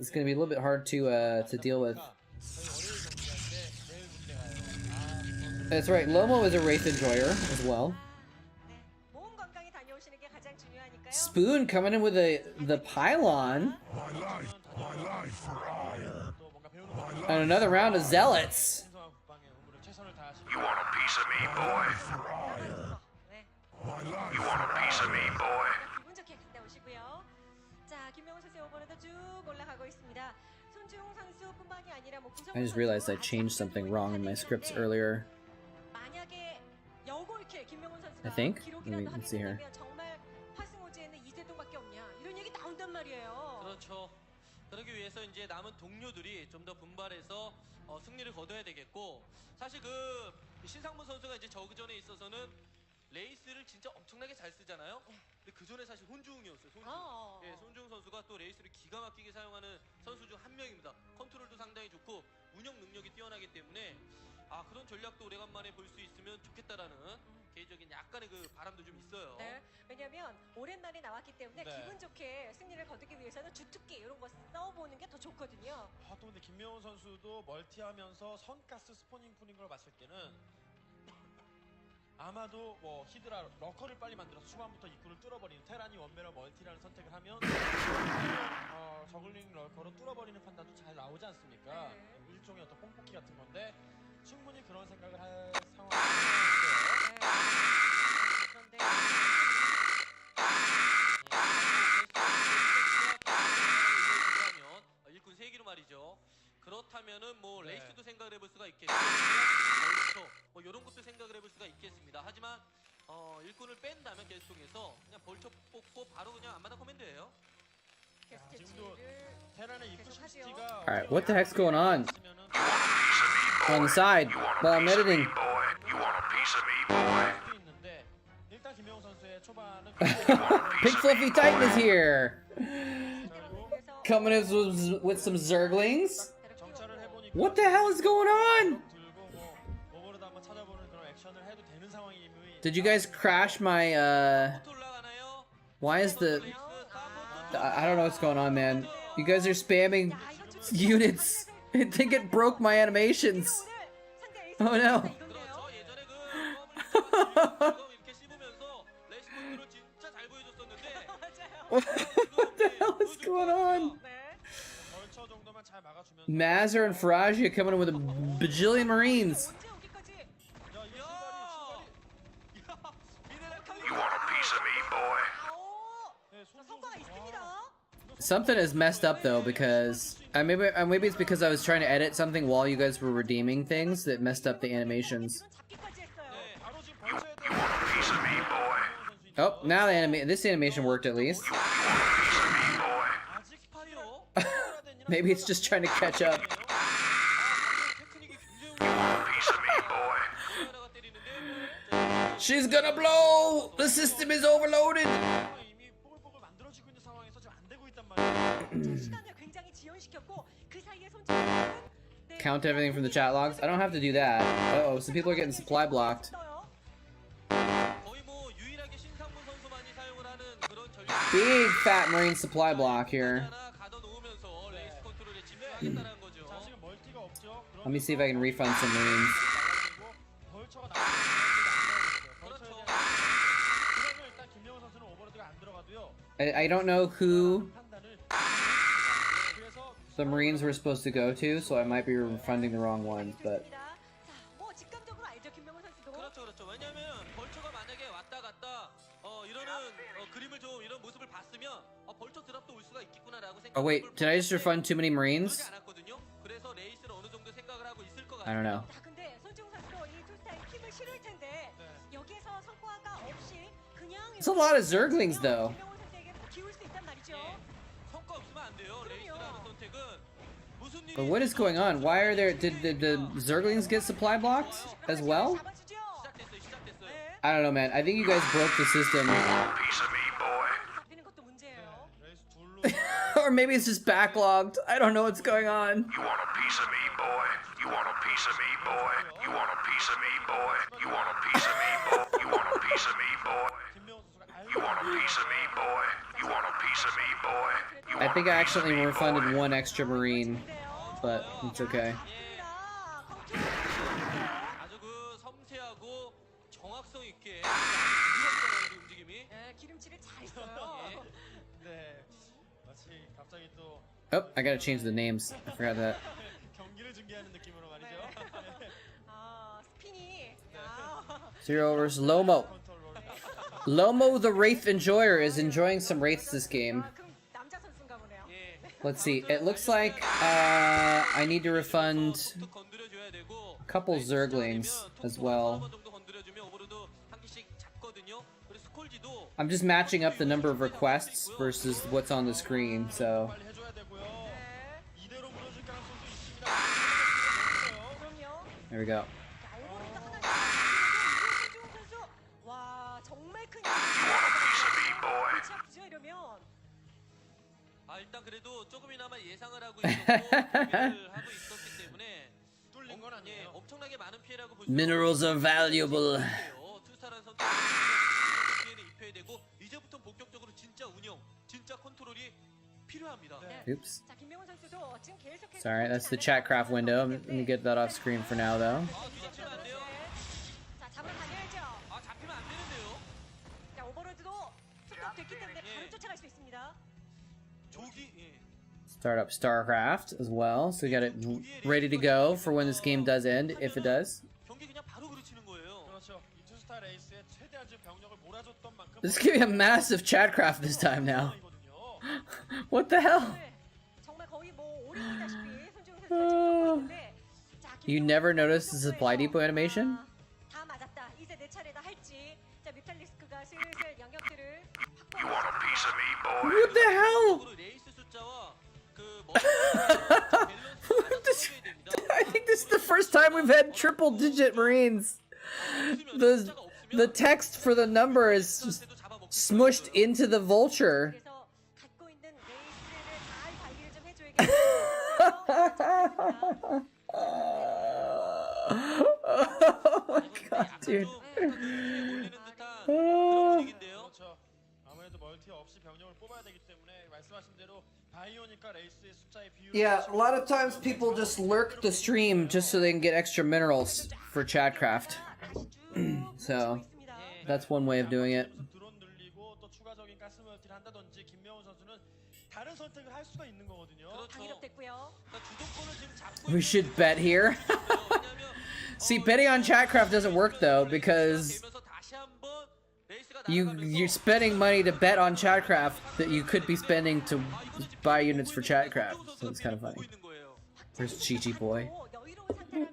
It's going to be a little bit hard to deal with. That's right. Lomo is a Wraith Enjoyer as well. 몸 건강히 다녀오시는 게 가장 중요하니까요. Spoon coming in with the pylon. My life for ire. 또 뭔가 배우는 거 And another round of Zealots. 신성한 국방의 의무를 최선을 다하시고 You want a piece of me, boy? 네. My life. You want a piece of me, boy? 기분 좋게 갔다 오시고요. 자, 김명훈 선수의 오버로드 쭉 올라가고 있습니다. 손주용 선수뿐만이 아니라 뭐 구성훈 I just realized I changed something wrong in my scripts earlier. 만약에 여골킬 김명훈 선수가 I think? 기록이라도 Let's see here. 하게 된다면 정말 파승호지에는 이재동밖에 없냐 이런 얘기 나온단 말이에요. 그렇죠. 그러기 위해서 이제 남은 동료들이 좀 더 분발해서 승리를 거둬야 되겠고 사실 그 신상문 선수가 이제 저그전에 있어서는 레이스를 진짜 엄청나게 잘 쓰잖아요. 근데 그 전에 사실 손주웅이었어요. 손주웅. 어. 예, 손주웅 선수가 또 레이스를 기가 막히게 사용하는 선수 중 한 명입니다. 컨트롤도 상당히 좋고 운영 능력이 뛰어나기 때문에 그런 전략도 오래간만에 볼 수 있으면 좋겠다라는 개인적인 약간의 그 바람도 좀 있어요. 네, 왜냐면 오랜만에 나왔기 때문에 네. 기분 좋게 승리를 거두기 위해서는 주특기 이런 거 써보는 게 더 좋거든요. 또 근데 김명훈 선수도 멀티하면서 선가스 스포닝 풀인 걸 봤을 때는 아마도 뭐 히드라 러커를 빨리 만들어서 초반부터 입구를 뚫어버리는 테란이 원매러 멀티라는 선택을 하면 저글링 러커로 뚫어버리는 판단도 잘 나오지 않습니까? 네. 일종의 어떤 뽕뽑기 같은 건데 충분히 그런 생각을 할 상황이 네. 그런데 일꾼 3기로 말이죠. 그렇다면은 뭐 네. 레이스도 생각을 해볼 수가 있겠고 벌처 뭐 이런 것도 생각을 해볼 수가 있겠습니다. 하지만 일꾼을 뺀다면 계속해서 그냥 벌처 뽑고 바로 그냥 앞마당 커맨드예요. 게스트 지금도 치를 테란의 입구 계속 하죠. 시티가 Alright, what the heck's going on? On the side, while I'm editing. 있는데 일단 김명훈 선수의 초반은 Big Fluffy Titan is here! 그래서 Coming in with some Zerglings? 정찰을 해보니까 What the hell is going on? 들고 뭐 오버로드 한번 찾아보는 그런 액션을 해도 되는 상황이 이미 Did you guys crash my, 포트 올라가나요? why is the... 레이스 I don't know what's going on, man. You guys are spamming units. I think it broke my animations. Oh no. 그렇죠. 예전에 그 껌을 이렇게 씹으면서 레이스 컨트롤 진짜 잘 보여줬었는데 What the hell is going on? 네. 벌처 정도만 잘 막아주면 Mazzer and Faragia coming in with a bajillion Marines. 언제 오기까지? 야 이거 신발이 미네랄 칼리 네, 성과가 있습니다. Something is messed up though because maybe it's because I was trying to edit something while you guys were redeeming things that messed up the animations. 잡기까지 했어요. 바로 지금 벌처에 대한 Oh, now this animation worked at least. 아직 스파이어 Maybe it's just trying to catch up. 테크닉이 굉장히 하나가 때리는데 She's gonna blow! The system is overloaded! 이미 뽀글뽀글 만들어지고 있는 상황에서 지금 안 되고 있단 말이에요. 자, 시간을 굉장히 지연시켰고 그 사이에 손짓은 Count everything from the chat logs? I don't have to do that. Uh-oh, some people are getting supply blocked. 거의 뭐 유일하게 신상문 선수만이 사용을 하는 그런 전략 Big fat marine supply block here. 하나 가둬놓으면서 레이스 컨트롤에 집중하겠다는 거죠. 자 지금 멀티가 없죠. Let me see if I can refund some marines. 벌처가 나왔어요. 벌처에 대한 그러면 일단 김명훈 선수는 오버로드가 안 들어가도요. I don't know who 판단을 그래서 the marines were supposed to go to, so I might be refunding the wrong ones, but... 자, 뭐 직감적으로 알죠 김명훈 선수도. 그렇죠. 왜냐면 벌처가 만약에 왔다 갔다 이러는 그림을 좀 이런 모습을 봤으면 벌처 드랍도 올 수가 있겠구나라고 생각. Oh wait, did I just refund too many marines? 않았거든요. 그래서 레이스를 어느 정도 생각을 하고 있을 것 I don't know. 같아요. 자, 근데 손지웅 선수도 이 투스타일 킴을 실을 텐데 여기에서 성과가 없이 그냥 It's a lot of Zerglings though. 김명훈 선수에게 기울 수 있단 말이죠. 성과 없으면 안 돼요. 레이스라는 선택은 무슨 일이 But what is going on? Why are there... Did the Zerglings get supply blocked as well? 잡아주죠. 시작됐어요. 네. I don't know, man. I think you guys broke the system. 잡히는 것도 문제예요. 레이스 둘로 Or maybe it's just backlogged. I don't know what's going on. You want a piece of me, boy? You want a piece of me, boy? You want a piece of me, boy? You want a piece of me, boy? You want a piece of me, boy? 김명훈 선수가 You want a piece of me, boy? You want a piece of me, boy? I think I actually refunded one extra marine, but it's okay. 아주 그 섬세하고 정확성 있게 이렇게 움직임이. 네, 기름칠을 잘 했어요. 네 마치 갑자기 또 Oh, I gotta change the names. I forgot that. 경기를 중계하는 느낌으로 말이죠. 스피니. Zero versus Lomo. 컨트롤. Lomo the Wraith Enjoyer is enjoying some Wraiths this game. 그럼 남자 선수인가 보네요. 예. Let's see. It looks like I need to refund 툭툭 건드려줘야 되고, a couple Zerglings as well. 번 정도 건드려주면 오버로드 한 개씩 잡거든요. 그리고 스콜지도 I'm just matching up the number of requests versus what's on the screen, so... 빨리 해줘야 되고요. 네, 이대로 무너질 가능성도 있습니다. 그럼요. There we go. 자, 오버로드 하나 손지웅 선수. 와, 아 일단 그래도 조금이나마 예상을 하고 있었고 준비를 하고 있었기 때문에 뚫린 건 아니에요. 엄청나게 많은 피해라고 볼 수 Minerals are valuable. 투스타라는 선수 피해를 입혀야 되고 이제부터 본격적으로 진짜 운영, 진짜 컨트롤이 필요합니다. Oops. 자, 김명훈 선수도 지금 계속해서 Sorry, that's the Chatcraft window. Let me get that off screen for now, though. 아 뒤집히면 안 돼요. 자, 잡으러 다녀야죠. 아 잡히면 안 되는데요. 자, 오버로드도 축적됐기 때문에 바로 쫓아갈 수 있습니다. 조기 예. Start up Starcraft as well, so we got it ready to go for when this game does end, if it does. 경기 그냥 바로 그르치는 거예요. 그렇죠. 이 투스타 레이스에 최대한 지금 병력을 몰아줬던 만큼 This is gonna be a massive Chatcraft this time now. What the hell? 정말 거의 뭐 올인이다시피 손주영 선수가 지금 쏘고 있는데 자, You never noticed the supply depot animation? 다 맞았다. 이제 내 차례다 할지. 자, 뮤탈리스크가 슬슬 영역들을 You want a piece of me, boy? What the hell? 레이스 숫자와 그 I think this is the first time we've had triple-digit Marines. The text for the number is just smushed into the Vulture. 그래서 갖고 있는 레이스를 잘 관리를 좀 해줘야겠다. Oh my god, dude. 그렇죠. 아무래도 멀티 없이 병력을 뽑아야 되기 때문에 말씀하신 대로 바이오니까 레이스의 숫자의 비율. Yeah, a lot of times people just lurk the stream just so they can get extra minerals for Chatcraft. So, that's one way of doing it. 드론 늘리고 또 추가적인 가스 멀티를 한다든지 김명훈 선수는 다른 선택을 할 수가 있는 거거든요. 강력됐고요. We should bet here. See, betting on Chatcraft doesn't work though, because you're spending money to bet on Chatcraft that you could be spending to buy units for Chatcraft. So it's kind of funny. There's Chi boy. 여유로운 상태라면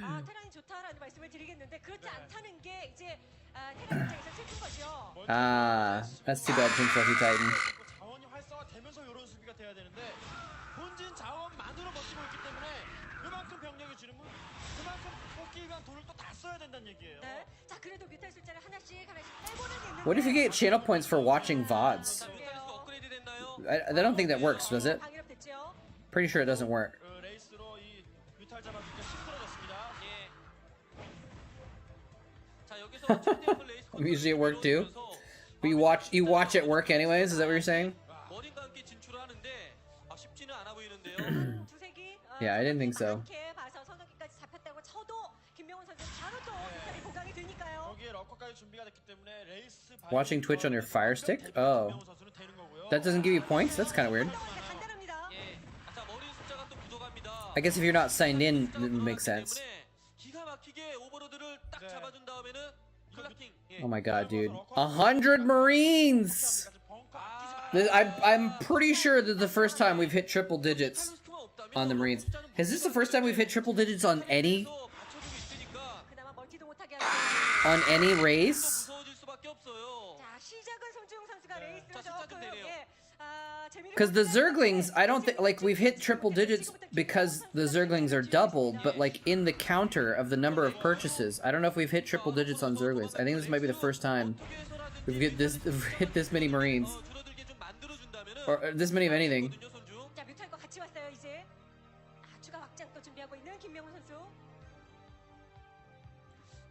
아, 테란이 좋다라는 말씀을 드리겠는데 그렇지 않다는 게 이제 테란 입장에서 슬픈 거죠. Ah, that's too bad, Pink Fluffy Titan. 자원이 활성화되면서 이런 수비가 돼야 되는데 본진 자원만으로 버티고 있기 때문에 그만큼 병력이 줄으면 그만큼 뽑기 위한 돈을 또 다 써야 된다는 얘기예요. 네. 자, 그래도 뮤탈 숫자를 하나씩 빼고는 있는데. What if you get channel points for watching VODs? I don't think that works, does it? 강력됐죠. Pretty sure it doesn't work. 그 레이스로 이 뮤탈 잡아주기가 힘들어졌습니다. 자 여기서 최대한 레이스 Usually it worked too. But you watch it work anyways, is that what you're saying? 머린과 함께 진출을 하는데 쉽지는 않아 보이는데요. 두세기. Yeah, I didn't think so. 이렇게 봐서 선언기까지 잡혔다고 쳐도 김명훈 선수 바로 또 뮤탈이 보강이 되니까요. 거기에 러커까지 준비가 됐기 때문에 레이스 Watching Twitch on your Fire Stick? Oh. 김명훈 선수는 되는 거고요. That doesn't give you points? That's kind of weird. 간단합니다. 예. 자 머린 숫자가 또 부족합니다. I guess if you're not signed in, it makes sense. 기가 막히게 오버로드를 딱 잡아준 다음에는 클라킹. 예. Oh my god, dude. 100 Marines! I'm pretty sure that the first time we've hit triple digits on the Marines. Is this the first time we've hit triple digits on any 그나마 멀티도 못하게 하는. on any race? 무서워질 수밖에 없어요. 자, 시작은 손주영 선수가 레이스로 자, 숫자 좀 그 되네요. Because the Zerglings, I don't think, like, we've hit triple digits because the Zerglings are doubled, but, like, in the counter of the number of purchases, I don't know if we've hit triple digits on Zerglings. I think this might be the first time we've hit this many Marines. Or this many of anything. 자, 뮤탈과 같이 왔어요, 이제. 추가 확장 또 준비하고 있는 김명훈 선수.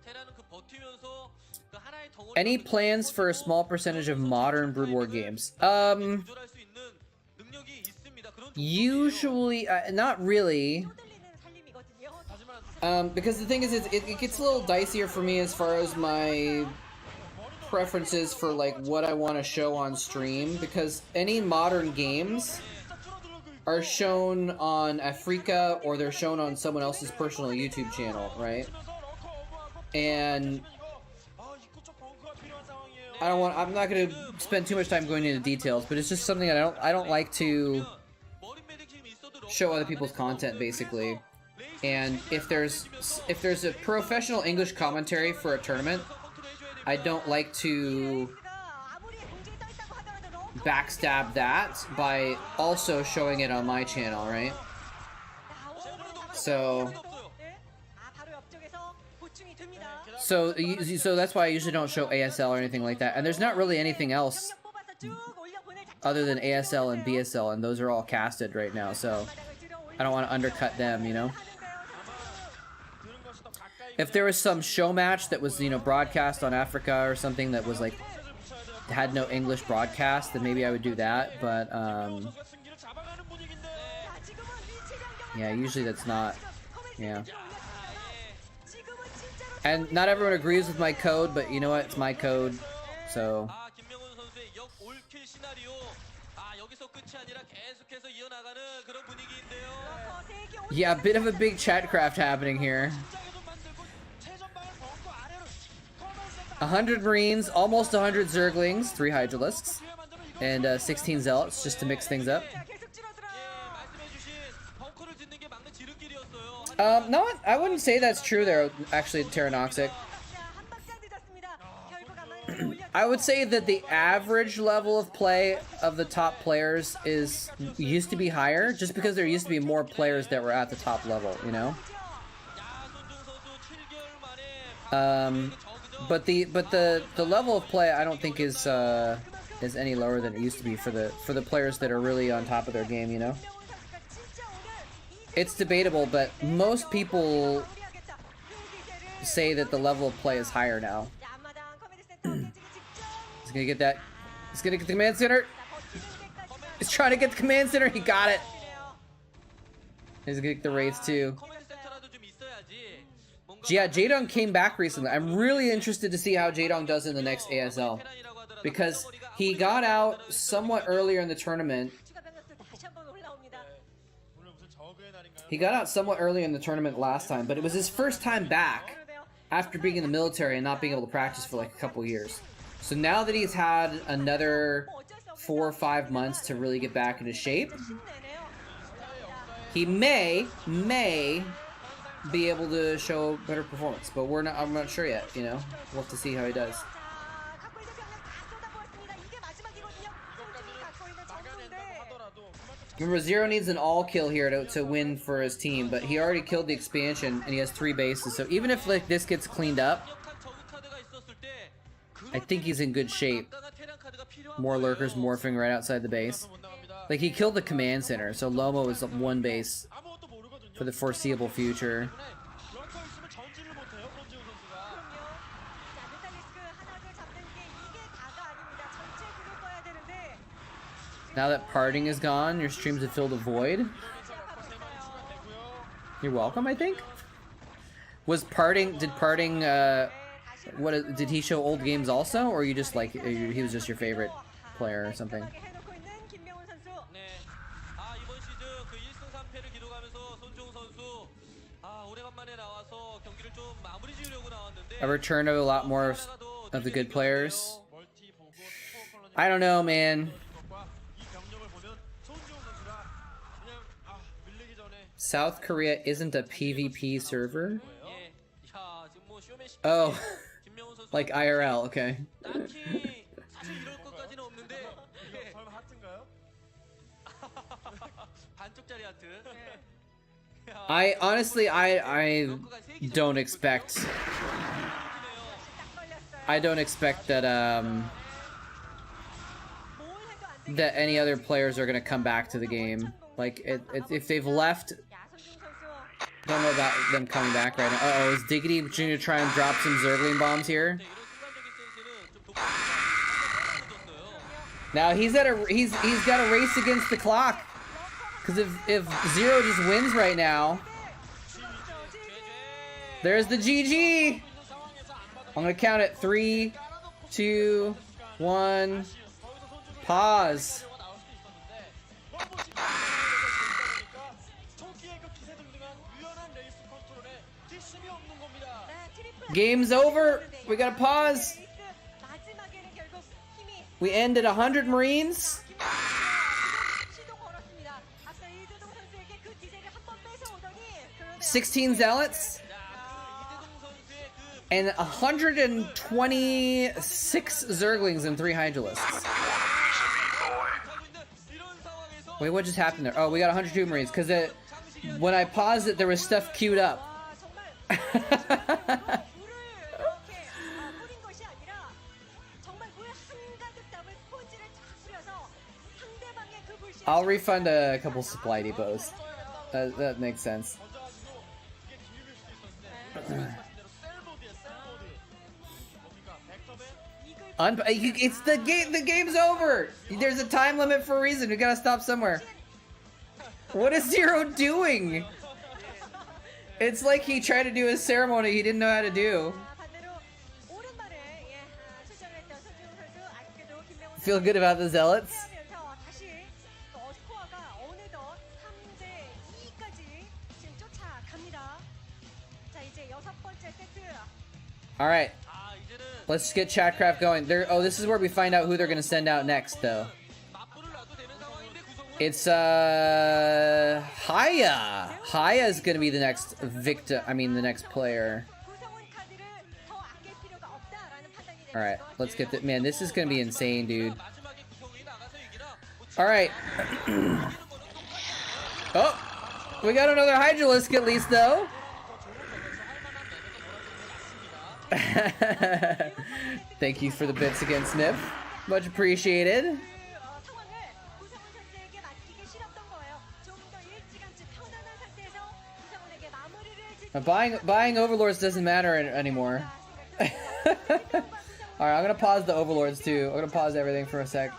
테라는 그 버티면서 그 하나의 덩어리 Any plans for a small percentage of modern Brood War games? 조절할 수 있는 능력이 있습니다. 그런 Usually, not really. 떠들리는 살림이거든요. Because the thing is, it gets a little dicier for me as far as my preferences for like what I want to show on stream. Because any modern games are shown on Africa or they're shown on someone else's personal YouTube channel, right? And I'm not gonna spend too much time going into details, but it's just something that I don't like to show other people's content, basically. And if there's a professional English commentary for a tournament, I don't like to backstab that by also showing it on my channel, right? So that's why I usually don't show ASL or anything like that. And there's not really anything else other than ASL and BSL, and those are all casted right now, so I don't want to undercut them, you know? If there was some show match that was, you know, broadcast on Africa or something that was like had no English broadcast, then maybe I would do that, but yeah, usually that's not, yeah. And not everyone agrees with my code, but you know what, it's my code, so. Yeah, a bit of a big Chatcraft happening here. 100 Marines, almost 100 Zerglings, 3 Hydralisks, and 16 Zealots, just to mix things up. No, I wouldn't say that's true there, actually, Terranoxic. I would say that the average level of play of the top players used to be higher, just because there used to be more players that were at the top level, you know? But the level of play I don't think is any lower than it used to be for the players that are really on top of their game, you know? It's debatable, but most people say that the level of play is higher now. He's gonna get that. He's gonna get the command center. He's trying to get the command center. He got it. He's gonna get the raids too. Yeah, Jaedong came back recently. I'm really interested to see how Jaedong does in the next ASL, because he got out somewhat earlier in the tournament. He got out somewhat earlier in the tournament last time, but it was his first time back after being in the military and not being able to practice for like a couple years. So now that he's had another 4 or 5 months to really get back into shape, he may be able to show better performance, but I'm not sure yet, you know? We'll have to see how he does. Remember, Zero needs an all kill here to win for his team, but he already killed the expansion and he has 3 bases, so even if like this gets cleaned up, I think he's in good shape. More lurkers morphing right outside the base. Like, he killed the command center, so Lomo is 1 base for the foreseeable future. Now that parting is gone, your streams have filled a void. You're welcome, I think. Did parting, did he show old games also, or you just like, he was just your favorite player or something? A return of a lot more of the good players. I don't know, man. South Korea isn't a PvP server? Oh, like IRL, okay. I honestly, I don't expect that that any other players are gonna come back to the game. Like, if they've left, don't know about them coming back right now. Uh-oh, is Diggity Jr. trying to drop some Zergling bombs here? Now he's got a race against the clock. Because if Zero just wins right now, there's the GG. I'm gonna count it 3, 2, 1. Pause. Game's over. We gotta pause. We end at 100 Marines. 16 Zealots. And 126 Zerglings and 3 Hydralisks. Wait, what just happened there? Oh, we got 102 Marines, because when I paused it, there was stuff queued up. I'll refund a couple supply depots. That makes sense. It's the game. The game's over. There's a time limit for a reason. We gotta stop somewhere. What is Zero doing? It's like he tried to do a ceremony he didn't know how to do. Feel good about the zealots? All right. Let's get Chatcraft going. Oh, this is where we find out who they're gonna send out next, though. It's Haya. Haya is gonna be the next victim. I mean, the next player. All right, let's get that. Man, this is gonna be insane, dude. All right. Oh, we got another Hydralisk at least, though. Thank you for the bits against Nip. Much appreciated. Buying Overlords doesn't matter anymore. Alright, I'm gonna pause the Overlords too. I'm gonna pause everything for a sec.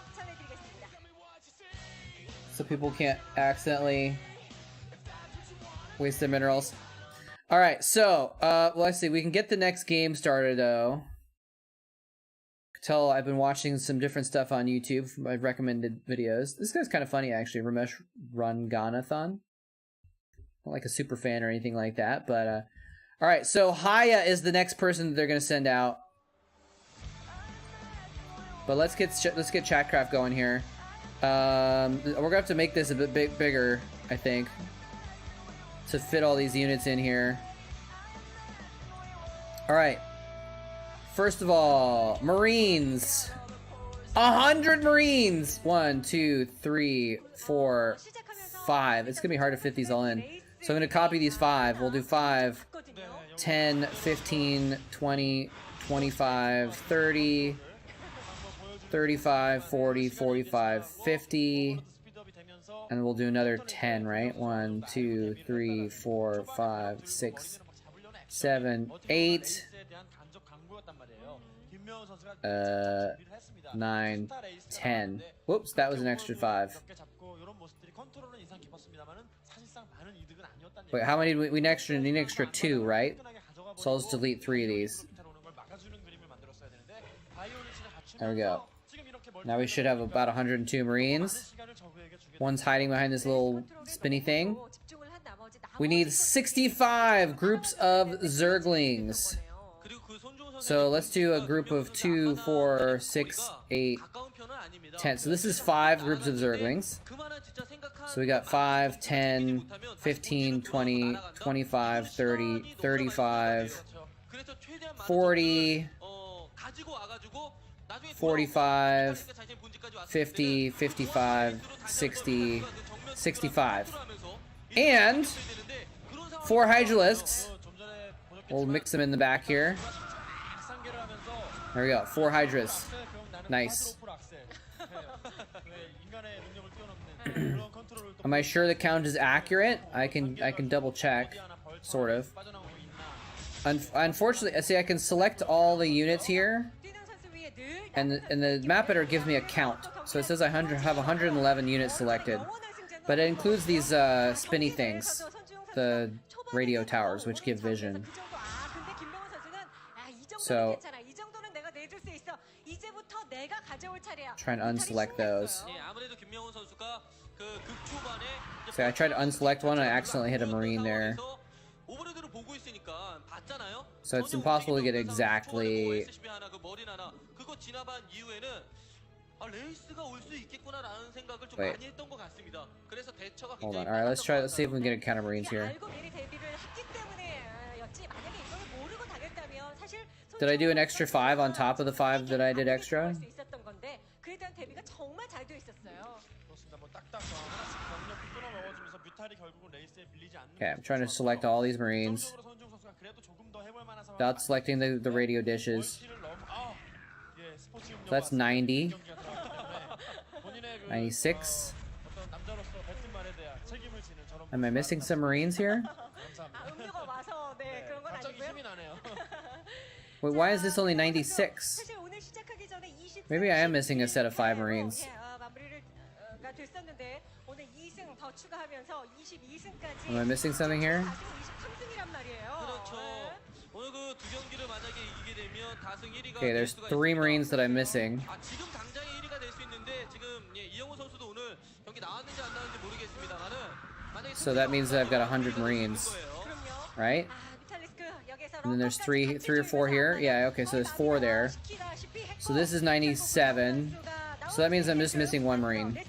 So people can't accidentally waste their minerals. Alright, so, let's see. We can get the next game started, though. Tell I've been watching some different stuff on YouTube from my recommended videos. This guy's kind of funny, actually. Ramesh Ranganathon. Not like a super fan or anything like that, but, Alright, so Haya is the next person that they're gonna send out. But let's get Chatcraft going here. We're gonna have to make this a bit bigger, I think, to fit all these units in here. Alright. First of all, Marines. 100 Marines! 1, 2, 3, 4, 5. It's gonna be hard to fit these all in. So I'm gonna copy these 5. We'll do 5, 10, 15, 20, 25, 30, 35, 40, 45, 50. And we'll do another 10, right? 1, 2, 3, 4, 5, 6, 7, 8, 9, 10. Whoops, that was an extra 5. Wait, how many did we need an extra 2, right? So I'll just delete 3 of these. There we go. Now we should have about 102 Marines. One's hiding behind this little spinny thing. We need 65 groups of Zerglings. So let's do a group of 2, 4, 6, 8, 10. So this is 5 groups of Zerglings. So we got 5, 10, 15, 20, 25, 30, 35, 40, 45, 50, 55, 60, 65. And 4 Hydralisks. We'll mix them in the back here. There we go, 4 Hydras. Nice. Am I sure the count is accurate? I can double check, sort of. Unfortunately, see, I can select all the units here, and the map editor gives me a count. So it says I have 111 units selected, but it includes these spinny things, the radio towers, which give vision. So try and unselect those. See, I tried to unselect one and I accidentally hit a Marine there. So it's impossible to get exactly. Wait. Hold on. Alright, let's see if we can get a counter Marines here. Did I do an extra 5 on top of the 5 that I did extra? Okay, I'm trying to select all these Marines without selecting the radio dishes. So that's 90. 96. 책임을 지는 저런 Am I missing some Marines here? 아, 음료가 와서 네, 그런 건 갑자기 아니고요. 힘이 나네요. Wait, why is this only 96? 사실 오늘 시작하기 전에 23, Maybe I am missing a set of 5 Marines. 예, 마무리를 가 됐었는데 오늘 2승 더 추가하면서 22승까지. Am I missing something here? 23승이란 말이에요. 그렇죠. 오늘 그 두 경기를 만약에 이기게 되면 다승 1위가 Okay, there's 3 Marines that I'm missing. 아, 지금 당장에 1위가 될 수 있는데 지금 예, 이영호 선수도 오늘 경기 나왔는지 안 나왔는지 모르겠습니다만은 만약에 So that means that I've got 100 Marines, 그럼요. right? 아, 비탈리스크 여기서 And then there's three or four here. Yeah, okay, so there's 4 there. So this is 97. So that means I'm just missing 1 Marine.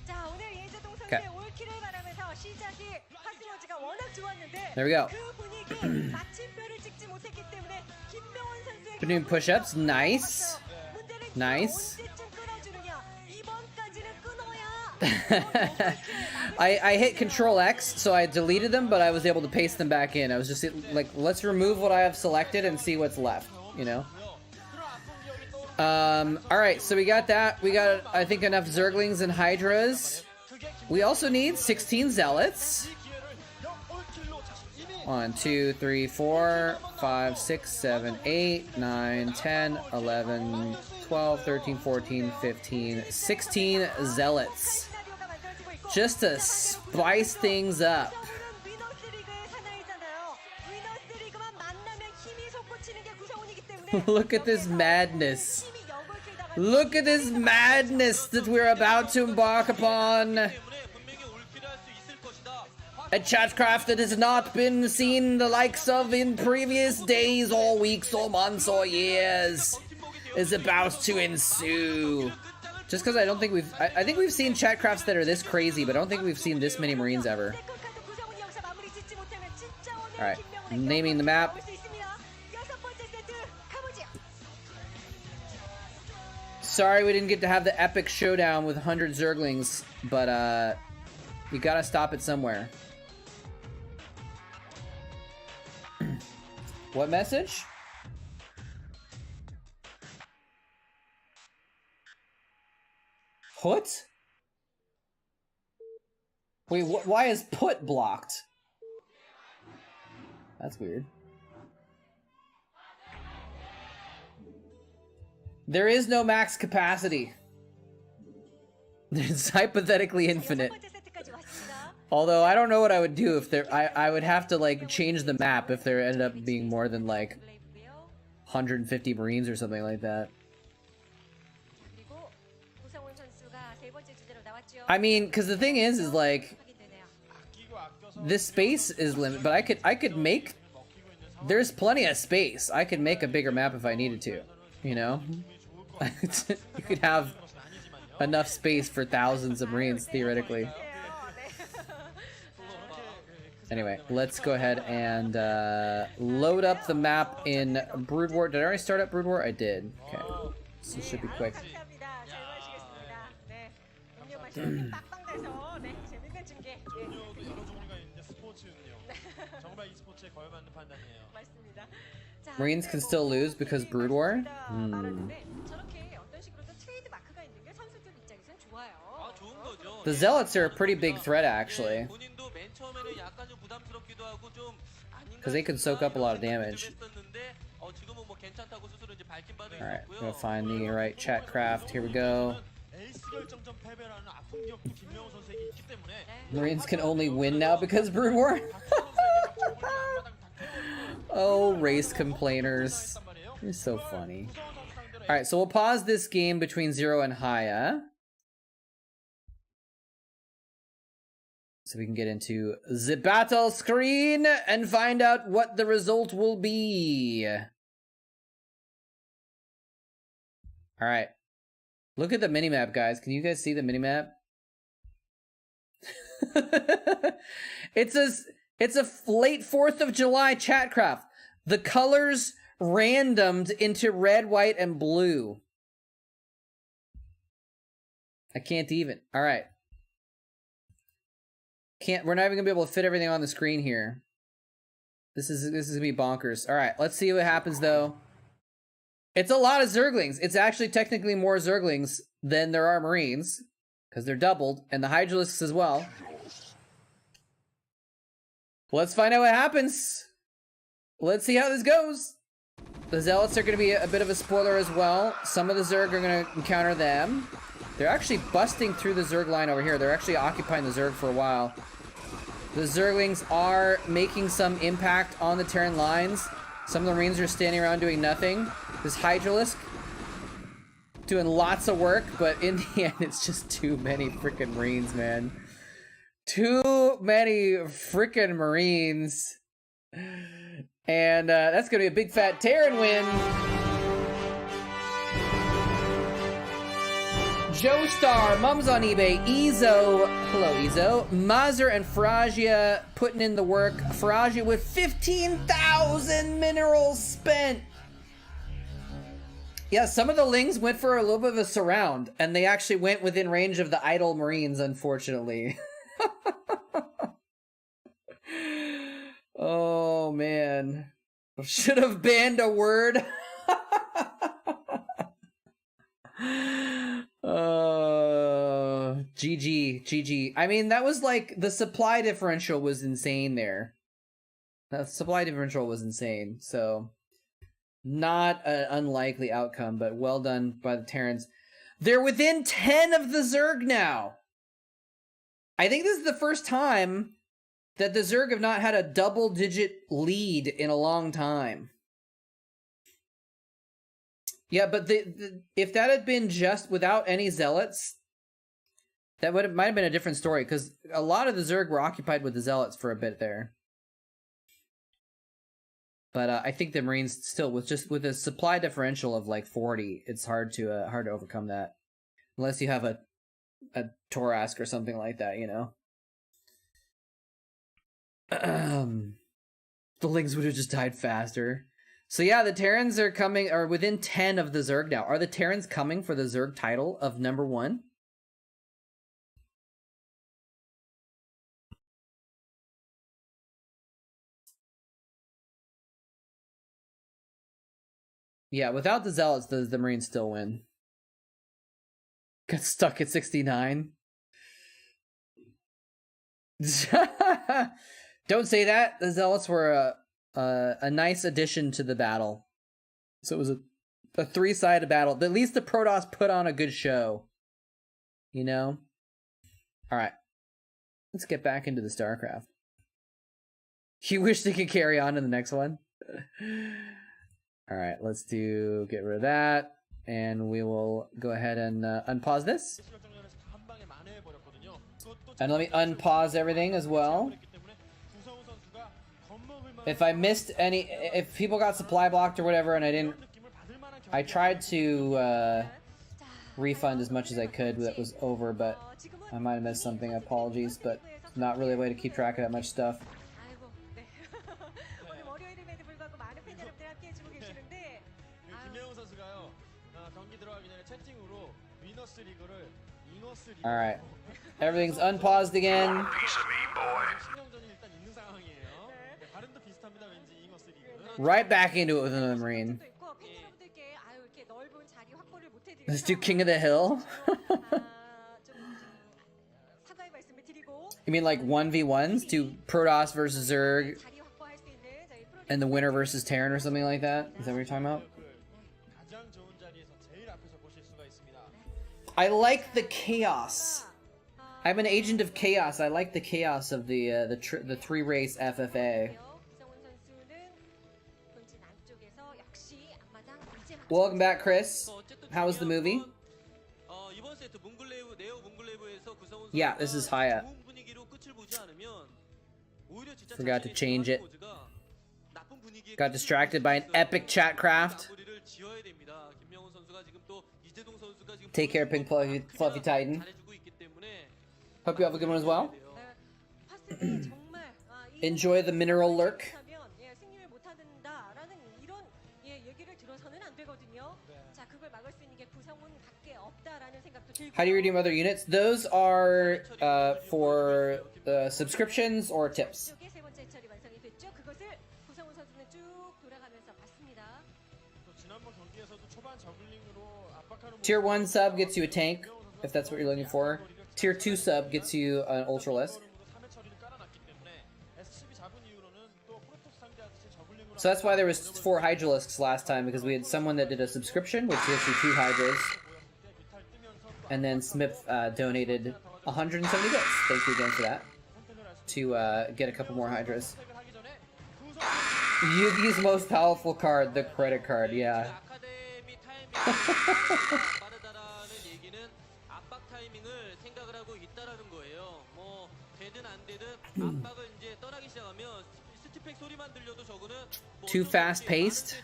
자, 오늘 이재동 Okay. 선수의 올킬을 바라면서 시작이 파스워즈가 워낙 좋았는데 There we go. 그 분위기에 마침표를 찍지 못했기 때문에 김명훈 선수의 Been doing push-ups. Nice. 문제는 Nice. 언제쯤 끊어주느냐. 이번까지는 끊어야. I hit Control X, so I deleted them, but I was able to paste them back in. I was just like, let's remove what I have selected and see what's left, you know? Alright, so we got that. We got, I think, enough Zerglings and Hydras. We also need 16 Zealots. 1, 2, 3, 4, 5, 6, 7, 8, 9, 10, 11, 12, 13, 14, 15, 16 Zealots. Just to spice things up. Look at this madness. Look at this madness that we're about to embark upon. A Chatcraft that has not been seen the likes of in previous days or weeks or months or years is about to ensue. Just because I don't think I think we've seen Chatcrafts that are this crazy, but I don't think we've seen this many Marines ever. Alright, naming the map. Sorry we didn't get to have the epic showdown with 100 Zerglings, but you gotta stop it somewhere. What message? Put? Wait, why is put blocked? That's weird. There is no max capacity. It's hypothetically infinite. Although I don't know what I would do if there. I would have to like change the map if there ended up being more than like 150 Marines or something like that. I mean, because the thing is like this space is limited, but I could make. There's plenty of space. I could make a bigger map if I needed to. You know, you could have enough space for thousands of Marines theoretically. Anyway, let's go ahead and load up the map in Brood War. Did I already start up Brood War? I did. Okay, so it should be quick. Marines can still lose because Brood War? The Zealots are a pretty big threat, actually. Because they can soak up a lot of damage. Alright, I'm gonna find the right Chatcraft. Here we go. Marines can only win now because Brood War? Oh, race complainers. You're so funny. Alright, so we'll pause this game between 0 and Haya. So we can get into the battle screen and find out what the result will be. Alright. Look at the minimap, guys. Can you guys see the minimap? It's a late 4th of July Chatcraft. The colors randomed into red, white, and blue. I can't even. Alright. We're not even gonna be able to fit everything on the screen here. This is gonna be bonkers. Alright, let's see what happens though. It's a lot of Zerglings. It's actually technically more Zerglings than there are Marines. Because they're doubled, and the Hydralisks as well. Let's find out what happens. Let's see how this goes. The Zealots are going to be a bit of a spoiler as well. Some of the Zerg are going to encounter them. They're actually busting through the Zerg line over here. They're actually occupying the Zerg for a while. The Zerglings are making some impact on the Terran lines. Some of the Marines are standing around doing nothing. This Hydralisk doing lots of work, but in the end, it's just too many freaking Marines, man. Too many freaking Marines. And that's going to be a big fat Terran win. Joe Star, Mums on eBay, Ezo, hello Ezo, Mazer and Faragia putting in the work. Faragia with 15,000 minerals spent. Yeah, some of the Lings went for a little bit of a surround, and they actually went within range of the idle Marines, unfortunately. Oh, man. Should have banned a word. GG. I mean, that was like, the supply differential was insane there. The supply differential was insane, so not an unlikely outcome, but well done by the Terrans. They're within 10 of the Zerg now. I think this is the first time that the Zerg have not had a double-digit lead in a long time. Yeah, but if that had been just without any Zealots, that might have been a different story, because a lot of the Zerg were occupied with the Zealots for a bit there. But I think the Marines still, with a supply differential of like 40, it's hard to overcome that, unless you have a Torask or something like that, you know. The Lings would have just died faster. So yeah, the Terrans are within 10 of the Zerg now. Are the Terrans coming for the Zerg title of #1? Yeah, without the Zealots, the Marines still win. Got stuck at 69. Don't say that. The Zealots were a nice addition to the battle. So it was a three-sided battle. At least the Protoss put on a good show. You know? Alright. Let's get back into the Starcraft. You wish they could carry on in the next one? Alright, let's get rid of that. And we will go ahead and unpause this. And let me unpause everything as well. If I missed if people got supply blocked or whatever and I tried to refund as much as I could that was over, but I might have missed something, apologies, but not really a way to keep track of that much stuff. Alright. Everything's unpaused again. Piece of me, boy. Right back into it with another Marine. Let's do King of the Hill. You mean like 1v1s? Do Protoss versus Zerg and the winner versus Terran or something like that? Is that what you're talking about? I like the chaos. I'm an agent of chaos. I like the chaos of the three-race FFA. Welcome back, Chris. How was the movie? Yeah, this is Haya. Forgot to change it. Got distracted by an epic Chatcraft. Take care, Pink Fluffy Titan. Hope you have a good one as well. Enjoy the mineral lurk. How do you redeem other units? Those are for subscriptions or tips. Tier 1 sub gets you a tank, if that's what you're looking for. Tier 2 sub gets you an Ultralisk. So that's why there was 4 Hydralisks last time, because we had someone that did a subscription, which gives you 2 Hydras. And then Smith donated 170 bits. Thank you again for that. To get a couple more Hydras. Yugi's most powerful card, the credit card, yeah. 빠르다라는 얘기는 압박 타이밍을 생각을 하고 있다라는 거예요. 뭐 되든 안 되든 압박을 이제 떠나기 시작하면 스티팩 소리만 들려도 저거는 Too fast-paced.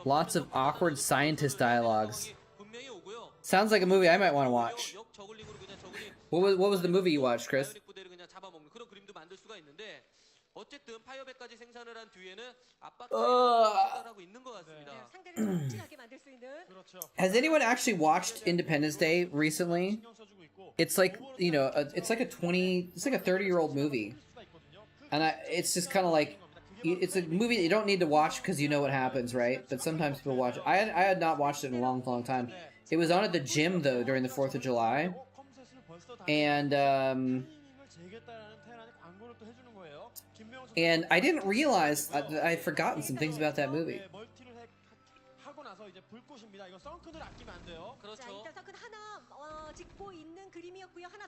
Lots of awkward scientist dialogues. 분명히 오고요. Sounds like a movie I might want to watch. 역 저글링으로 그냥 저글링 What was the movie you watched, Chris? 부대를 그냥 잡아먹는 그런 그림도 만들 수가 있는데 어쨌든 파이어백까지 생산을 한 뒤에는 압박 타이밍을 있는 것 같습니다. 상대를 정진하게 만들 수 있는. Has anyone actually watched Independence Day recently? It's like, you know, it's like a 30-year-old movie. And it's just kind of like, it's a movie that you don't need to watch because you know what happens, right? But sometimes people watch it. I had not watched it in a long, long time. It was on at the gym, though, during the 4th of July. And I didn't realize I'd forgotten some things about that movie.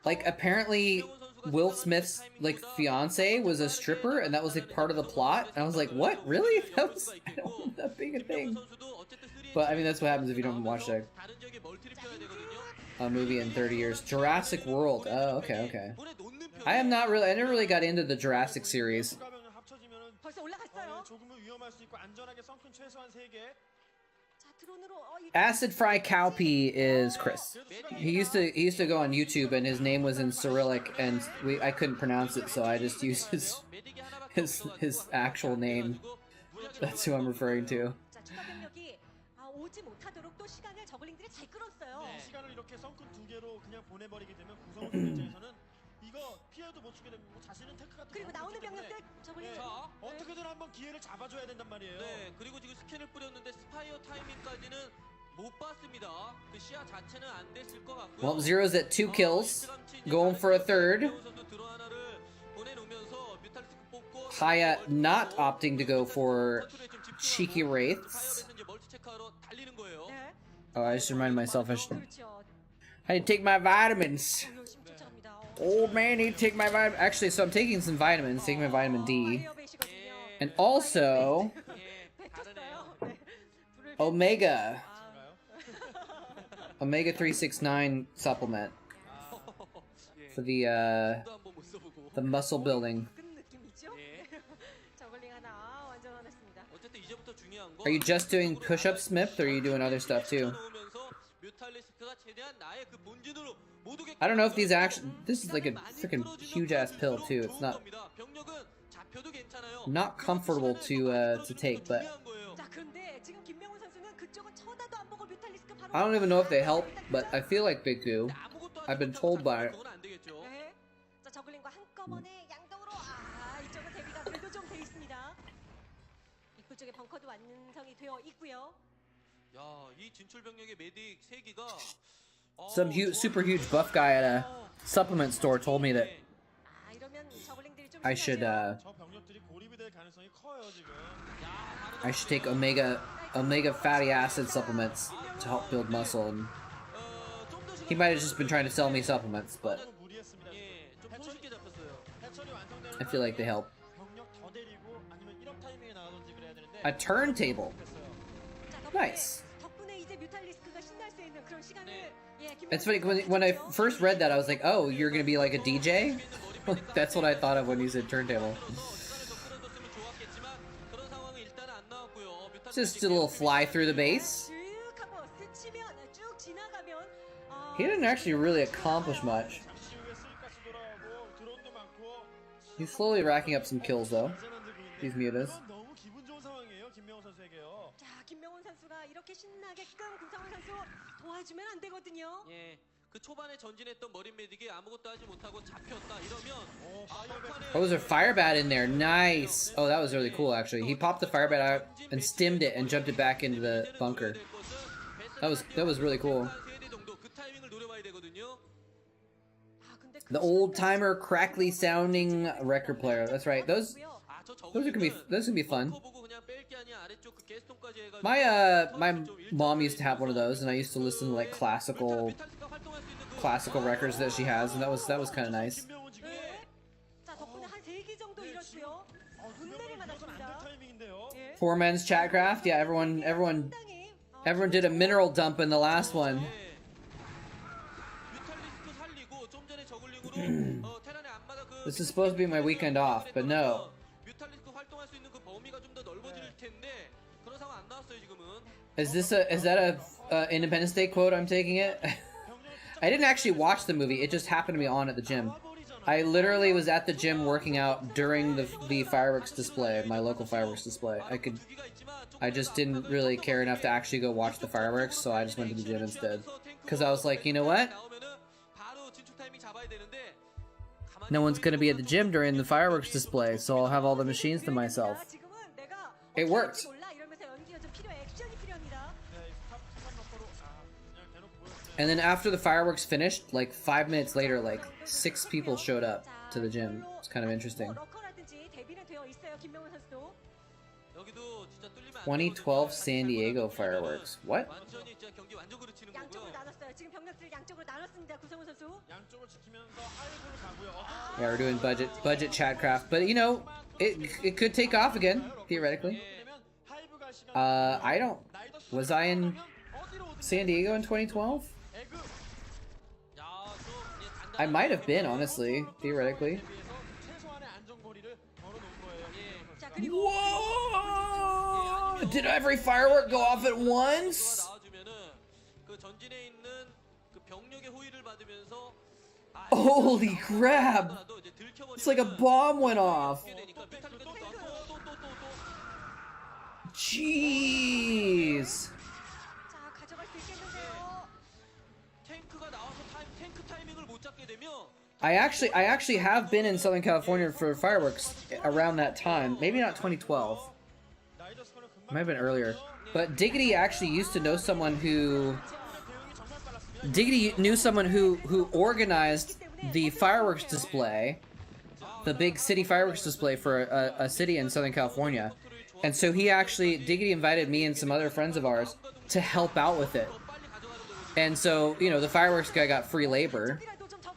Like, apparently Will Smith's like fiance was a stripper, and that was like part of the plot. And I was like, what? Really? That was, I don't know that big a thing. But I mean, that's what happens if you don't watch a movie in 30 years. Jurassic World. Oh, okay. I never really got into the Jurassic series. Acid Fry Cowpea is Chris. He used to go on YouTube, and his name was in Cyrillic, and I couldn't pronounce it, so I just used his actual name. That's who I'm referring to. 그리고 나오는 병력들 저번에 어떻게든 한번 기회를 잡아줘야 된단 말이에요. 네, 그리고 지금 스캔을 뿌렸는데 스파이어 타이밍까지는 못 봤습니다. 그 시야 자체는 안 됐을 것 같고요. Well, Zero's at 2 kills, going for a third. Haya not opting to go for cheeky wraiths. Oh, I just reminded myself I need to take my vitamins. Old man, need to take my vitamin. Actually, so I'm taking some vitamins, taking my vitamin D. And also, Omega 369 supplement for the muscle building. Are you just doing push-ups, Smith, or are you doing other stuff too? I don't know if these actually. This is like a freaking huge ass pill too. It's not comfortable to take, but I don't even know if they help, but I feel like they do. I've been told by. Some super huge buff guy at a supplement store told me that I should take omega fatty acid supplements to help build muscle. And he might have just been trying to sell me supplements, but I feel like they help. A turntable. Nice. It's funny, when I first read that, I was like, oh, you're gonna be like a DJ? That's what I thought of when you said turntable. Just a little fly through the base. He didn't actually really accomplish much. He's slowly racking up some kills, though. These mutas. Oh, there's a fire bat in there. Nice. Oh, that was really cool, actually. He popped the fire bat out and stimmed it and jumped it back into the bunker. That was really cool. The old timer, crackly sounding record player. That's right. Those are gonna be fun. My mom used to have one of those, and I used to listen to like classical records that she has, and that was kind of nice. 네. 자, 덕분에 한 3기 정도 잃었고요. 분내리 맞았습니다. 예. Poor man's Chatcraft. Yeah, everyone 상당히, did a mineral dump in the last one. This is supposed to be my weekend off, but no. Is that a Independence Day quote I'm taking it? I didn't actually watch the movie. It just happened to be on at the gym. I literally was at the gym working out during the fireworks display, my local fireworks display. I just didn't really care enough to actually go watch the fireworks, so I just went to the gym instead. Because I was like, you know what? No one's gonna be at the gym during the fireworks display, so I'll have all the machines to myself. It worked. And then after the fireworks finished, like 5 minutes later, like 6 people showed up to the gym. It's kind of interesting. 2012 San Diego fireworks. What? Yeah, we're doing budget Chatcraft, but you know, it could take off again theoretically. Was I in San Diego in 2012? I might have been, honestly, theoretically. Whoa! Did every firework go off at once? Holy crap! It's like a bomb went off. Jeez. I actually have been in Southern California for fireworks around that time. Maybe not 2012. Might have been earlier. But Diggity actually used to know someone who... Diggity knew someone who organized the fireworks display. The big city fireworks display for a city in Southern California. And so he actually... Diggity invited me and some other friends of ours to help out with it. And so, you know, the fireworks guy got free labor.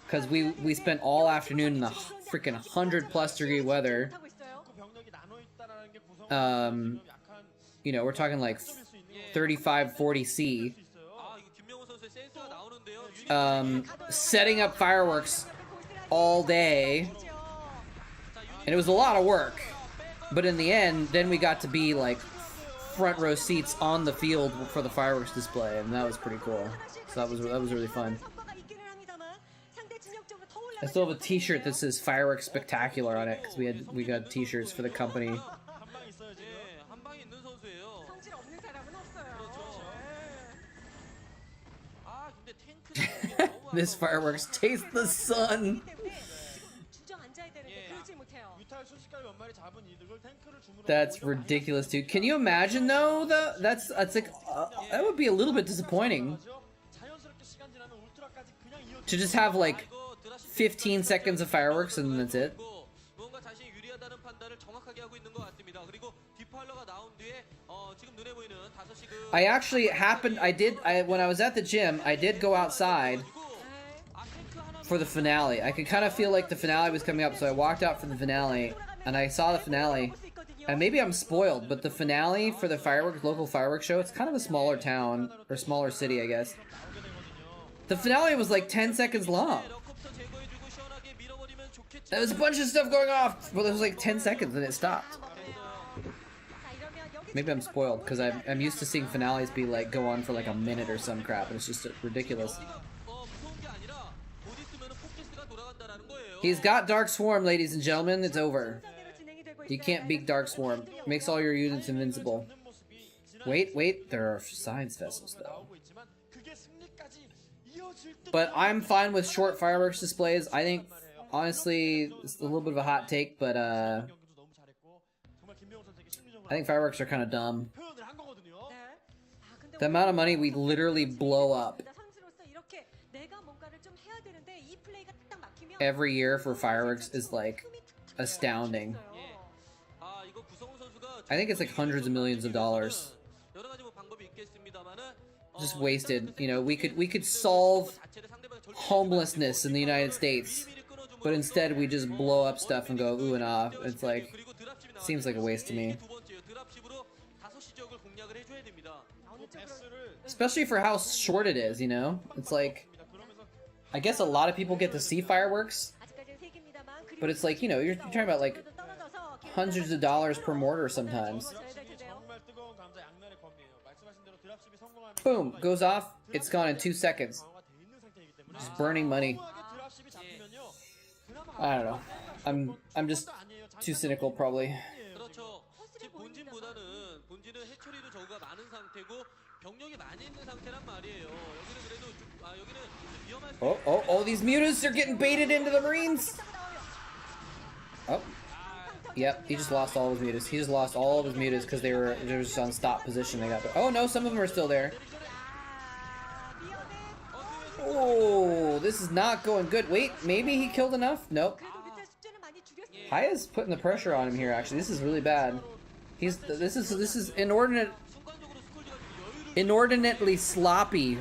Because we spent all afternoon in the freaking 100+ degree weather. You know, we're talking like 35, 40 C. Setting up fireworks all day. And it was a lot of work. But in the end, then we got to be like front row seats on the field for the fireworks display. And that was pretty cool. So that was really fun. I still have a t-shirt that says Fireworks Spectacular on it because we got t-shirts for the company. This fireworks taste the sun. That's ridiculous, dude. Can you imagine though? That's like that would be a little bit disappointing to just have like 15 seconds of fireworks and that's it. I actually when I was at the gym, I did go outside for the finale. I could kind of feel like the finale was coming up, so I walked out for the finale and I saw the finale. And maybe I'm spoiled, but the finale for the local fireworks show, it's kind of a smaller town or smaller city, I guess. The finale was like 10 seconds long. There was a bunch of stuff going off, but it was like 10 seconds and it stopped. Maybe I'm spoiled because I'm used to seeing finales be like go on for like a minute or some crap, and it's just ridiculous. He's got Dark Swarm, ladies and gentlemen. It's over. You can't beat Dark Swarm. Makes all your units invincible. Wait, there are science vessels though. But I'm fine with short fireworks displays. I think, honestly, it's a little bit of a hot take, but I think fireworks are kind of dumb. The amount of money we literally blow up every year for fireworks is like astounding. I think it's like hundreds of millions of dollars. 여러 가지 뭐 방법이 있겠습니다만은 Just wasted. You know, we could solve homelessness in the United States, but instead we just blow up stuff and go ooh and ah. It's like, seems like a waste to me. Especially for how short it is, you know? It's like, I guess a lot of people get to see fireworks, but it's like, you know, you're talking about like hundreds of dollars per mortar sometimes. Boom, goes off, it's gone in 2 seconds. Just burning money. I don't know. I'm just too cynical probably. 그렇죠. 집 본진보다는 본진은 해처리도 저거가 많은 상태고 병력이 많이 있는 상태란 말이에요. 여기는 그래도 좀 여기는 좀 위험할 수 Oh, these mutas are getting baited into the Marines! Oh. Yep, he just lost all of his mutas. He just lost all of his mutas because they were just on stop position. They got. Oh no, some of them are still there. Oh, this is not going good. Wait, maybe he killed enough? Nope. Haya's putting the pressure on him here. Actually, this is really bad. This is inordinately sloppy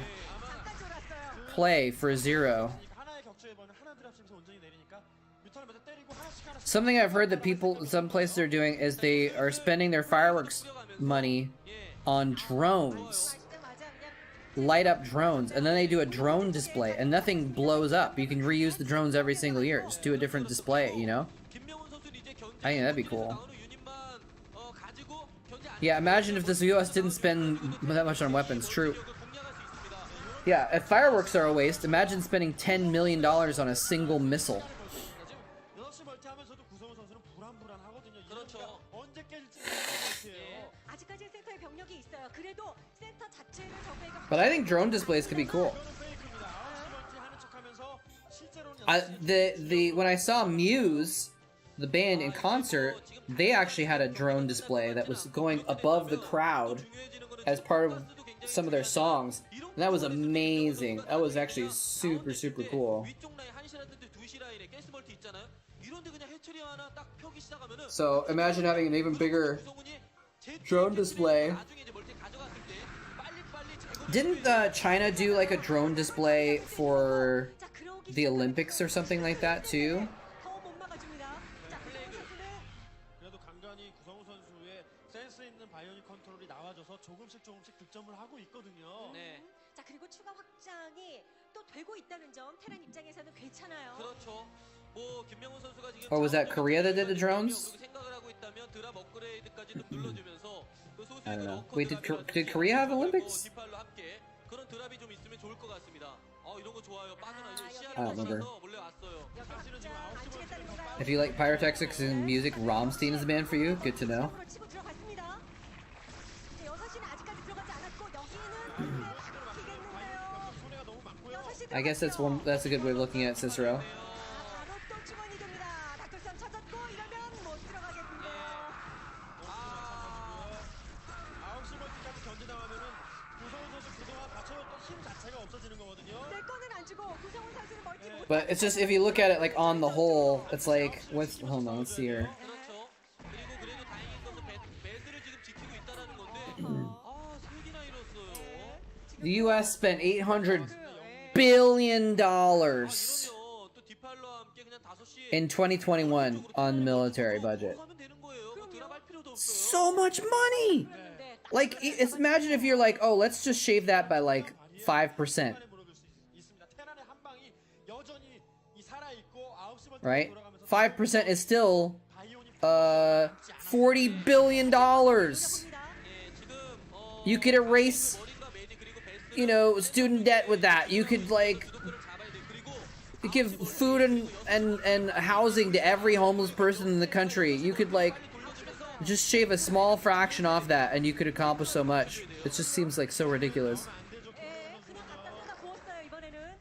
play for 0. Something I've heard that some places are doing is they are spending their fireworks money on drones. Light up drones, and then they do a drone display, and nothing blows up. You can reuse the drones every single year. Just do a different display, you know? I think that'd be cool. Yeah, imagine if this US didn't spend that much on weapons. True. Yeah, if fireworks are a waste, imagine spending $10 million on a single missile. But I think drone displays could be cool. When I saw Muse, the band in concert, they actually had a drone display that was going above the crowd as part of some of their songs. And that was amazing. That was actually super, super cool. So imagine having an even bigger drone display. Didn't China do like a drone display for the Olympics or something like that too? 자, 그리고 추가 확장이 또 되고 있다는 점 테란 입장에서는 괜찮아요. 그렇죠. 뭐 김명훈 선수가 지금 Or was that Korea that did the drones? 생각을 하고 있다면 드랍 업그레이드까지 좀 눌러주면서 그 I don't know. 소수의 Wait, did Korea have Olympics? 디팔로 함께 그런 드랍이 좀 있으면 좋을 것 같습니다. 이런 거 좋아요. 빠져나요. I 시야를 don't remember. 맞춰서 몰래 왔어요. 확장 안 치겠다는 건가요? If you like pyrotechnics and music, Rammstein is the band for you. Good to know. 치고 들어갔습니다. 6시는 아직까지 들어가지 않았고 여기는 막히겠는데요. I guess that's a good way of looking at Cicero. 바로 또 주머니 돕니다. 닥터선 찾았고 이러면 못 들어가겠는데요. 9시 멀티까지 견제당하면은 구성훈 선수 그동안 받쳐줬던 힘 자체가 없어지는 거거든요. 내 거는 안 주고 구성훈 선수는 멀티 못. But it's just if you look at it like on the whole, it's like hold on, let's see here. 그렇죠. 그리고 그래도 다행히 있어서 벨트를 지금 지키고 있다라는 건데 세 개나 잃었어요. The U.S. spent $800 billion 또 디팔로와 함께 그냥 5시에 in 2021 on the military budget. 하면 되는 거예요. 뭐 드랍 할 필요도 없어요. So much money! Like, imagine if you're like, oh, let's just shave that by like 5%, 테란의 한 방이 여전히 살아 있고 9시 멀티 right? 돌아가면서 5% is still, 바이오닉 $40 billion. You could erase, you know, student debt with that. You could like give food and housing to every homeless person in the country. You could like just shave a small fraction off that and you could accomplish so much. It just seems like so ridiculous. 그냥 갖다 쏟아 부었어요 이번에는.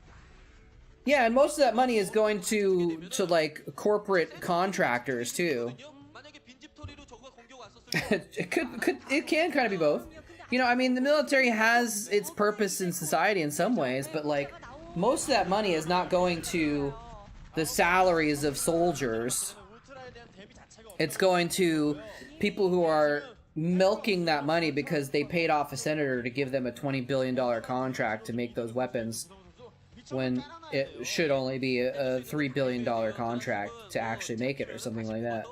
Yeah, and most of that money is going to like corporate contractors too. 만약에 빈집털이로 저거가 공격 왔었으면 It can kind of be both. You know, I mean, the military has its purpose in society in some ways, but like most of that money is not going to the salaries of soldiers. It's going to people who are milking that money because they paid off a senator to give them a $20 billion contract to make those weapons when it should only be a $3 billion contract to actually make it or something like that.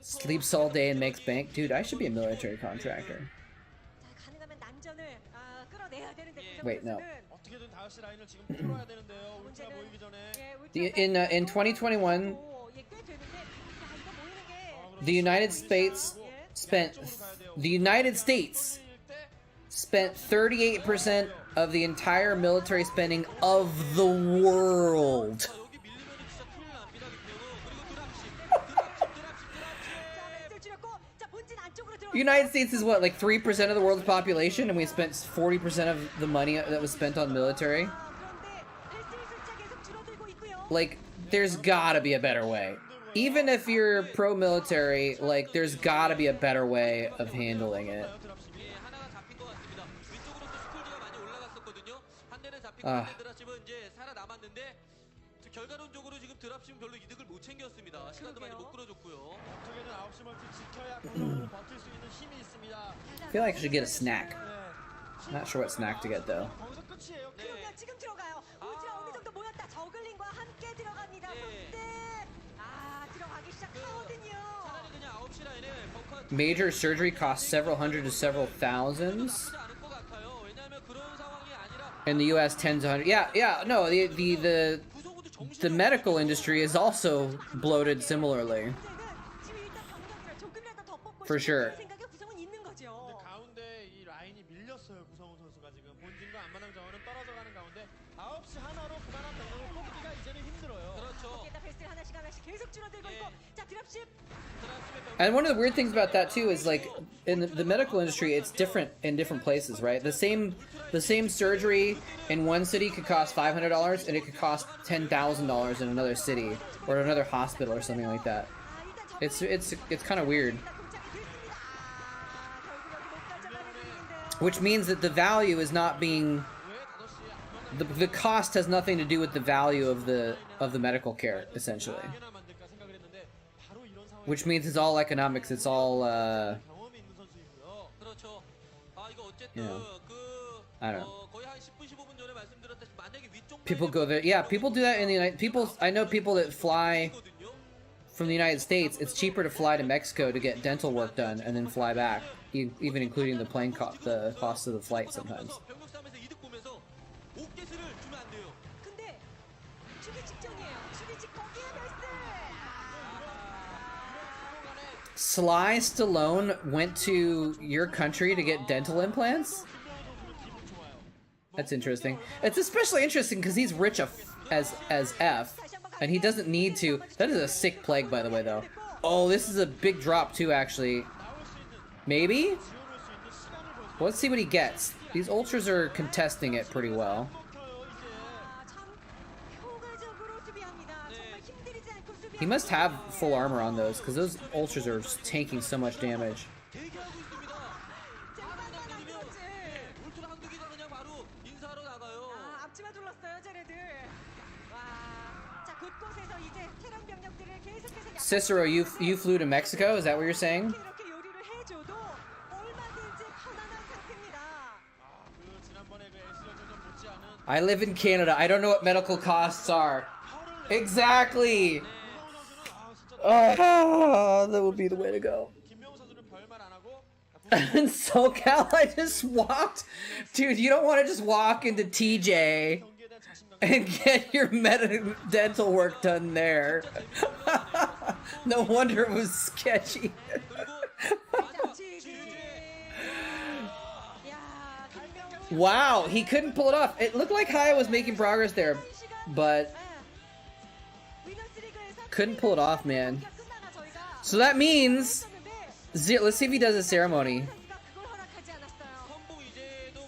Sleeps all day and makes bank. Dude, I should be a military contractor. Wait, no. In 2021, the United States spent 38% of the entire military spending of the world. The United States is what, like 3% of the world's population, and we spent 40% of the money that was spent on military? Like, there's gotta be a better way. Even if you're pro-military, like, there's gotta be a better way of handling it. 결과론적으로 지금 드랍십은 별로 이득을 못 챙겼습니다. 시간도 많이 못 끌어줬고요. 어떻게든 9시 멀티 지켜야 공격으로 버틸 수 있는 힘이 있습니다. I feel like I should get a snack. Not sure what snack to get though. 거기서 끝이에요. 그러면 지금 들어가요. 울트라 어느 정도 모였다. 저글링과 함께 들어갑니다. 선대. 아, 들어가기 시작하거든요. 차라리 그냥 9시 라인에 벙커 Major surgery costs several hundred to several thousands. 않을 것 같아요. 왜냐하면 그런 상황이 아니라 In the US, tens of hundreds. Yeah, no, the medical industry is also bloated similarly. For sure. 근데 가운데 이 라인이 밀렸어요. 구성훈 선수가 지금 본진과 앞마당 자원은 떨어져 가는 가운데 9시 하나로 그만한 병력을 뽑기가 이제는 힘들어요. 그렇죠. 계속 줄어들고 있고. 자, 드랍십. And one of the weird things about that too is like in the medical industry, it's different in different places, right? The same surgery in one city could cost $500, and it could cost $10,000 in another city or another hospital or something like that. It's kind of weird. Which means that the value is not being the cost has nothing to do with the value of the medical care, essentially. Which means it's all economics. It's all 경험이 있는 선수이고요. 그렇죠. 아, 이거 어쨌든 I don't know. 거의 한 10분 15분 전에 말씀드렸다시피 만약에 위쪽 People go there. Yeah, people do that in the United. I know people that fly from the United States. It's cheaper to fly to Mexico to get dental work done and then fly back, even including the plane the cost of the flight sometimes. 병력 싸움에서 이득 보면서 옥게스를 주면 안 돼요. 근데 죽이 직전이에요. 죽이 직 거기에 베스트. Sly Stallone went to your country to get dental implants? That's interesting. It's especially interesting because he's rich as F, and he doesn't need to. That is a sick plague, by the way, though. Oh, this is a big drop, too, actually. Maybe? Well, let's see what he gets. These Ultras are contesting it pretty well. He must have full armor on those, because those Ultras are tanking so much damage. Cicero, you flew to Mexico? Is that what you're saying? I live in Canada. I don't know what medical costs are. Exactly! Oh, that would be the way to go. In SoCal, I just walked. Dude, you don't want to just walk into TJ and get your dental work done there. No wonder it was sketchy. Wow, he couldn't pull it off. It looked like Haya was making progress there, but couldn't pull it off, man. So that means let's see if he does a ceremony.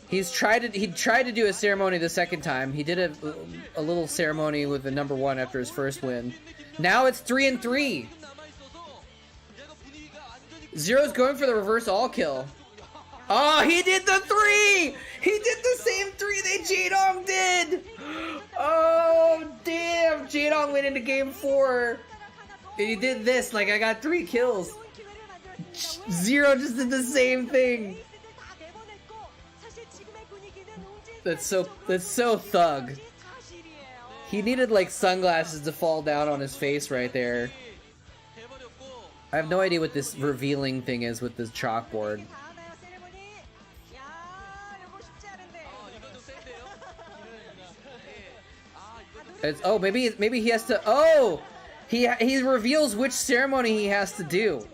He tried to do a ceremony the second time. He did a little ceremony with the #1 after his first win. Now it's 3-3. Zero's going for the reverse all kill. Oh, he did the 3! He did the same 3 that Jaedong did! Oh, damn! Jaedong went into game 4. And he did this, like I got 3 kills. 좋은 기회를 만들었습니다. Zero just did the same thing. 에이스들 다 내보냈고 사실 지금의 분위기는 웅진 That's so thug. 사실이에요. He needed like sunglasses to fall down on his face right there. 돼버렸고 I have no idea what this revealing thing is with this chalkboard. 다음에요 세레모니. 야, 이거 쉽지 않은데. 이거 좀 센데요. 이거 좀 It's, oh, maybe he has to. Oh, he reveals which ceremony he has to do.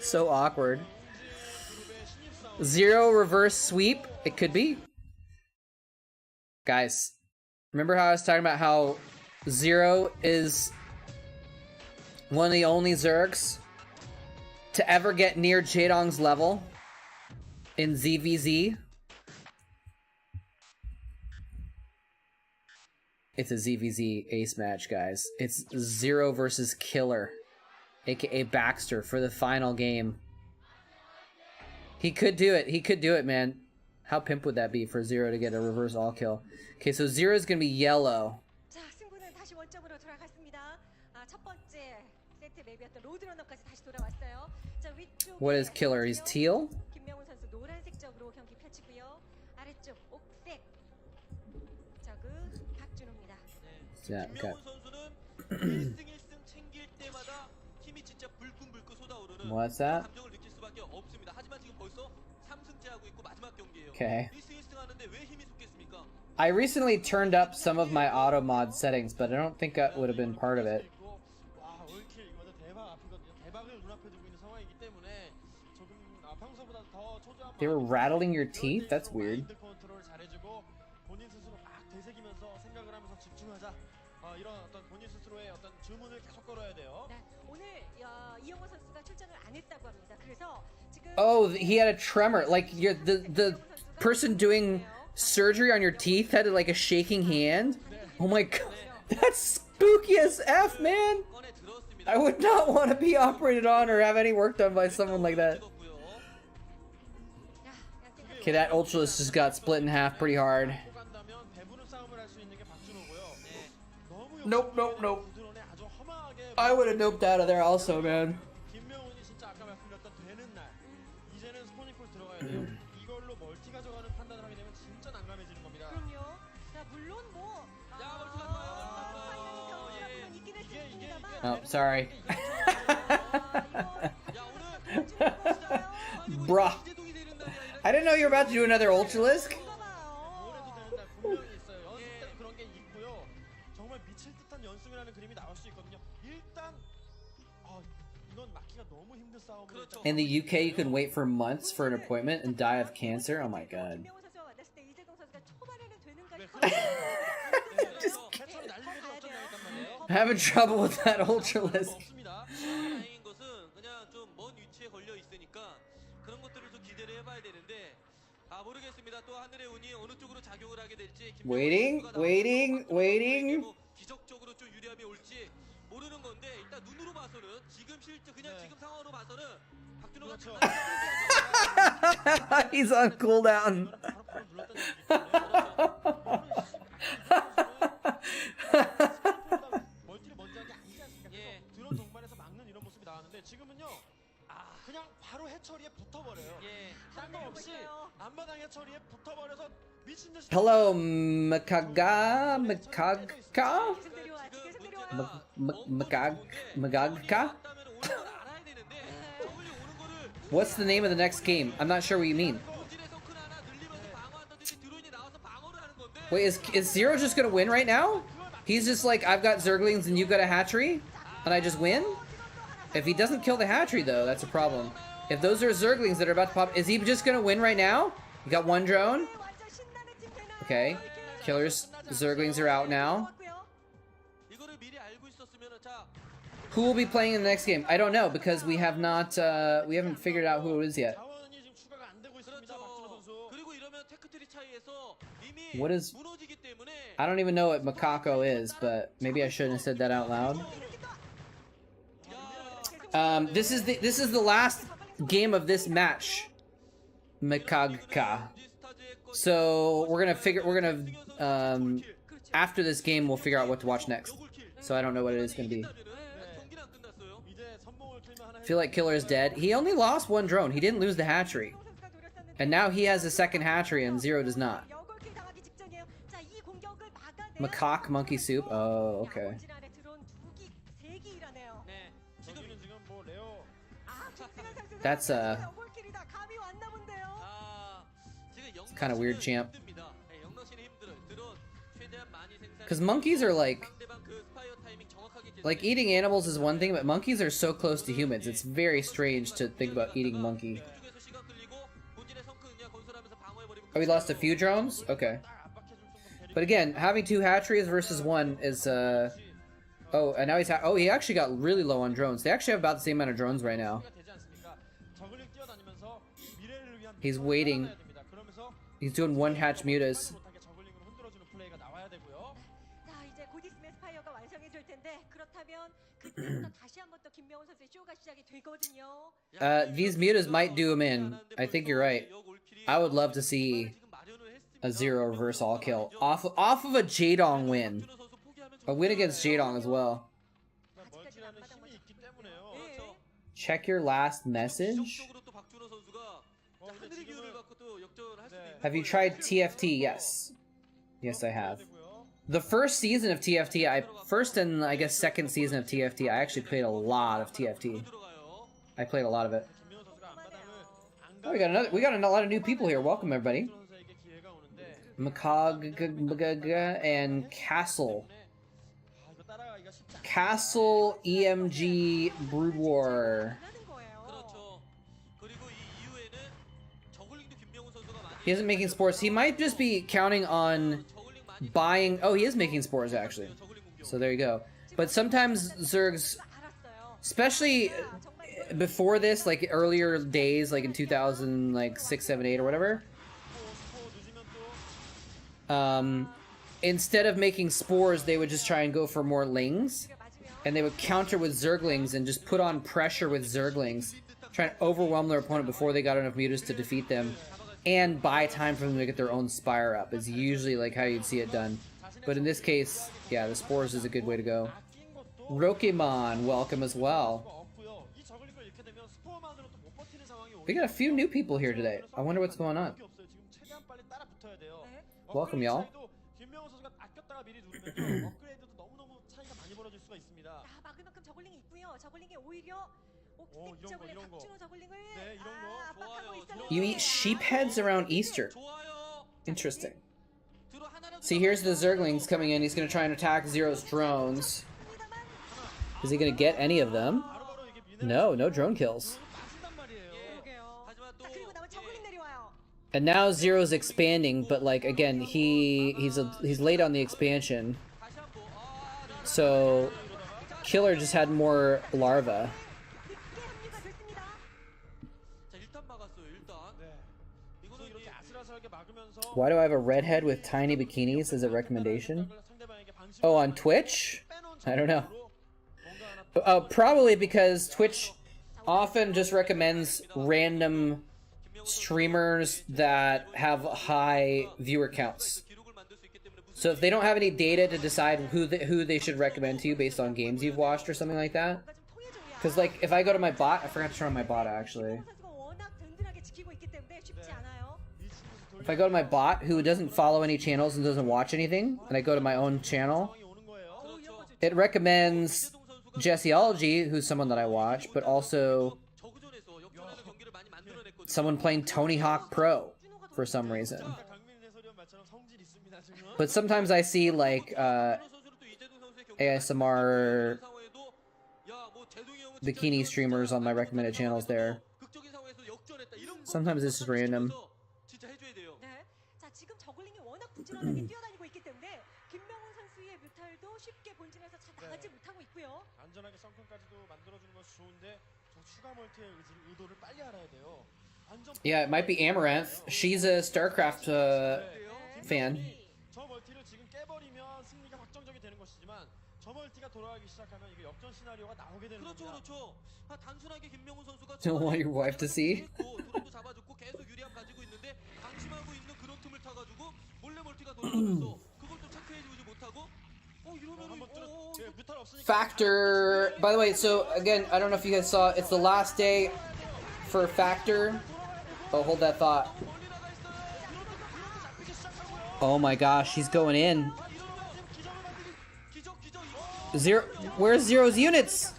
So awkward. Zero reverse sweep. It could be. Guys, remember how I was talking about how Zero is one of the only Zergs to ever get near Jaedong's level in ZVZ? It's a ZVZ ace match, guys. It's Zero versus Killer, aka Baxter, for the final game. He could do it. He could do it, man. How pimp would that be for Zero to get a reverse all kill? Okay, so Zero is gonna be yellow. 자, 승부는 다시 원점으로 돌아갔습니다. 첫 번째 세트 맵이었던 로드러너까지 다시 돌아왔어요. 자, 위쪽 What is Killer? He's teal? 김명훈 선수 노란색적으로 경기 펼치고요. 아래쪽 옥색 저그 박준호입니다. Yeah, okay. 김명훈 선수는 1승 1승 챙길 때마다 힘이 진짜 불끈불끈 쏟아오르는 What's that? 감정을 느낄 수밖에 없습니다. 하지만 지금 벌써 3승째 하고 있고 마지막 경기예요. Okay. 1승 1승 하는데 왜 힘이 솟겠습니까? I recently turned up some of my auto mod settings, but I don't think that would have been part of it. 와, 올킬 이거 완전 대박 앞이거든요. 대박을 눈앞에 두고 있는 상황이기 때문에 조금 평소보다 더 초조한 They were rattling your teeth? That's weird. 마인드 컨트롤 잘해주고 본인 스스로 막 되새기면서 생각을 하면서 집중하자. 이런 어떤 본인 스스로의 어떤 주문을 계속 걸어야 돼요. 네, 오늘 이영호 선수가 출전을 안 했다고 합니다. 그래서 지금 Oh, he had a tremor. Like the person doing surgery on your teeth had like a shaking hand. Oh my god, that's spooky as f, man. 꺼내 들었습니다. I would not want to be operated on or have any work done by someone like that. Okay, that Ultralisk just got split in half pretty hard. 간다면 배부른 싸움을 할 수 있는 게 박준호고요. 너무 Nope, nope, nope. 부드러운에 아주 험하게 I would have noped out of there also, man. 김명훈이 진짜 아까 말씀드렸던 되는 날 이제는 스포니콜 들어가야 돼요. 이걸로 멀티 가져가는 판단을 하게 되면 진짜 난감해지는 겁니다. 그럼요. 자, 물론 뭐 멀티 갔어요. 파이널이 병원이라고는 있긴 했습니다만 Oh, sorry. 야, 오늘 Bruh. 이재동이 되는 날이 아니라 I didn't know you were about to do another Ultralisk. 뭐래도 되는 날 분명히 있어요. 연습 때도 그런 게 있고요. 정말 미칠 듯한 연습이라는 그림이 나올 수 있거든요. 일단 이건 막기가 너무 힘든 싸움을 그렇죠. In the UK, you can wait for months for an appointment and die of cancer. Oh my god. 김명훈 선수가 만났을 때 이재동 선수가 초반에는 되는가 패턴이 날리면서 어쩜 나있단 말이에요. Having trouble with that Ultralisk. 없습니다. 다행인 것은 그냥 좀 먼 위치에 걸려 있으니까 그런 것들을 좀 기대를 해봐야 되는데 모르겠습니다. 또 하늘의 운이 어느 쪽으로 작용을 하게 될지 Waiting, waiting, waiting. 뭐 기적적으로 좀 유리함이 올지 모르는 건데 일단 눈으로 봐서는 지금 실제 그냥 지금 상황으로 봐서는 박준호가 그렇죠. He's on cooldown. 멀티를 먼저 하는 게 아니지 않습니까? 예. 그래서 드론 동반해서 막는 이런 모습이 나왔는데 지금은요. 그냥 바로 해처리에 붙어버려요. 예. 딴 거 없이 앞마당 해처리에 붙어버려서 미친 듯이. Hello, Makaga? Makagka? 계속 내려와 계속 내려와 Magagka? What's the name of the next game? I'm not sure what you mean. Wait, is Zero just gonna win right now? He's just like, I've got Zerglings and you've got a hatchery? And I just win? If he doesn't kill the hatchery though, that's a problem. If those are Zerglings that are about to pop, is he just gonna win right now? You got one drone? Okay. Killer's Zerglings are out now. Who will be playing in the next game? I don't know because we have not we haven't figured out who it is yet. 자원이 지금 추가가 안 되고 있습니다. 박준호 선수. 그리고 이러면 테크트리 차이에서 이미 What is 무너지기 때문에 I don't even know what Makako is, but maybe I shouldn't have said that out loud. This is the last game of this match. Makagka. So we're gonna after this game we'll figure out what to watch next. so I don't know what it is going to be. 경기는 안 끝났어요. 이제 선봉을 틀면 하나 I feel like Killer is dead. He only lost one drone. He didn't lose the hatchery. 선수가 노렸었는데 And now he has a second hatchery and Zero does not. 역올킬 당하기 직전이에요. 자, 이 공격을 막아내야 Macaque monkey soup. Oh, okay. 본진 안에 들어온 세기 일하네요. 네. 지금은 지금 뭐 레어 아, 김승현 선수 That's, 역올킬이다. 감이 왔나 본데요. 아, 지금 kinda weird, champ. 힘듭니다. 네, 영러시는 힘들어요. 드론 최대한 많이 생산. Because monkeys are 상대방 그 스파이어 타이밍 정확하게 like eating animals is one thing, but monkeys are so close to humans. It's very strange to think about eating monkey. 쪽에서 시간 끌리고 본진의 성큰 그냥 건설하면서 방어해버리고. Oh, we lost a few drones? Okay. But again, having two hatcheries versus one is, oh, and now oh, he actually got really low on drones. They actually have about the same amount of drones right now. 되지 않습니까? 저글링 뛰어다니면서 미래를 위한 He's waiting. 해야 됩니다. 그러면서 He's doing one hatch mutas. 못하게 저글링으로 흔들어주는 플레이가 나와야 되고요. 자, 이제 곧 있으면 스파이어가 완성이 될 텐데 그렇다면 그때부터 다시 한번 또 김명훈 선수의 쇼가 시작이 되거든요. These mutas might do him in. I think you're right. I would love to see a Zero reverse all kill off of a Jaedong win. A win against Jaedong as well. 멀티라는 힘이 있기 때문에요. 네. Check your last message. Have you tried TFT? Yes. Yes, I have. The first season of TFT, first and I guess second season of TFT, I actually played a lot of TFT. I played a lot of it. Oh, we got a lot of new people here. Welcome everybody. Macaque and Castle. Castle EMG Brood War. He isn't making spores. He might just be counting on buying. Oh, he is making spores actually. So there you go. But sometimes Zergs, especially before this, like earlier days, like in 2006, 7, 8, or whatever. Instead of making spores, they would just try and go for more lings, and they would counter with Zerglings and just put on pressure with Zerglings, try and overwhelm their opponent before they got enough mutas to defeat them, and buy time for them to get their own spire up. Is usually like how you'd see it done. But in this case, yeah, the spores is a good way to go. Rokemon, welcome as well. We got a few new people here today. I wonder what's going on. Welcome, y'all. 김명훈 선수가 아꼈다가 미리 누르면서 업그레이드도 너무너무 차이가 많이 벌어질 수가 있습니다. 야, 막을 만큼 저글링이 있고요. 저글링이 오히려 옥색적으로 이런 거. 박준호 저글링을 네, 이런 거. 압박하고 있어요. You eat sheep heads around Easter. Interesting. See, here's the Zerglings coming in. He's going to try and attack Zero's drones. Is he going to get any of them? No, no drone kills. 맞는단 말이에요. 자, 그리고 남은 저글링 내려와요. And now Zero's expanding, but like again, he's late on the expansion. So Killer just had more larvae. 늦게 합류가 됐습니다. 자, 일단 막았어요. 일단. 그래서 이렇게 아슬아슬하게 막으면서 Why do I have a redhead with tiny bikinis as a recommendation? Oh, on Twitch? I don't know. Probably because Twitch often just recommends random streamers that have high viewer counts. So if they don't have any data to decide who they should recommend to you based on games you've watched or something like that. Because like if I go to my bot, I forgot to turn on my bot actually. If I go to my bot who doesn't follow any channels and doesn't watch anything, and I go to my own channel, it recommends Jesseology, who's someone that I watch, but also someone playing Tony Hawk Pro for some reason. But sometimes I see like ASMR bikini streamers on my recommended channels there. Sometimes it's just random. 네. 자, 지금 저글링이 워낙 부지런하게 뛰어다니고 있기 때문에 김명훈 선수의 뮤탈도 쉽게 본진에서 잘 나가지 못하고 있고요. 안전하게 썬큰까지도 만들어주는 것이 좋은데 저 추가 멀티의 의도를 빨리 알아야 돼요. Yeah, it might be Amaranth. She's a Starcraft fan. 저 멀티를 지금 깨버리면 승리가 확정적이 되는 것이지만 저 멀티가 돌아가기 시작하면 이게 역전 시나리오가 나오게 되는 겁니다. 그렇죠. 단순하게 김명훈 선수가 Don't want your wife to see. 드론도 잡아줬고 계속 유리함 가지고 있는데 방심하고 있는 그런 틈을 타가지고 몰래 멀티가 돌아가면서 그걸 또 체크해주지 못하고 이러면은 한번 뚫어 뮤탈 Factor. By the way, so again, I don't know if you guys saw, it's the last day for Factor. Oh, hold that thought. Oh my gosh, he's going in. Zero. Where's Zero's units?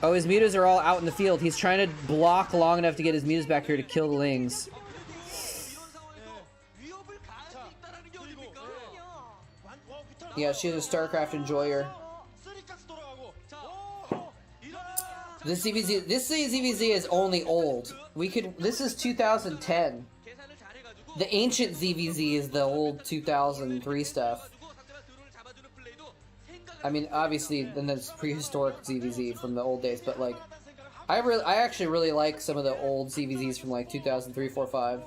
Oh, his mutas are all out in the field. He's trying to block long enough to get his mutas back here to kill the Lings. Yeah, she's a Starcraft enjoyer. This ZVZ is only old. This is 2010. The ancient ZVZ is the old 2003 stuff. I mean, obviously, then there's prehistoric ZVZ from the old days, but like, I actually really like some of the old ZVZs from like 2003, 4, 5.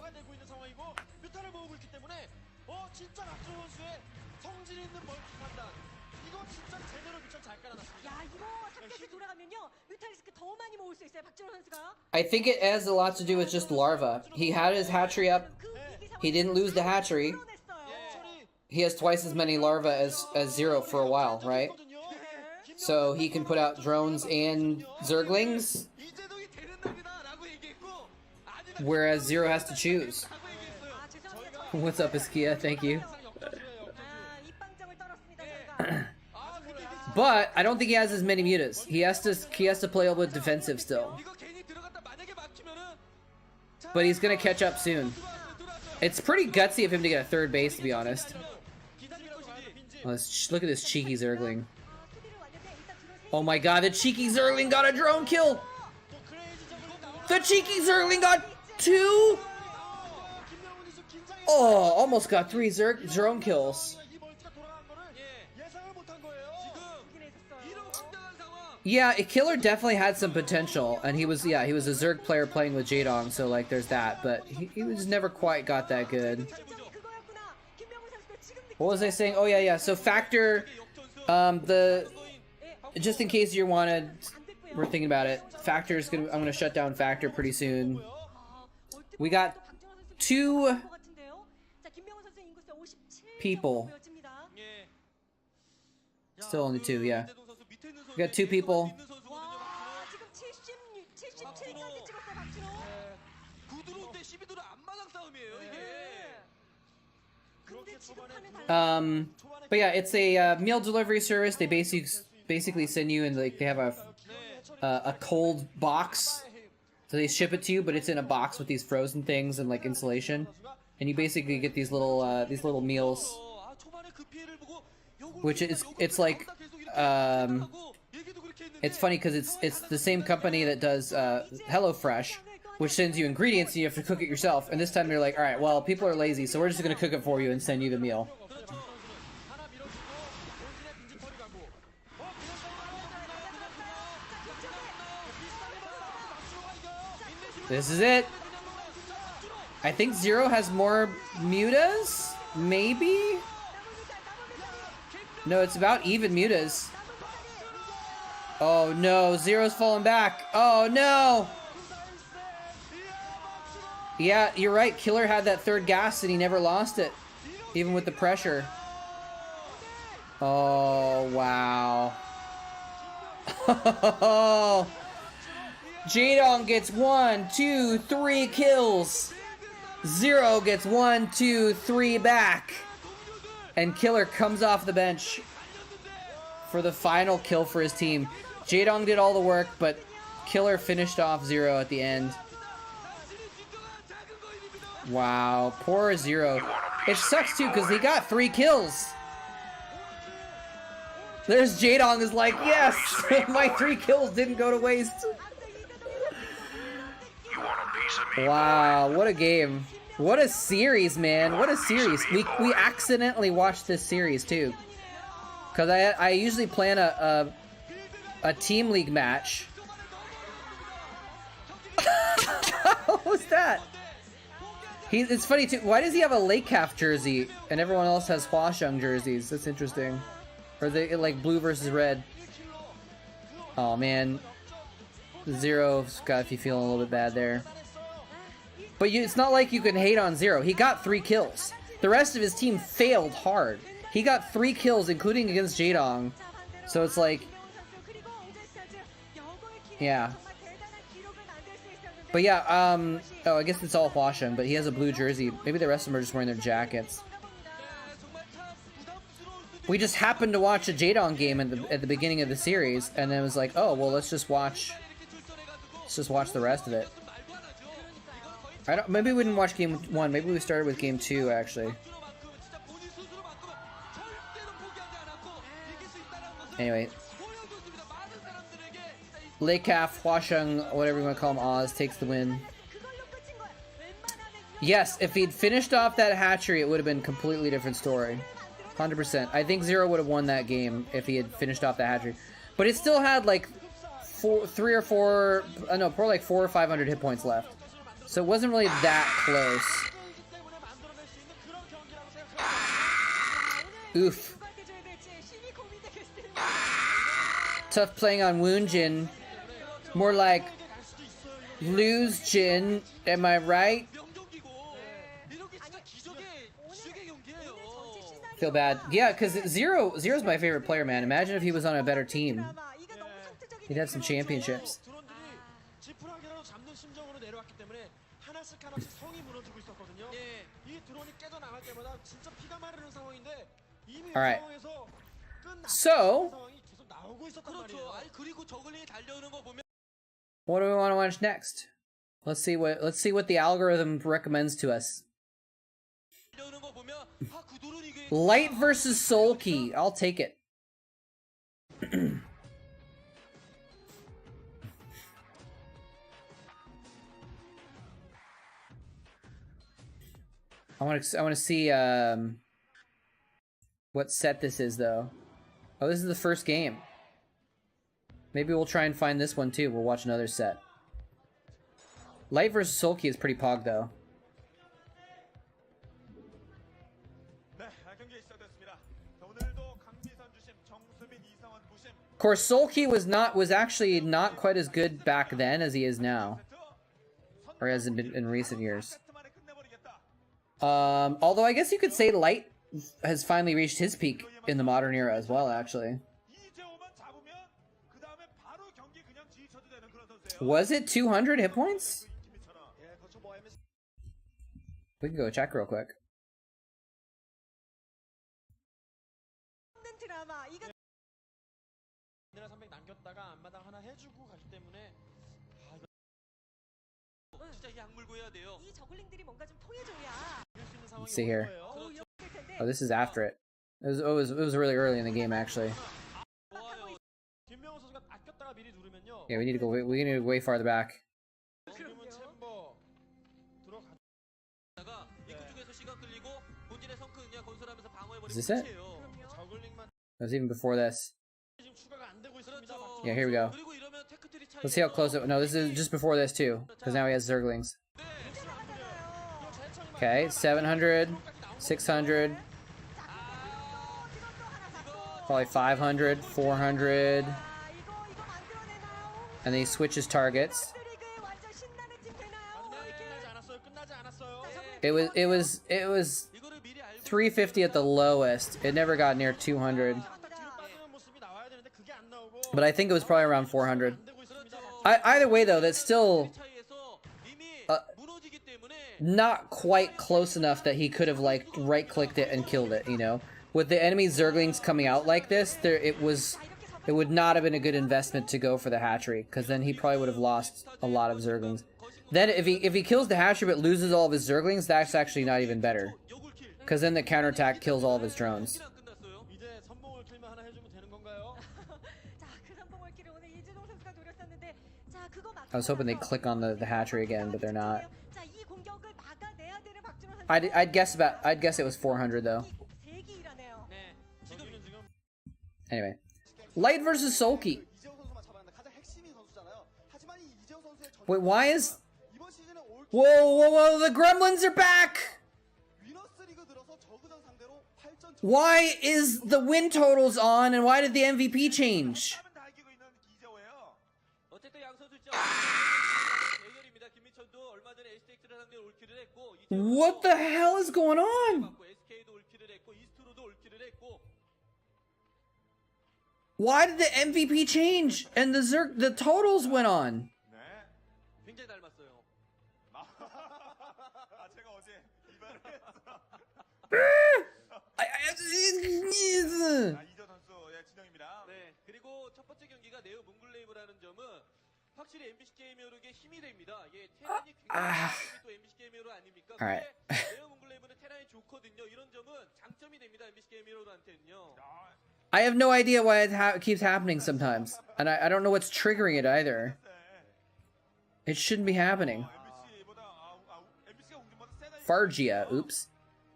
I think it has a lot to do with just larva. He had his hatchery up. He didn't lose the hatchery. He has twice as many larvae as Zero for a while, right? So he can put out drones and Zerglings, whereas Zero has to choose. What's up, Iskia? Thank you. But I don't think he has as many mutas. He has to play a little bit defensive still. But he's gonna catch up soon. It's pretty gutsy of him to get a third base, to be honest. Oh, look at this cheeky Zergling. Oh my god, the cheeky Zergling got a drone kill! The cheeky Zergling got 2? Oh, almost got 3 drone kills. Yeah, Killer definitely had some potential, and he was a Zerg player playing with Jaedong, so like there's that, but he was never quite got that good. What was I saying? Oh yeah, so Factor, just in case you we're thinking about it, Factor's I'm gonna shut down Factor pretty soon. We got 2 people. Still only 2, yeah. We got 2 people. But yeah, it's a meal delivery service. They basically send you, and like they have a cold box, so they ship it to you, but it's in a box with these frozen things and like insulation, and you basically get these little meals, which it's like it's funny because it's the same company that does HelloFresh, which sends you ingredients and you have to cook it yourself. And this time they're like, all right, well, people are lazy, so we're just gonna cook it for you and send you the meal. This is it. I think Zero has more mutas, maybe? No, it's about even mutas. Oh no, Zero's falling back. Oh no! Yeah, you're right. Killer had that third gas and he never lost it, even with the pressure. Oh, wow. Jaedong gets 1, 2, 3 kills. Zero gets 1, 2, 3 back. And Killer comes off the bench for the final kill for his team. Jaedong did all the work, but Killer finished off Zero at the end. Wow, poor Zero. It sucks too, because he got 3 kills. There's Jaedong is like, yes, my 3 kills didn't go to waste. Wow, what a game. What a series, man. What a series. We accidentally watched this series too. Because I usually plan a team league match. What was that? It's funny too. Why does he have a Lake Calf jersey and everyone else has Hwasheng jerseys? That's interesting. Or they like blue versus red. Oh man, Zero's got you feeling a little bit bad there. But it's not like you can hate on Zero. He got 3 kills. The rest of his team failed hard. He got 3 kills, including against Jaedong. 자, 반대로 So it's like, 김명훈 선수 그리고 옹제스타즈 여고의 기록 yeah. 정말 대단한 기록을 만들 수 있었는데 But yeah, oh, I guess it's all Hwasheng, but he has a blue jersey. Maybe the rest of them are just wearing their jackets. We just happened to watch a Jaedong game at the beginning of the series, and then it was like, oh, well, let's just watch the rest of it. Maybe we didn't watch game 1. Maybe we started with game 2, actually. Anyway. Lekaf, Hwasheng, whatever you want to call him, Oz, takes the win. Yes, if he'd finished off that hatchery, it would have been a completely different story. 100%. I think Zero would have won that game if he had finished off the hatchery. But it still had like 3 or 4, no, probably like 400 or 500 hit points left. So it wasn't really that close. Oof. Tough playing on Wound Jin. More like lose Jin, am I right? Feel bad. Yeah, because Zero's my favorite player, man. Imagine if he was on a better team. He'd have some championships. Alright. So, what do we want to watch next? Let's see what the algorithm recommends to us. Light versus Soul Key. I'll take it. I want to see what set this is though. Oh, this is the first game. Maybe we'll try and find this one too. We'll watch another set. Light versus Soul Key is pretty pog though. Of course, Soul Key was actually not quite as good back then as he is now, or has been in recent years. Although I guess you could say Light has finally reached his peak in the modern era as well, actually. Was it 200 hit points? We can go check real quick. Let's see here. Oh, this is after it. It was really early in the game, actually. Yeah, we need to go way farther back. Is this it? That was even before this. Yeah, here we go. Let's see how close it... No, this is just before this, too. Because now he has Zerglings. Okay, 700, 600. Probably 500, 400. And then he switches targets. It was 350 at the lowest. It never got near 200. But I think it was probably around 400. Either way, though, that's still not quite close enough that he could have, like, right-clicked it and killed it, you know? With the enemy Zerglings coming out like this, it would not have been a good investment to go for the hatchery, because then he probably would have lost a lot of Zerglings. Then, if he kills the hatchery but loses all of his Zerglings, that's actually not even better. Because then the counterattack kills all of his drones. I was hoping they'd click on the hatchery again, but they're not. I'd guess it was 400 though. Anyway, Light versus Soul Key. Wait, why is... Whoa, the gremlins are back! Why is the win totals on, and why did the MVP change? What the hell is going on? Why did the MVP change and the totals went on? 네. 굉장히 닮았어요. 아, 제가 어제 이발을 했어. 자, 이전 선수의 진영입니다. 네, 그리고 첫 번째 경기가 네오 몽글레이브라는 점은 확실히 MBC 게임 히어로에게 힘이 됩니다. 이게 테란이 굉장히 또 MBC 게임 히어로 아닙니까? Alright. 근데 네오 몽글레이브는 테란이 좋거든요. 이런 점은 장점이 됩니다. MBC 게임 히어로한테는요. I have no idea why it keeps happening sometimes, and I don't know what's triggering it either. It shouldn't be happening. MBC보다 MBC가 운전보다 세다. Fargia, oops.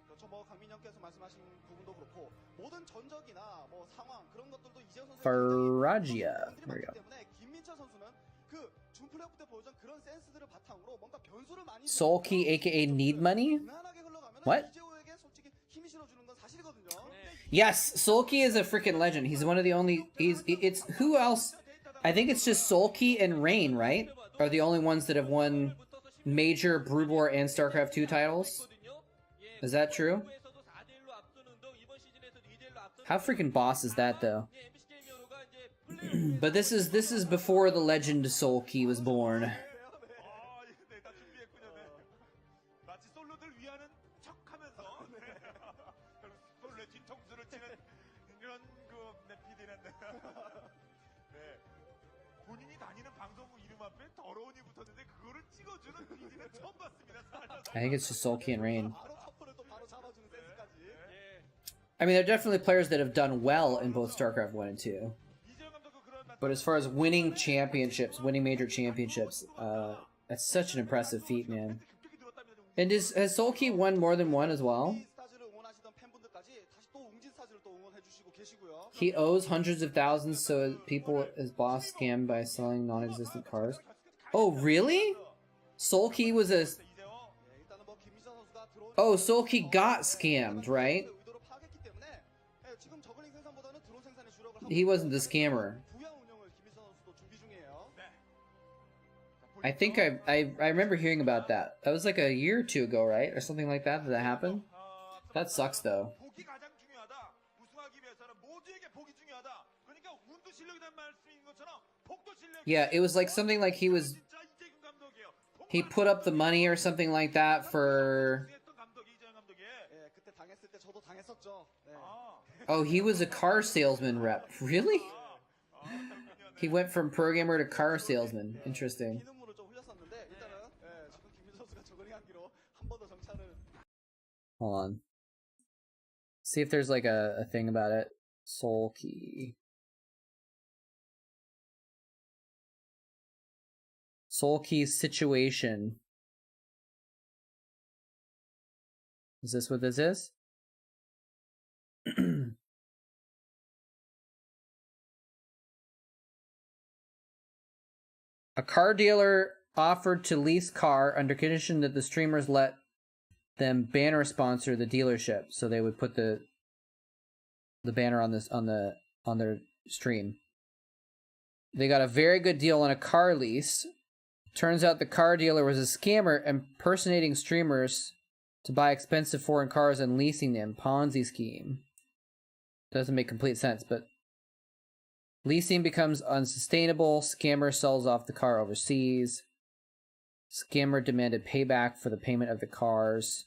그렇죠. 뭐 강민영께서 말씀하신 부분도 그렇고 모든 전적이나 뭐 상황 그런 것들도 이재호 선수 Fargia. There we go. 때문에 김민철 선수는 그 준 플레이오프 때 보여준 그런 센스들을 바탕으로 뭔가 변수를 많이 Soulkey, aka Need Money? 무난하게 흘러가면 What? 이재호에게 솔직히 힘이 실어주는 건 사실이거든요. Yes, Soulkey is a freaking legend. He's one of the only. It's who else? I think it's just Soulkey and Rain, right? Are the only ones that have won major Brood War and Starcraft 2 titles. Is that true? How freaking boss is that though? But this is before the legend Soulkey was born. 네, 다 준비했군요. 네. 마치 솔로들 위하는 척하면서 솔로의 뒤통수를 치는 이런 PD는 네. 본인이 다니는 방송국 이름 앞에 더러운이 붙었는데 그거를 찍어주는 PD는 처음 봤습니다. I think it's just Soulkey and Rain. 바로 터프를 또 바로 잡아주는 센스까지. I mean, there are definitely players that have done well in both StarCraft 1 and 2. But as far as winning championships, winning major championships, that's such an impressive feat, man. And has Soulkey won more than one as well? 스타즈를 응원하시던 팬분들까지 다시 또 웅진 스타즈를 또 응원해주시고 계시고요. He owes hundreds of thousands, so people his boss scammed by selling non-existent cars. Oh, really? Soulkey was a... 일단은 뭐 김민철 선수가 들어온 Oh, Soulkey got scammed, right? 의도로 파악했기 때문에 지금 저글링 생산보다는 드론 생산에 주력을 하고 He wasn't the scammer. 부양 운영을 김민철 선수도 준비 중이에요. I think I remember hearing about that. That was like a year or two ago, right? Or something like that happened? That sucks, though. 복이 가장 중요하다. 우승하기 위해서는 모두에게 복이 중요하다. 그러니까 운도 실력이란 말씀인 것처럼 복도 실력. Yeah, it was like something like he put up the money or something like that for... 예, 그때 당했을 때 저도 당했었죠. 네. Oh, he was a car salesman rep. Really? He went from programmer to car salesman. Interesting. 피눈물을 좀 흘렸었는데 일단은 지금 김민철 선수가 저글링 한기로 한 번 더 정찰을. Hold on. See if there's like a thing about it. Soulkey. Soulkey's situation. Is this what this is? A car dealer offered to lease car under condition that the streamers let them banner sponsor the dealership, so they would put the banner on their stream. They got a very good deal on a car lease. Turns out the car dealer was a scammer impersonating streamers to buy expensive foreign cars and leasing them. Ponzi scheme. Doesn't make complete sense, but leasing becomes unsustainable. Scammer sells off the car overseas. Scammer demanded payback for the payment of the cars.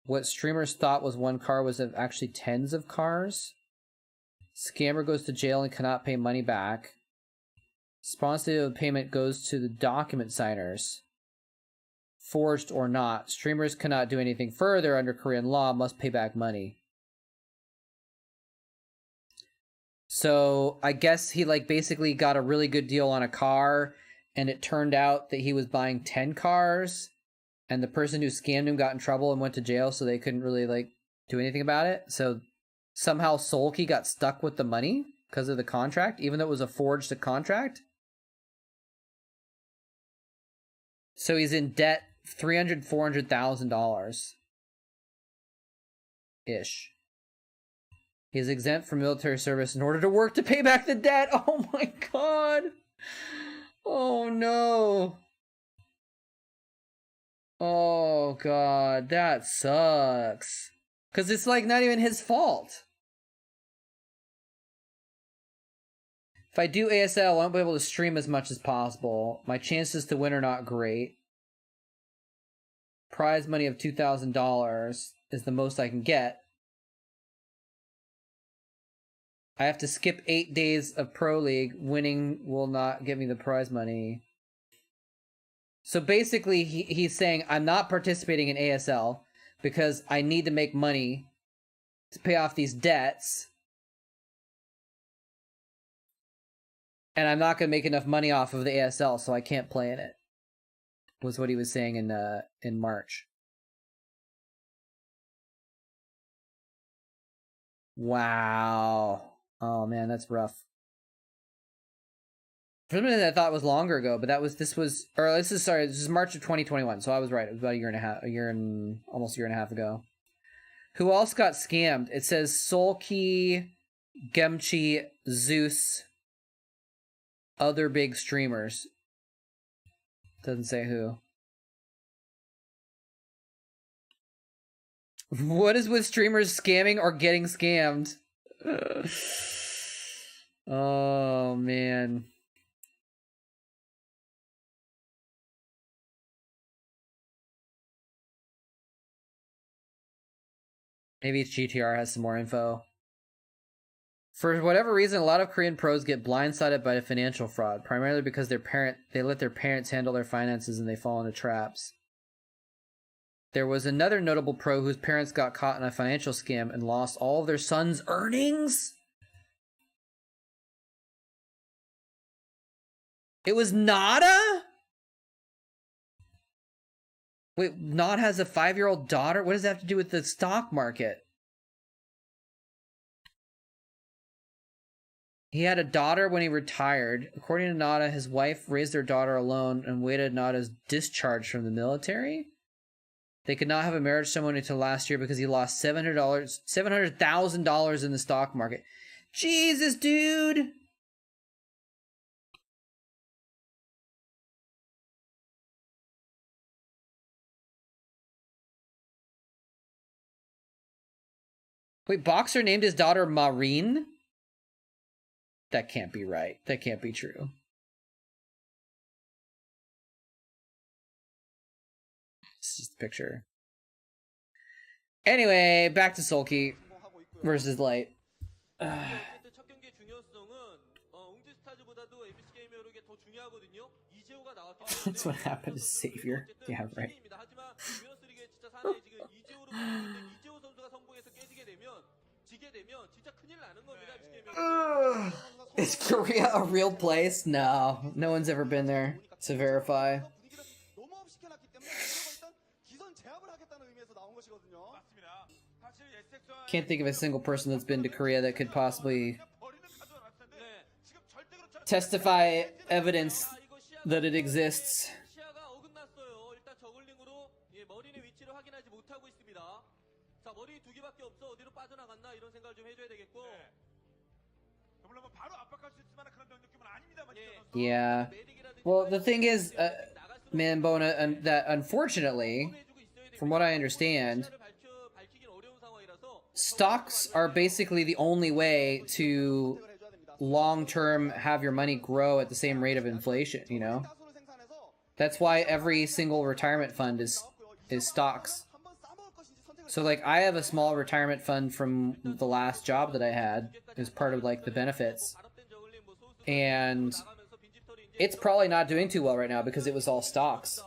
What streamers thought was one car was actually tens of cars. Scammer goes to jail and cannot pay money back. Sponsorship of payment goes to the document signers. Forged or not, streamers cannot do anything further under Korean law, must pay back money. So I guess he like basically got a really good deal on a car, and it turned out that he was buying 10 cars, and the person who scammed him got in trouble and went to jail, so they couldn't really like do anything about it. So somehow Soulkey got stuck with the money because of the contract, even though it was a forged contract. So he's in debt $400,000 ish. He's exempt from military service in order to work to pay back the debt. Oh my god. Oh no. Oh god, that sucks. Because it's like not even his fault. If I do ASL, I won't be able to stream as much as possible. My chances to win are not great. Prize money of $2,000 is the most I can get. I have to skip 8 days of Pro League. Winning will not give me the prize money. So basically, he's saying, I'm not participating in ASL because I need to make money to pay off these debts. And I'm not going to make enough money off of the ASL, so I can't play in it. Was what he was saying in March. Wow. Oh man, that's rough. For a minute I thought it was longer ago, but this is March of 2021, so I was right. It was about almost a year and a half ago. Who else got scammed? It says Solkey, Gemchi, Zeus, other big streamers. Doesn't say who. What is with streamers scamming or getting scammed? Oh, man. Maybe GTR has some more info. For whatever reason, a lot of Korean pros get blindsided by financial fraud, primarily because they let their parents handle their finances and they fall into traps. There was another notable pro whose parents got caught in a financial scam and lost all of their son's earnings? It was Nada? Wait, Nada has a 5-year-old daughter? What does that have to do with the stock market? He had a daughter when he retired. According to Nada, his wife raised their daughter alone and waited Nada's discharge from the military. They could not have a marriage ceremony until last year because he lost $700,000 in the stock market. Jesus, dude! Wait, Boxer named his daughter Maureen? That can't be right. That can't be true. It's just a picture. Anyway, back to Sulky versus Light. That's what happened to Savior. Yeah, right. Is Korea a real place? No. No one's ever been there to verify. Can't think of a single person that's been to Korea that could possibly testify evidence that it exists. Yeah. Well, the thing is, Manbona, that unfortunately, from what I understand, stocks are basically the only way to long-term have your money grow at the same rate of inflation, you know? That's why every single retirement fund is stocks. So, like, I have a small retirement fund from the last job that I had as part of, like, the benefits. And it's probably not doing too well right now because it was all stocks.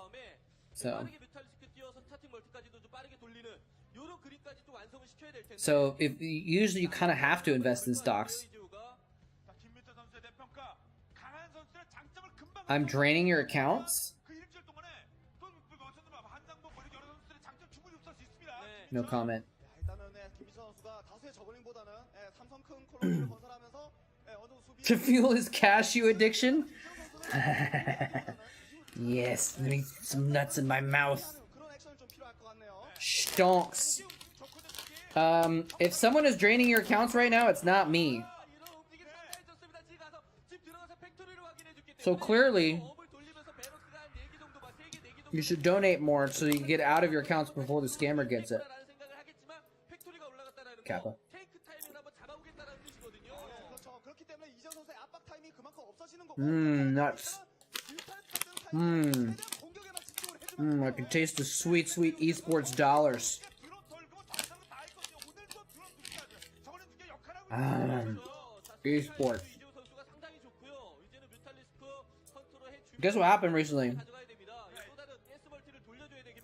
So usually you kind of have to invest in stocks. I'm draining your accounts? No comment. To fuel his cashew addiction? Yes, let me get some nuts in my mouth. Stonks. If someone is draining your accounts right now, it's not me. So clearly, you should donate more so you can get out of your accounts before the scammer gets it. Kappa. 그렇기 때문에 이재호 선수의 압박 타이밍이 그만큼 없어지는 거고. Nuts. 음. I can taste the sweet, sweet esports dollars. Esports. Guess what happened recently?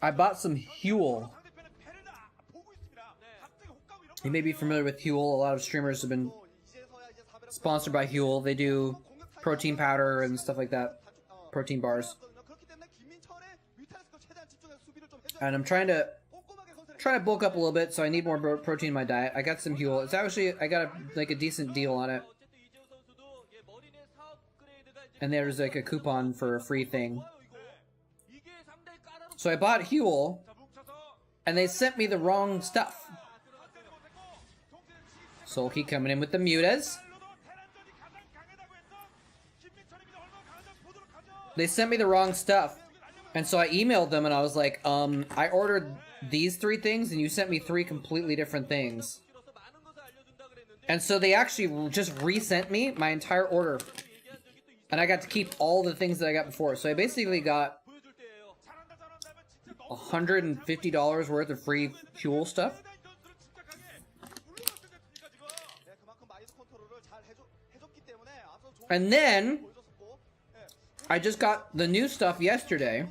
I bought some Huel. You may be familiar with Huel. A lot of streamers have been sponsored by Huel. They do protein powder and stuff like that. Protein bars. And I'm trying to bulk up a little bit, so I need more protein in my diet. I got some Huel. It's actually, I got a decent deal on it. And there's like a coupon for a free thing. So I bought Huel, and they sent me the wrong stuff. Sulky coming in with the mutas. They sent me the wrong stuff. And so I emailed them and I was like, I ordered these 3 things and you sent me 3 completely different things. And so they actually just resent me my entire order. And I got to keep all the things that I got before. So I basically got $150 worth of free fuel stuff. And then I just got the new stuff yesterday.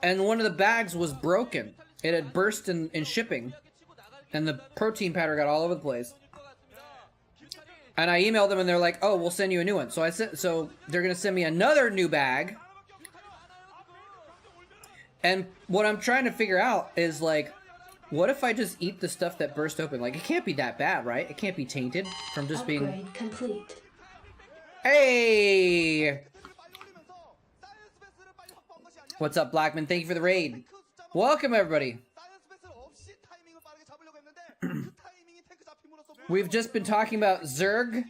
And one of the bags was broken. It had burst in shipping. And the protein powder got all over the place. And I emailed them and they're like, oh, we'll send you a new one. So so they're gonna send me another new bag. And what I'm trying to figure out is like, what if I just eat the stuff that burst open? Like, it can't be that bad, right? It can't be tainted from just being... Upgrade complete. Hey! What's up, Blackman? Thank you for the raid. Welcome, everybody. We've just been talking about Zerg.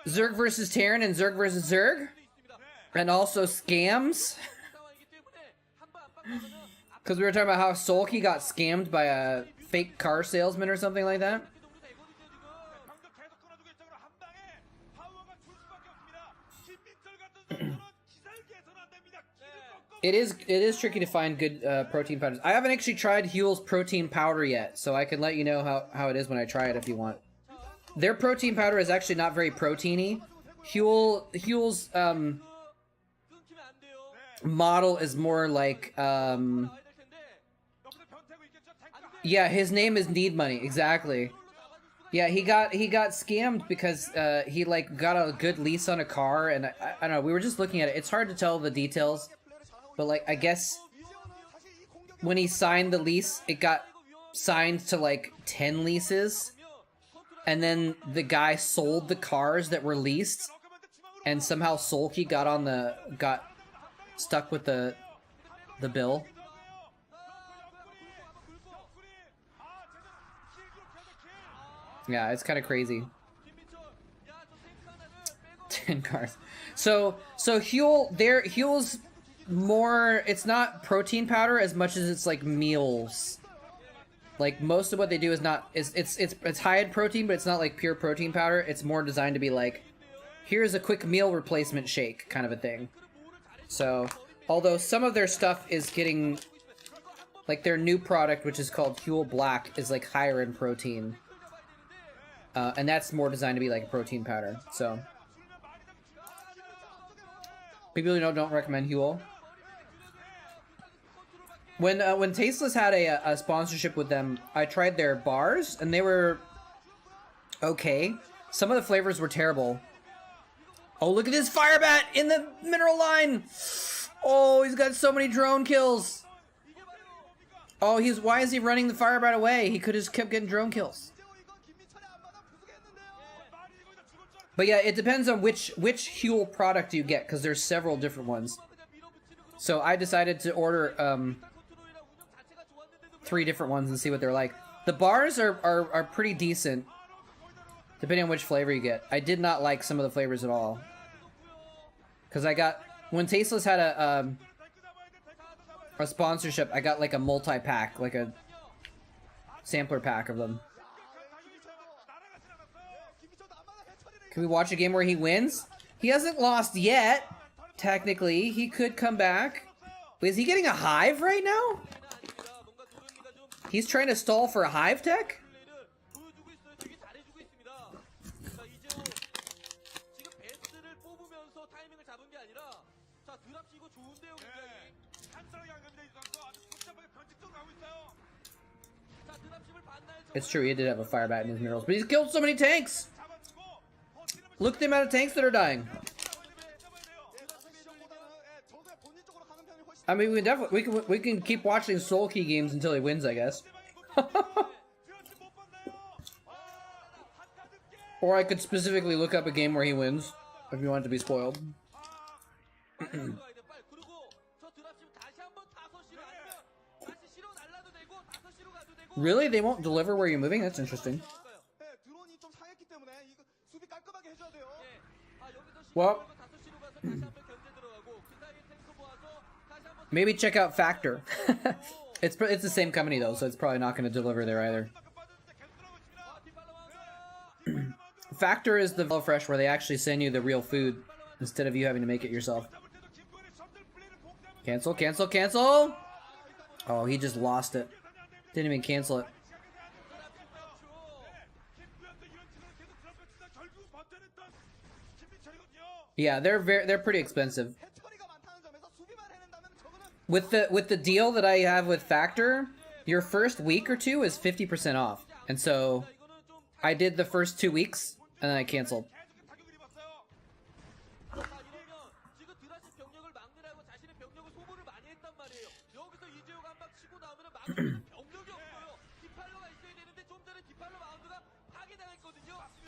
Zerg versus Terran and Zerg versus Zerg. And also scams. Because we were talking about how Sulky got scammed by a fake car salesman or something like that. It is tricky to find good protein powders. I haven't actually tried Huel's protein powder yet, so I can let you know how it is when I try it if you want. Their protein powder is actually not very proteiny. Huel's model is more like yeah, his name is Need Money, exactly. Yeah, he got scammed because he like got a good lease on a car, and I don't know, we were just looking at it. It's hard to tell the details, but like I guess when he signed the lease, it got signed to like 10 leases, and then the guy sold the cars that were leased, and somehow Sulky got stuck with the bill. Yeah, it's kind of crazy. 10 cars. So Huel's more, it's not protein powder as much as it's like meals. Like most of what they do is not, it's high in protein, but it's not like pure protein powder. It's more designed to be like, here's a quick meal replacement shake kind of a thing. So, although some of their stuff is getting, like their new product, which is called Huel Black, is like higher in protein. And that's more designed to be like a protein powder, so. People who don't recommend Huel. When Tasteless had a sponsorship with them, I tried their bars, and they were okay. Some of the flavors were terrible. Oh, look at this Firebat in the mineral line! Oh, he's got so many drone kills! Oh, why is he running the Firebat away? He could have just kept getting drone kills. But yeah, it depends on which Huel product you get, because there's several different ones. So I decided to order 3 different ones and see what they're like. The bars are pretty decent, depending on which flavor you get. I did not like some of the flavors at all. Because when Tasteless had a sponsorship, I got like a multi-pack, like a sampler pack of them. Can we watch a game where he wins? He hasn't lost yet. Technically, he could come back. Wait, is he getting a hive right now? He's trying to stall for a hive tech? It's true, he did have a fire bat in his murals, but he's killed so many tanks! Look at the amount of tanks that are dying. I mean, we can keep watching Soul Key games until he wins, I guess. Or I could specifically look up a game where he wins, if you want it to be spoiled. Really? They won't deliver where you're moving? That's interesting. Well, maybe check out Factor. It's the same company though, so it's probably not going to deliver there either. Factor is the HelloFresh where they actually send you the real food instead of you having to make it yourself. Cancel, cancel, cancel! Oh, he just lost it. Didn't even cancel it. Yeah, they're pretty expensive. With the deal that I have with Factor, your first week or two is 50% off. And so I did the first 2 weeks and then I canceled.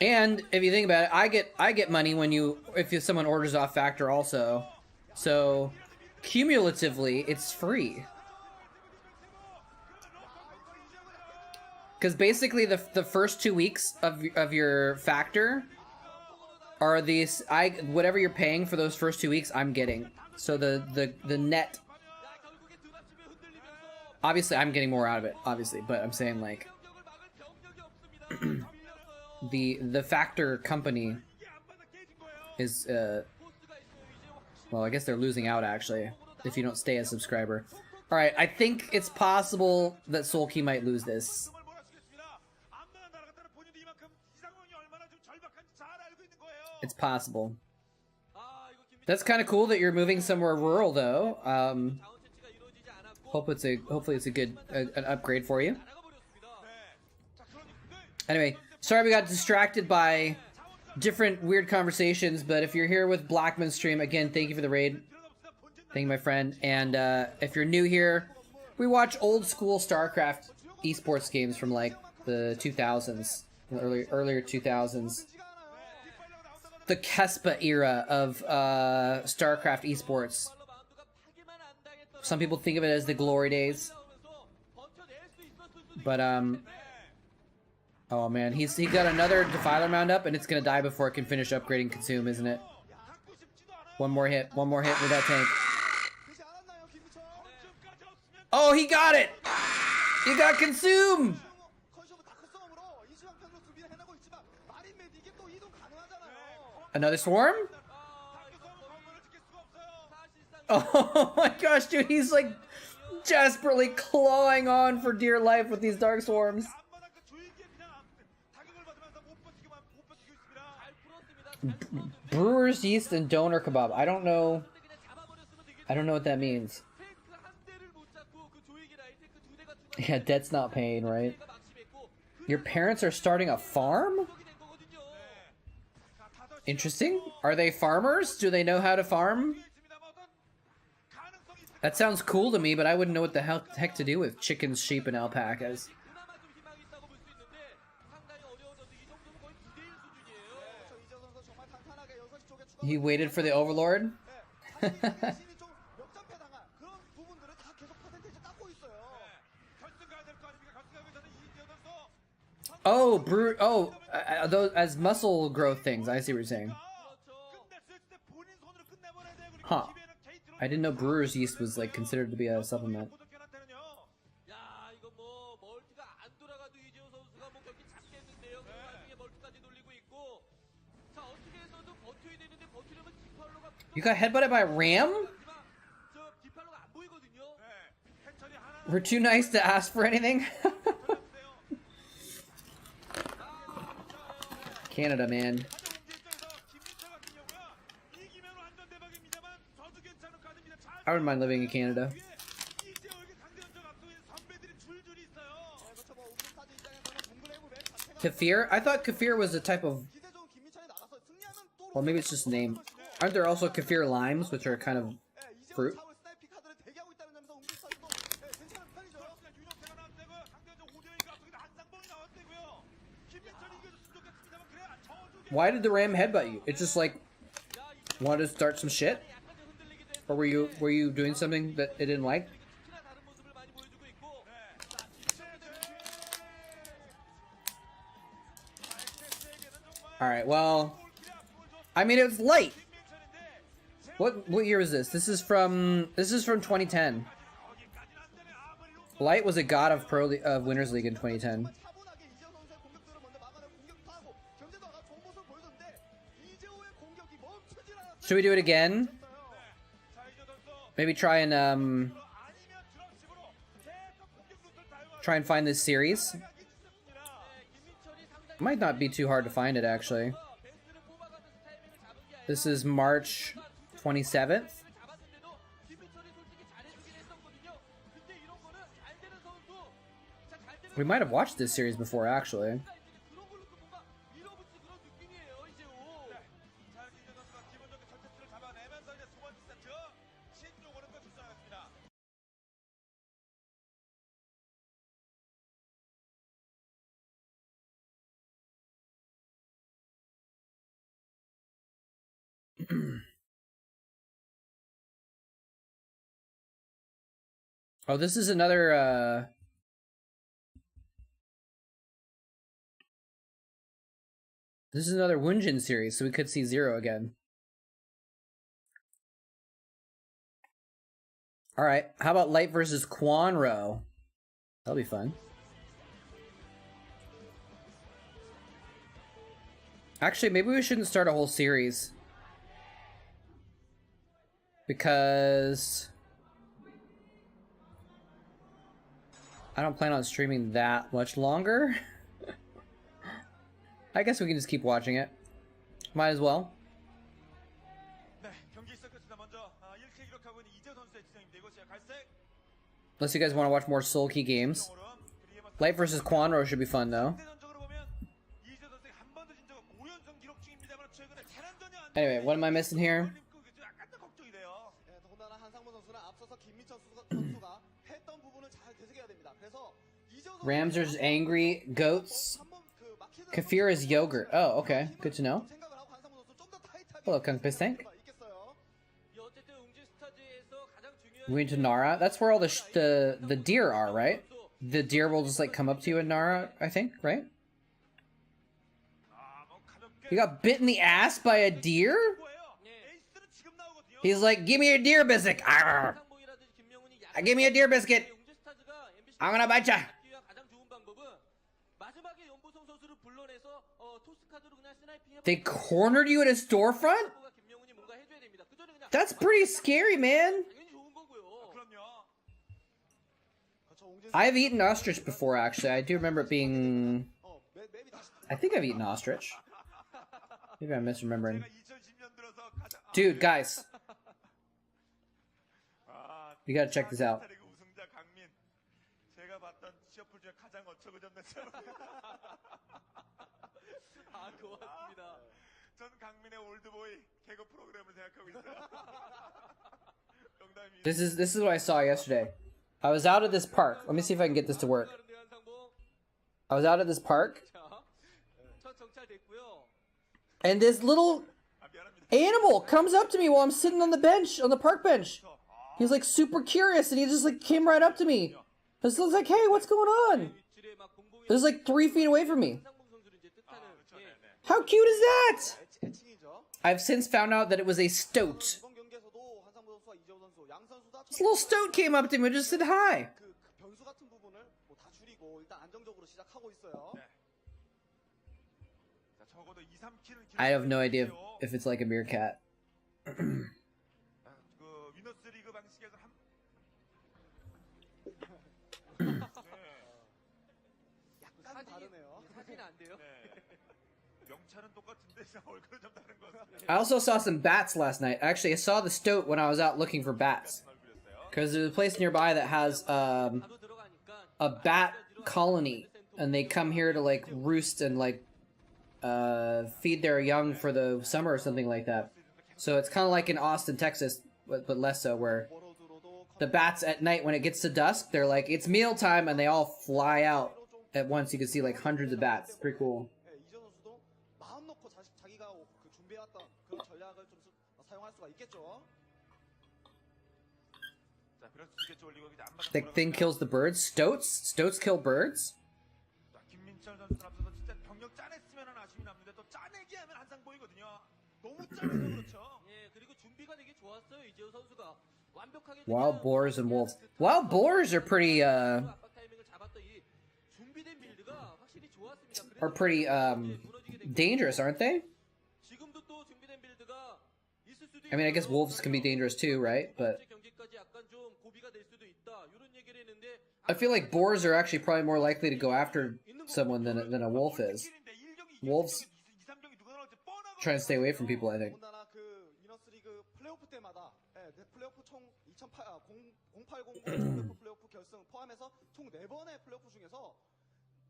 And if you think about it, I get money when if someone orders off Factor also. So cumulatively, it's free. Because basically the first 2 weeks of your Factor are these whatever you're paying for those first 2 weeks, I'm getting. So the net. Obviously, I'm getting more out of it, obviously, but I'm saying like the Factor company is well, I guess they're losing out actually if you don't stay a subscriber. All right, I think it's possible that Soulkey might lose this. It's possible. That's kind of cool that you're moving somewhere rural though. Hopefully it's a good an upgrade for you. Anyway, sorry we got distracted by different weird conversations, but if you're here with Blackman's stream, again, thank you for the raid. Thank you, my friend. And if you're new here, we watch old school Starcraft esports games from like the 2000s, earlier 2000s. The Kespa era of Starcraft esports. Some people think of it as the glory days. But, oh man, he got another Defiler Mound up, and it's gonna die before it can finish upgrading Consume, isn't it? One more hit with that tank. Oh, he got it! He got Consume! Another swarm? Oh my gosh, dude, he's like desperately clawing on for dear life with these dark swarms. Brewer's yeast and doner kebab. I don't know what that means. Yeah, debt's not paid, right? Your parents are starting a farm? Interesting. Are they farmers? Do they know how to farm? That sounds cool to me, but I wouldn't know what the heck to do with chickens, sheep, and alpacas. He waited for the Overlord? Oh, those as muscle growth things. I see what you're saying. Huh. I didn't know brewer's yeast was like considered to be a supplement. 자, 어떻게 해서든 버텨야 되는데 버티려면 디팔로가 You got headbutted by a ram? 저 디팔로가 안 보이거든요. We're too nice to ask for anything. Canada, man. I wouldn't mind living in Canada. Kefir? I thought kefir was a type of... 기세좋은 김민철이 나가서 승리하면 또 Well, maybe it's just a name. Aren't there also kefir limes, which are kind of fruit? 차월 스나이피 카드를 대기하고 있다는 점에서 웅진스타즈도 괜찮은 편이죠. Why did the ram headbutt you? It's just like wanted to start some shit, or were you doing something that it didn't like? 특히나 다른 모습을 많이 보여주고 있고. All right. Well, I mean, it was light. What year is this? This is from 2010. Light was a god of Winners League in 2010. 차분하게 이재호 선수의 공격들을 먼저 막아내고 공격하고 경제도가 좋은 모습을 보여줬는데 이재호의 공격이 멈추질 않았어요. Should we do it again? Maybe try and find this series. Might not be too hard to find it actually. This is March 27th. We might have watched this series before actually. Oh, this is another Wunjin series, so we could see Zero again. Alright, how about Light versus Quanro? That'll be fun. Actually, maybe we shouldn't start a whole series. Because I don't plan on streaming that much longer. I guess we can just keep watching it. Might as well. Unless you guys want to watch more Soul Key games. Light versus Quanro should be fun though. Anyway, what am I missing here? 더군다나 한상무 선수는 앞서서 김민철 선수가 했던 부분을 잘 되새겨야 됩니다. 그래서 이재호 선수 Rams versus Angry Goats. Kefir is yogurt. Oh, okay. Good to know. 생각을 하고 한상무 선수 좀더 타이트하게 Hello, Kung Piss Tank. 있겠어요. 어쨌든 웅진스타즈에서 가장 중요한 We went to Nara. That's where all the deer are, right? The deer will just like come up to you in Nara, I think, right? You got bit in the ass by a deer? He's like, give me your deer biscuit. Arr. 상봉이라든지 김명훈이 Give me a deer biscuit. 웅진스타즈가 MBC I'm gonna bite ya. 가장 좋은 방법은 마지막에 연보성 선수를 불러내서 토스 카드로 그냥 스나이핑 They cornered you at a storefront? 김명훈이 뭔가 해줘야 됩니다. 그전에 그냥 That's pretty scary, man. 당연히 좋은 거고요. I've eaten ostrich before, actually. I do remember it being... I think I've eaten ostrich. Maybe I'm misremembering. Dude, guys. You gotta check this out. 아, 고맙습니다. This is what I saw yesterday. I was out at this park. Let me see if I can get this to work. I was out at this park, 첫 정찰됐고요. and this little animal comes up to me while I'm sitting on the bench, on the park bench. He was like super curious, and he just like came right up to me. I was like, hey, what's going on? 윗줄에 막 공공이 It was like 3 feet away from me. 상봉 선수를 이제 뜻하는 How cute is that? 애칭이죠. I've since found out that it was a stoat. 이번 경기에서도 한상무 선수와 이재호 선수 양 선수 다 This little stoat came up to me and just said hi. 그 변수 같은 부분을 다 줄이고 일단 안정적으로 시작하고 있어요. 적어도 2, 3킬은 I have no idea if it's like a meerkat. 그 위너스 리그 방식에서 약간 다르네요. 사진 안 돼요? 명찰은 똑같은데 얼굴은 좀 다른 것 같습니다. I also saw some bats last night. Actually, I saw the stoat when I was out looking for bats. Because there's a place nearby that has a bat colony. And they come here to like roost and like feed their young for the summer or something like that. So it's kind of like in Austin, Texas, but less so, where the bats at night, when it gets to dusk, they're like, it's mealtime, and they all fly out at once. You can see like hundreds of bats. Pretty cool. 예, 이재호 선수도 마음 놓고 자기가 그 준비해왔던 그런 전략을 좀 사용할 수가 있겠죠. 자, 그래서 두개째 올리고 이제 앞마당 The thing kills the birds. Stoats kill birds. 자, 김민철 선수는 앞서서 진짜 병력 짜냈으면 아쉬움이 남는데 또 짜내기 하면 한상 보이거든요. 너무 짜내서 그렇죠. 예, 그리고 준비가 되게 좋았어요. 이재호 선수가 완벽하게 Wild boars and wolves. Wild boars are pretty 압박 타이밍을 잡았던 이 준비된 빌드가 확실히 좋았습니다. are pretty dangerous, aren't they? 지금도 또 준비된 빌드가 있을 수도 I mean, I guess wolves can be dangerous too, right? But 경기까지 약간 좀 고비가 될 수도 있다. 이런 얘기를 했는데 I feel like boars are actually probably more likely to go after someone than a wolf is. Wolves try to stay away from people, I think. 더군다나 그 위너스 리그 플레이오프 때마다 플레이오프 총 0800 플레이오프 결승 포함해서 총 4번의 플레이오프 중에서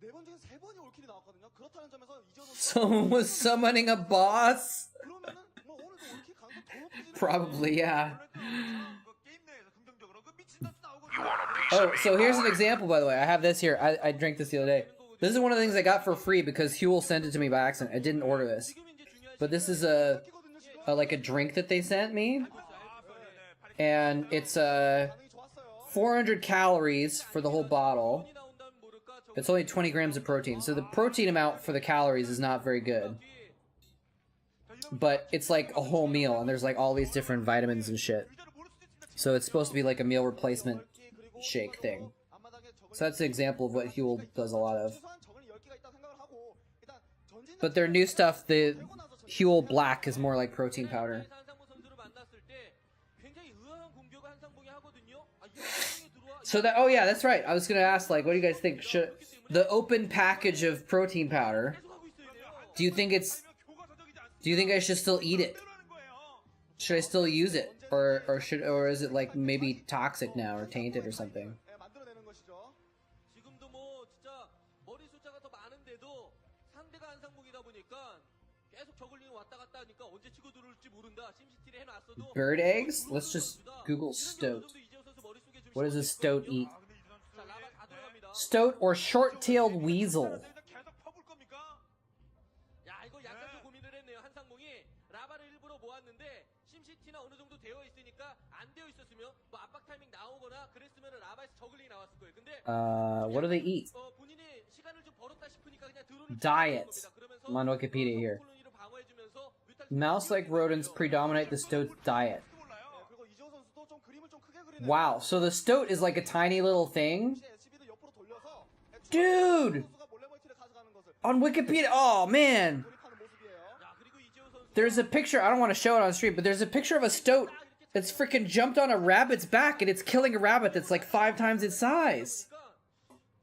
4번 중에 3번이 올킬이 나왔거든요. 그렇다는 점에서 이재호 선수 Someone was summoning a boss? 그러면은 뭐 오늘도 올킬 가능성 더 높아지는 Probably, yeah. 게임 내에서 긍정적으로 그 미친 선수 나오거든요. You want a piece Oh, of me, so here's an boy? example, by the way. I have this here. I drank this the other day. This is one of the things I got for free because Huel sent it to me by accident. I didn't order this. But this is a like a drink that they sent me. And it's 400 calories for the whole bottle. It's only 20 grams of protein. So the protein amount for the calories is not very good. But it's like a whole meal, and there's like all these different vitamins and shit. So it's supposed to be like a meal replacement shake thing. So that's an example of what Huel does a lot of. But their new stuff, the Huel Black, is more like protein powder. So that, oh yeah, that's right. I was gonna ask, like, what do you guys think? Should the open package of protein powder? Do you think it's? Do you think I should still eat it? Should I still use it, or is it like maybe toxic now or tainted or something? 만들어내는 것이죠. 지금도 뭐 진짜 머리 숫자가 더 많은데도 상대가 한상봉이다 보니까 계속 저글링이 왔다 갔다 하니까 언제 치고 들어올지 모른다. 심시티를 해놨어도 Bird eggs? Let's just Google stoat. What does a stoat eat? 자, 라바 다 들어갑니다. Stoat or short-tailed weasel? 계속 퍼볼 겁니까? 야, 이거 약간 좀 고민을 했네요. 한상봉이 라바를 일부러 모았는데 심시티나 어느 정도 되어 있으니까 안 되어 있었으면 뭐 압박 타이밍 나오거나 그랬으면 라바에서 저글링이 나왔을 거예요. 근데 What do they eat? 본인이 시간을 좀 벌었다 싶으니까 그냥 드론을 Diet. 겁니다. 그러면서 I'm on Wikipedia here. 콜로니를 방어해주면서 뮤탈 Mouse-like rodents predominate the stoat's diet. 그리고 이재호 선수도 좀 그림을 좀 크게 그리는 Wow, so the stoat is like a tiny little thing? SB를 옆으로 돌려서 Dude! 선수가 몰래 멀티를 가져가는 것을 On Wikipedia, oh man! 돌입하는 모습이에요. 자, 그리고 이재호 선수 There's a picture, I don't want to show it on stream, but there's a picture of a stoat that's freaking jumped on a rabbit's back and it's killing a rabbit that's like 5 times its size.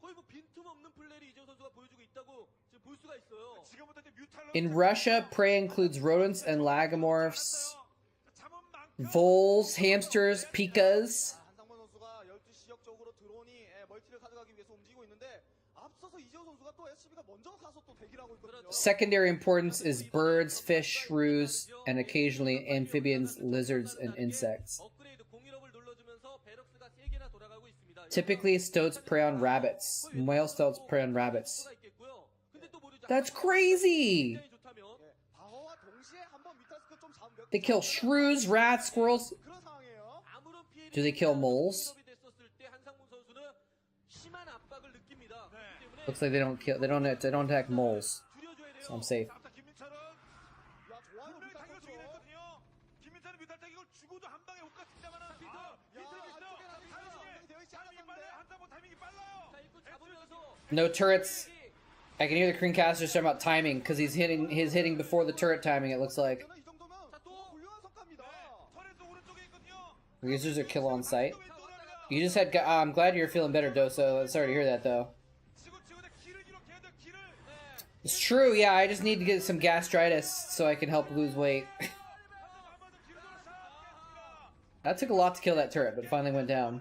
거의 뭐 빈틈없는 플레이를 이재호 선수가 보여주고 있다고 지금 볼 수가 있어요. 지금부터 이제 뮤탈로 In Russia, prey includes rodents and lagomorphs, voles, hamsters, pikas. 한상문 선수가 12시 지역 쪽으로 드론이 멀티를 가져가기 위해서 움직이고 있는데 앞서서 이재호 선수가 또 SB가 먼저 가서 또 대기를 하고 있거든요. Secondary importance is birds, fish, shrews, and occasionally amphibians, lizards, and insects. 업그레이드 공일업을 눌러주면서 베럭스가 3개나 돌아가고 있습니다. Typically, stoats prey on rabbits. Male stoats prey on rabbits. 수가 있겠고요. 근데 또 모르죠. That's crazy! 굉장히 좋다면 방어와 동시에 한번 뮤탈스크 좀 잡으면 They kill shrews, rats, squirrels. 그런 상황이에요. 아무런 피해를 Do they kill moles? 공일업이 됐었을 때 한상문 선수는 심한 압박을 느낍니다. 그렇기 때문에 Looks like they don't kill. They don't attack moles, 줄여줘야 돼요. so I'm safe. 자, 김민철은 야 좋아요 분명히 뮤탈 당겨 주긴 선수. 했거든요. 김민철은 뮤탈 타격을 죽어도 한 방에 못 갔습니다만 비트 타이밍이 빨라요. 한상봉 타이밍이 빨라요. 자, 이거 잡으면서 No turrets. I can hear the Creamcasters talking about timing because he's hitting before the turret timing. It looks like 이 정도면 훌륭한 성과입니다. 터렛도 오른쪽에 있거든요. users are kill on site. You just had. I'm glad you're feeling better, Doso. Sorry to hear that though. 치고치고대 길을 이렇게 해야 돼. 길을. It's true. Yeah, I just need to get some gastritis so I can help lose weight. That took a lot to kill that turret, but it finally went down.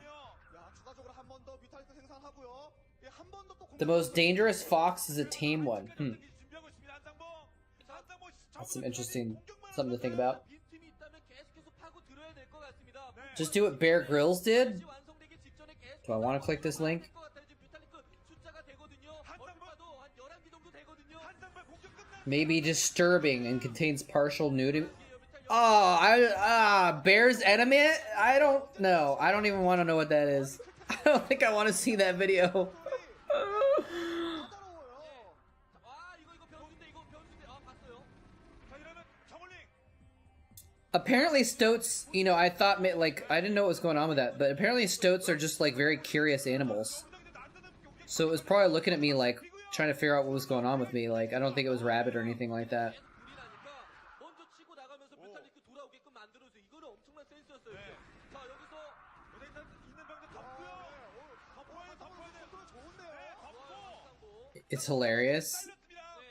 야, 추가적으로 한 번 더 뮤탈리스크 생산하고요. 예, 한 번 더 또 The most dangerous fox is a tame one. 준비하고 있습니다. 한상봉. 한상봉 That's some interesting something to think about. 빈틈이 있다면 계속해서 파고 들어야 될 것 같습니다. Just do what Bear Grylls did. 완성되기 직전에 계속 Do I want to click this link? 숫자가 되거든요. 얼마도 한 11개 정도 되거든요. 한상봉 공격 끝나. Maybe disturbing and contains partial nudity. Oh, Bear's enemy? I don't know. I don't even want to know what that is. I don't think I want to see that video. 아, 이거 변수인데 봤어요. 자, 이러면 정울링. Apparently stoats, you know, I thought, like, I didn't know what was going on with that, but apparently stoats are just, like, very curious animals. So it was probably looking at me, like, trying to figure out what was going on with me. Like, I don't think it was rabid or anything like that. 먼저 치고 나가면서 뮤탈리스크 돌아오게끔 만들어서 이거는 엄청난 센스였어요. 자, 여기서 무대에 있는 병력 덮고요. 덮어야 돼. 컨트롤 좋은데요. 덮고. It's hilarious.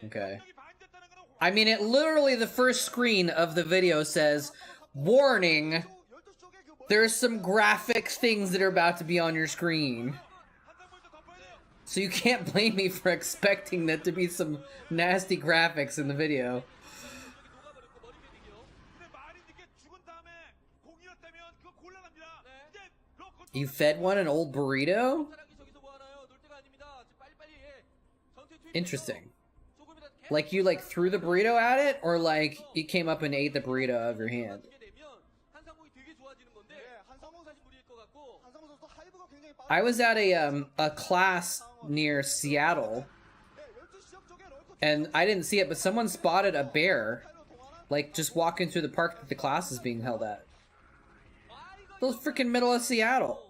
Okay. 병력이 반대했다는 거는 I mean, it literally, the first screen of the video says, warning, there's some graphic things that are about to be on your screen. 한상봉도 덮어야 돼요. So you can't blame me for expecting that to be some nasty graphics in the video. 근데 말이 늦게 죽은 다음에 공이었다면 그거 곤란합니다. 이제 러커 You fed one an old burrito? 사람이 저기서 뭐 하나요? 놀 때가 아닙니다. 지금 빨리빨리 해. 전투에 투입해서 Interesting. 조금이라도 계속 Like you like threw the burrito at it, or like it came up and ate the burrito out of your hand? 주게 되면 한상봉이 되게 좋아지는 건데 예, 한상봉 사실 무리일 것 같고 한상봉 선수 하이브가 굉장히 빠르. I was at a class near Seattle, 예, 12시 지역 쪽에 럴커 and I didn't see it, but someone spotted a bear, like just walking through the park that the class is being held at. Those freaking middle of Seattle.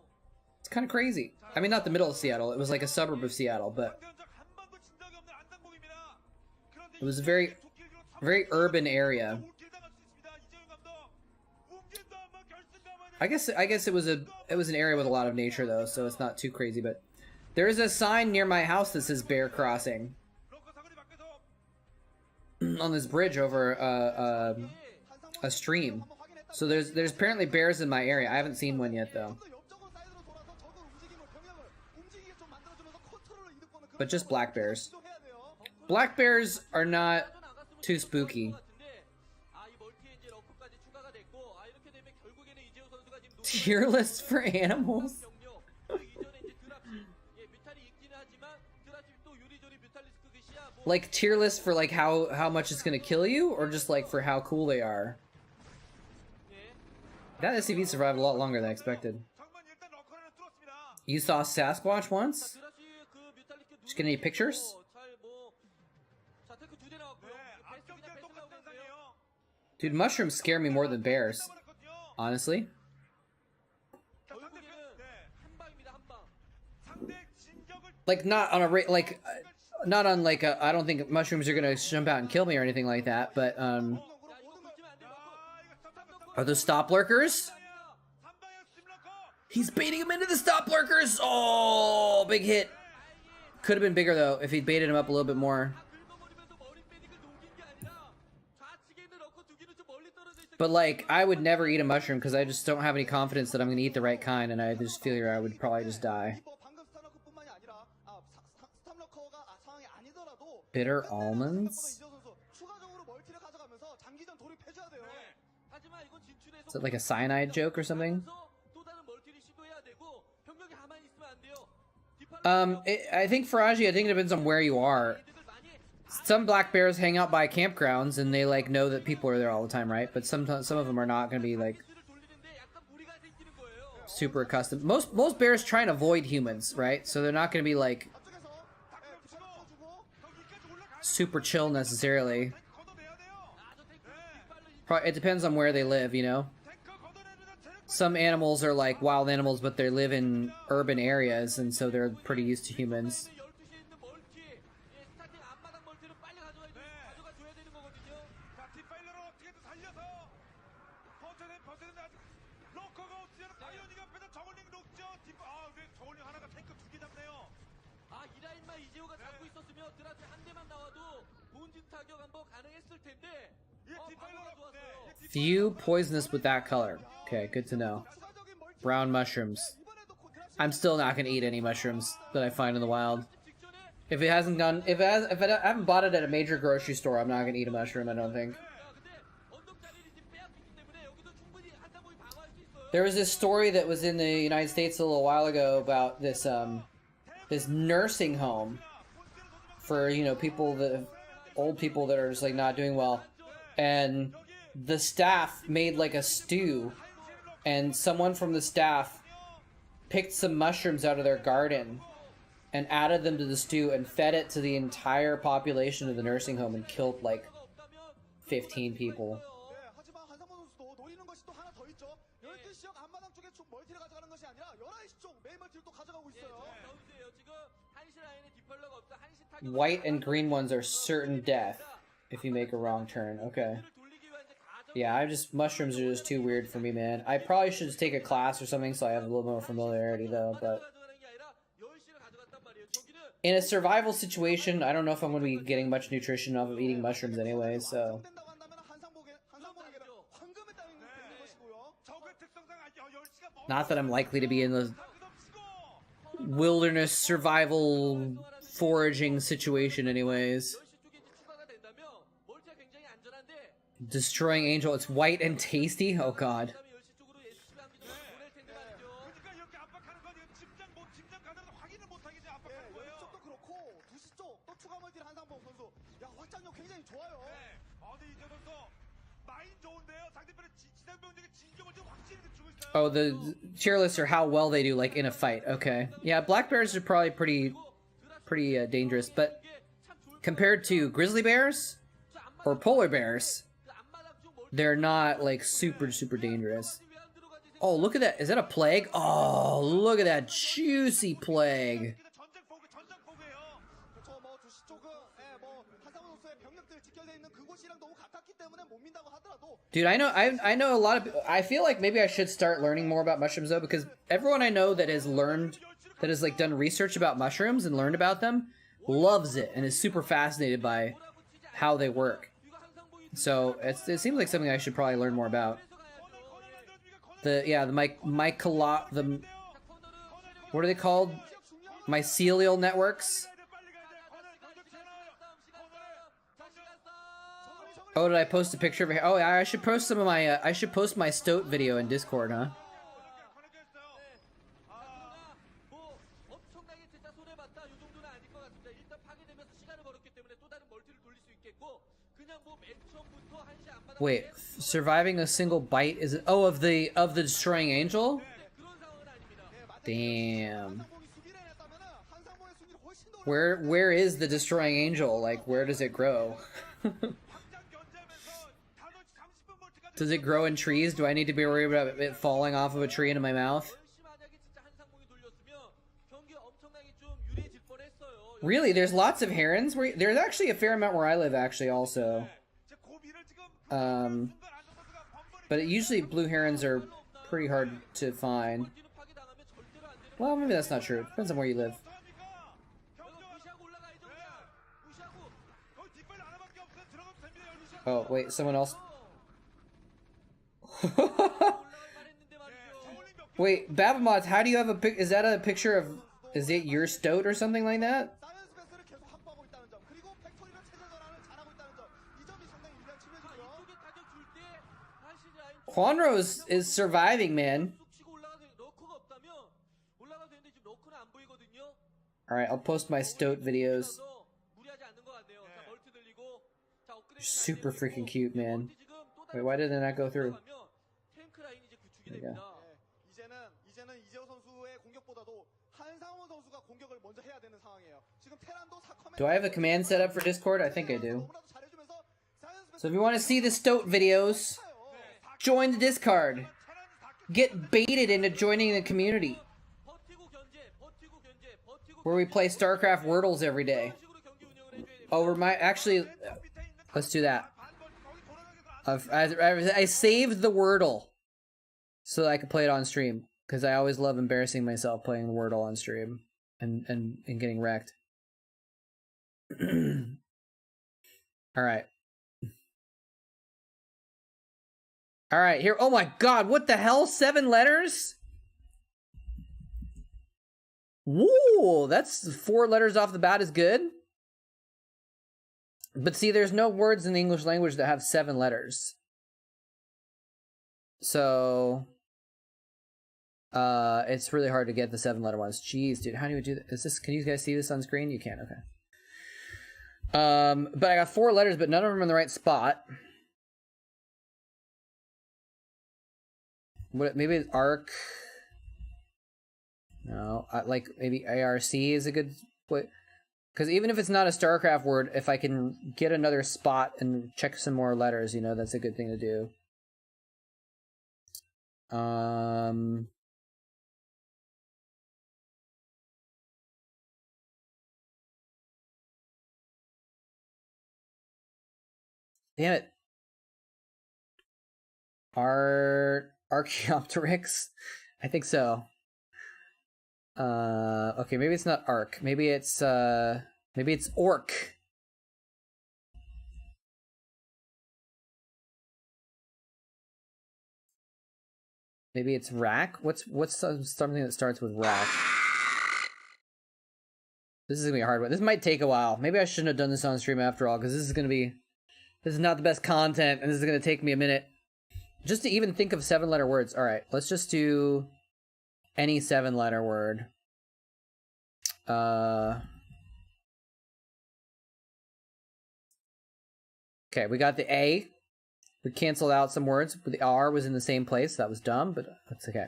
It's kind of crazy. I mean, not the middle of Seattle. It was like a suburb of Seattle, but 전적 한 번도 진 적이 없는 한상봉입니다. 그런데 it was a very urban area. 길 당할 수 있습니다. 이재용 감독. 움직임도 한번 결승도 한번 I guess it was an area with a lot of nature though, so it's not too crazy. But there is a sign near my house that says bear crossing 러커 사거리 밖에서 on this bridge over a stream. So there's apparently bears in my area. I haven't seen one yet though. 옆쪽으로 사이드로 돌아서 적을 움직임을 병력을 움직이게 좀 만들어주면서 컨트롤을 이득보는 그런 But just black bears. 좀 해야 돼요. Black bears are not too spooky. 아, 이 멀티에 이제 러커까지 추가가 됐고 아, 이렇게 되면 결국에는 이재호 선수가 지금 Tier list for animals? 병력 그 이전에 이제 드랍십 예, 뮤탈이 있기는 하지만 드랍십 또 요리조리 뮤탈리스크 그 시야 뭐 Like tier list for like how much it's gonna kill you, or just like for how cool they are? 예. That SCV survived a lot longer than I expected. 정말 일단 러커를 뚫었습니다. You saw Sasquatch once? 드랍십 그 뮤탈리스크 Just get any pictures? 자, 탱크 2대 나왔고요. 네, 베스트 그냥 앞경기와 베스트 똑같은 나오는데요. 현상이에요. Dude, mushrooms scare me more than bears. 버렸거든요. Honestly. 자, 상대편, 결국에는 네. 한 방입니다, 한 방. 상대 진격을 Like not on a rate, like not on like a, I don't think mushrooms are gonna jump out and kill me or anything like that, but 야, 이거 굴지면 안 돼, are those stop lurkers? 삼방의 스팀러커. He's baiting him into the stop lurkers. Oh, big hit. Could have been bigger though if he'd baited him up a little bit more. 긁어버리면서 머리 빼니까 녹인 게 아니라 좌측에 있는 러커 두 개는 좀 멀리 떨어져 있어. But like, I would never eat a mushroom because I just don't have any confidence that I'm gonna eat the right kind, and I just feel I would probably just die. 뭐 방금 스타너커뿐만이 아니라 스타너커가 상황이 아니더라도 Bitter 끝내는 almonds? 이재호 선수 추가적으로 멀티를 가져가면서 장기전 돌입해줘야 돼요. 하지만 이건 진출해서 Is it like a cyanide joke or something? 또 다른 멀티를 시도해야 되고 병력이 가만히 있으면 안 돼요. I think Faraji, I think it depends on where you are. Some black bears hang out by campgrounds and they like know that people are there all the time, right? But sometimes some of them are not going to be like super accustomed. Most bears try and avoid humans, right? So they're not going to be like super chill necessarily. It depends on where they live, you know? Some animals are like wild animals, but they live in urban areas, and so they're pretty used to humans. 있으면 드랍 한 대만 나와도 본진 타격 한번 가능했을 텐데. 방어가 좋았어요. Few poisonous with that color. Okay, good to know. Brown mushrooms. I'm still not gonna eat any mushrooms that I find in the wild. If it hasn't gone, if I haven't bought it at a major grocery store, I'm not gonna eat a mushroom. I don't think. There was this story that was in the United States a little while ago about this this nursing home for, you know, people that old people that are just like not doing well, and the staff made like a stew, and someone from the staff picked some mushrooms out of their garden and added them to the stew and fed it to the entire population of the nursing home and killed like 15 people. 네, 하지만 한상범 선수도 노리는 것이 또 하나 더 있죠. 12시 역 앞마당 쪽에 쭉 멀티를 가져가는 것이 아니라 11시 쪽 메인 멀티를 또 가져가고 있어요. White and green ones are certain death if you make a wrong turn. Okay. Yeah, mushrooms are just too weird for me, man. I probably should just take a class or something so I have a little more familiarity though, but in a survival situation, I don't know if I'm going to be getting much nutrition off of eating mushrooms anyway, so... Not that I'm likely to be in the wilderness survival foraging situation anyways. Destroying Angel, it's white and tasty? Oh god. Oh, the tier lists are how well they do, like, in a fight. Okay. Yeah, black bears are probably pretty dangerous, but compared to grizzly bears or polar bears, they're not, like, super dangerous. Oh, look at that. Is that a plague? Oh, look at that juicy plague. Dude, I know a lot of people. I feel like maybe I should start learning more about mushrooms though, because everyone I know that has like done research about mushrooms and learned about them loves it and is super fascinated by how they work. So it seems like something I should probably learn more about. What are they called? Mycelial networks. Oh, did I post a picture of it? Oh, I should post some of my, I should post my stoat video in Discord, huh? Wait, surviving a single bite is, oh, of the destroying angel? Damn. Where is the destroying angel? Like, where does it grow? Does it grow in trees? Do I need to be worried about it falling off of a tree into my mouth? Really? There's lots of herons? There's actually a fair amount where I live, actually, also. But usually blue herons are pretty hard to find. Well, maybe that's not true. It depends on where you live. Oh, wait, someone else... Wait, Babamoth, how do you have a pic? Is that a picture of? Is it your stoat or something like that? Juanrose is surviving, man. Alright, I'll post my stoat videos. They're super freaking cute, man. Wait, why did it not go through? There we go. Do I have a command set up for Discord? I think I do. So if you want to see the stoat videos, join the Discord. Get baited into joining the community, where we play Starcraft Wordles every day. Oh, actually, let's do that. I saved the Wordle so that I could play it on stream, because I always love embarrassing myself playing Wordle on stream and getting wrecked. All right. All right, here. Oh my god, what the hell? 7 letters? Woo! That's 4 letters off the bat is good. But see, there's no words in the English language that have 7 letters. So it's really hard to get the 7-letter ones. Jeez, dude, how do you do that? Is this, can you guys see this on screen? You can, okay. But I got 4 letters, but none of them are in the right spot. What, maybe it's ARC. No, like maybe ARC is a good way. Because even if it's not a Starcraft word, if I can get another spot and check some more letters, you know, that's a good thing to do. Damn it. Archaeopteryx? I think so. Okay, maybe it's not Arc. Maybe it's Orc. Maybe it's Rack? What's something that starts with Rack? This is gonna be a hard one. This might take a while. Maybe I shouldn't have done this on stream after all, because this is not the best content, and this is gonna take me a minute. Just to even think of 7-letter words. Alright, let's just do any 7-letter word. Okay, we got the A. We canceled out some words, but the R was in the same place. That was dumb, but that's okay.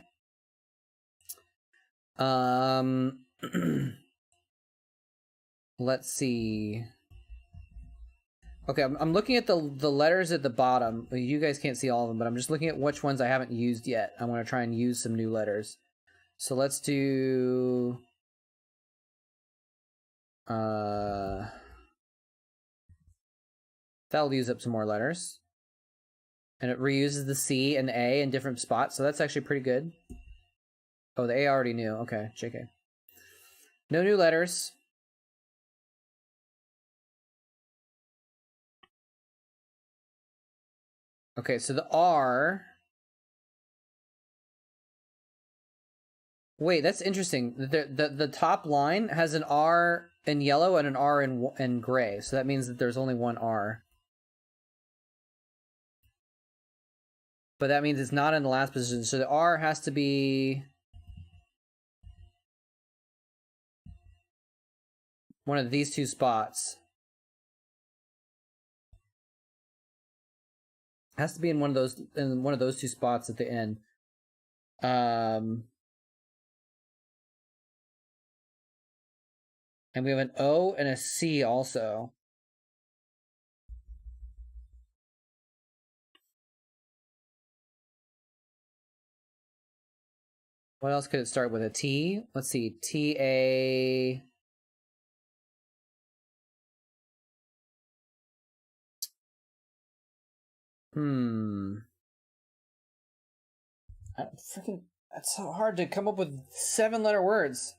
Let's see. Okay, I'm looking at the letters at the bottom. You guys can't see all of them, but I'm just looking at which ones I haven't used yet. I want to try and use some new letters. So let's do... that'll use up some more letters. And it reuses the C and A in different spots, so that's actually pretty good. Oh, the A I already knew. Okay, JK. No new letters. Okay, so the R... Wait, that's interesting. The top line has an R in yellow and an R in gray, so that means that there's only one R. But that means it's not in the last position, so the R has to be one of these 2 spots. It has to be in one of those 2 spots at the end. And we have an O and a C also. What else could it start with? A T? Let's see. T-A... That's so hard to come up with 7-letter words.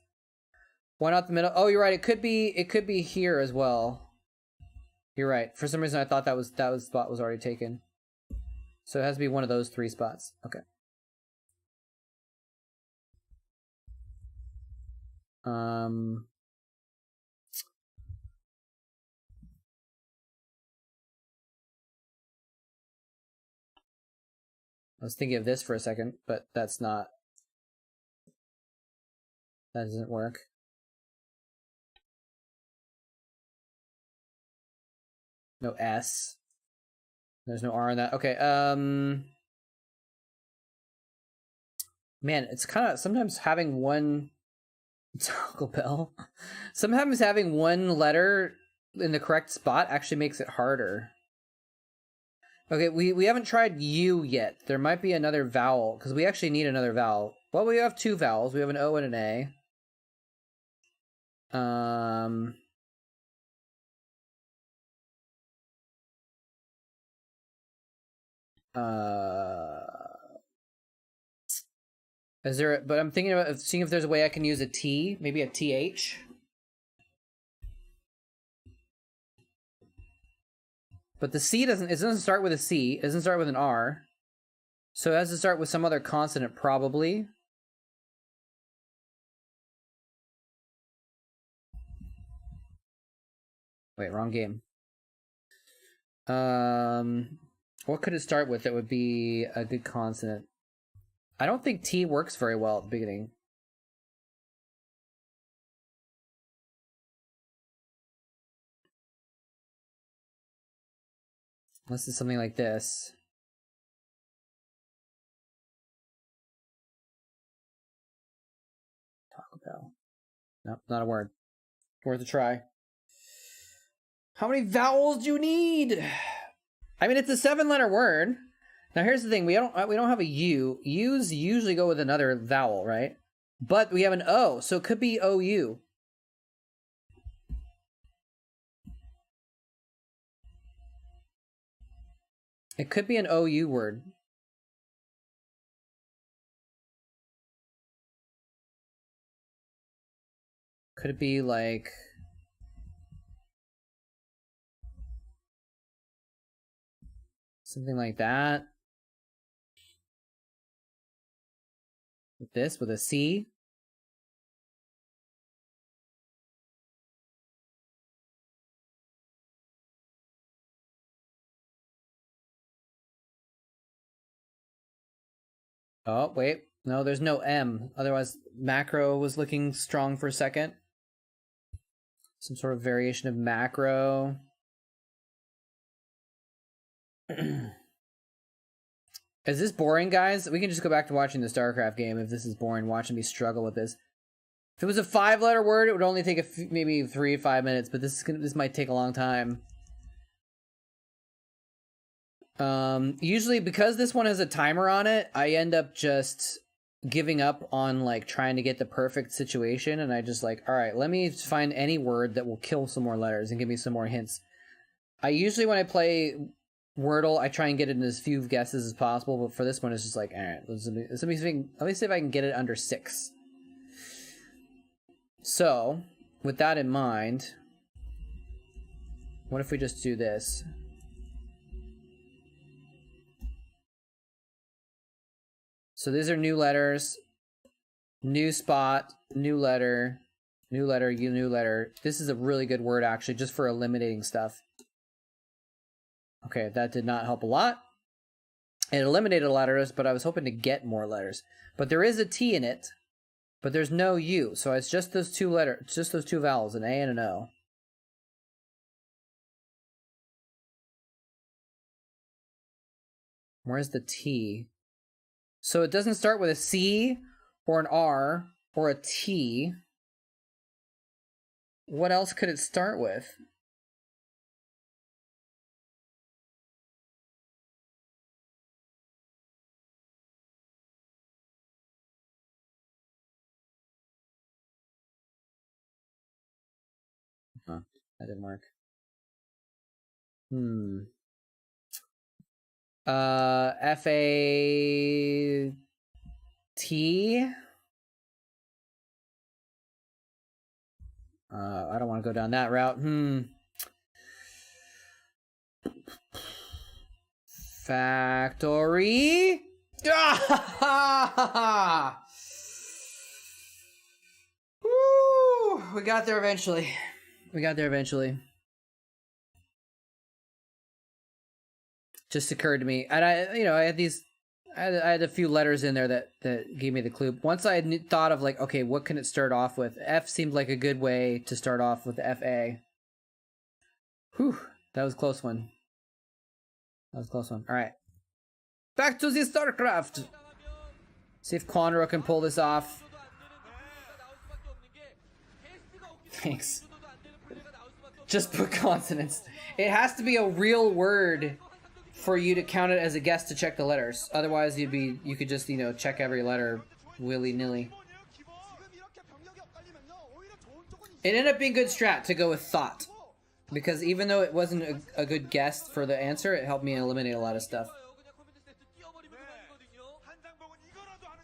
Why not the middle? Oh, you're right. It could be here as well. You're right. For some reason, I thought that spot was already taken. So it has to be one of those 3 spots. Okay. I was thinking of this for a second, but that doesn't work. No S. There's no R in that. Okay, man, it's kind of sometimes having one Taco Bell. Sometimes having one letter in the correct spot actually makes it harder. Okay, we haven't tried U yet. There might be another vowel, because we actually need another vowel. Well, we have 2 vowels. We have an O and an A. Is there? But I'm thinking about seeing if there's a way I can use a T, maybe a TH. But the C doesn't, it doesn't start with a C, it doesn't start with an R. So it has to start with some other consonant, probably. Wait, wrong game. What could it start with that would be a good consonant? I don't think T works very well at the beginning. Unless it's something like this. Taco Bell. Nope, not a word. Worth a try. How many vowels do you need? I mean, it's a 7-letter word. Now here's the thing: we don't have a U. U's usually go with another vowel, right? But we have an O, so it could be OU. It could be an OU word. Could it be like something like that? With this, with a C? Oh, wait. No, there's no M. Otherwise, macro was looking strong for a second. Some sort of variation of macro. Is this boring, guys? We can just go back to watching the Starcraft game if this is boring, watching me struggle with this. If it was a 5-letter word, it would only take maybe 3 to 5 minutes, but this might take a long time. Usually because this one has a timer on it, I end up just giving up on like trying to get the perfect situation, and I just like, all right, let me find any word that will kill some more letters and give me some more hints. I usually, when I play Wordle, I try and get it in as few guesses as possible, but for this one it's just like, all right, let me see if I can get it under 6. So with that in mind, what if we just do this? So these are new letters, new spot, new letter, new letter, new letter. This is a really good word, actually, just for eliminating stuff. Okay, that did not help a lot. It eliminated a lot of letters, but I was hoping to get more letters. But there is a T in it, but there's no U. So it's just those two letters, just those two vowels, an A and an O. Where's the T? So it doesn't start with a C or an R or a T. What else could it start with? Huh, that didn't work. F-A-T? I don't want to go down that route. Factory? Woo! We got there eventually. Just occurred to me, and I had a few letters in there that gave me the clue. Once I had thought of like, okay, what can it start off with? F seemed like a good way to start off with the F-A. Whew, that was a close one. All right, back to the Starcraft. See if Quandra can pull this off. Thanks. Just put consonants. It has to be a real word for you to count it as a guess to check the letters. Otherwise, you could just, check every letter willy-nilly. It ended up being good strat to go with thought, because even though it wasn't a good guess for the answer, it helped me eliminate a lot of stuff.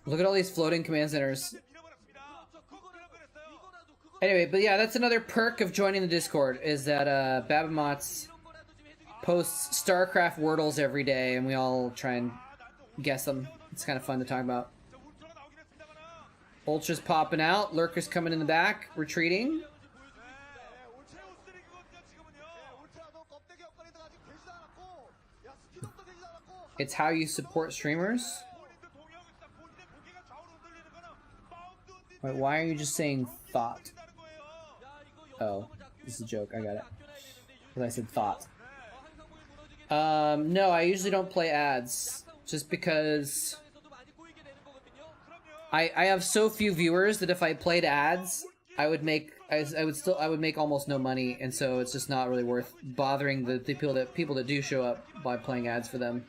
Look at all these floating command centers. Anyway, but yeah, that's another perk of joining the Discord, is that Babamot's posts Starcraft wordles every day, and we all try and guess them. It's kind of fun to talk about. Ultra's popping out. Lurker's coming in the back, retreating. It's how you support streamers. Wait, why are you just saying thought? Oh, this is a joke. I got it. Because I said thought. No, I usually don't play ads. Just because I have so few viewers that if I played ads, I would make I would make almost no money, and so it's just not really worth bothering the people that do show up by playing ads for them.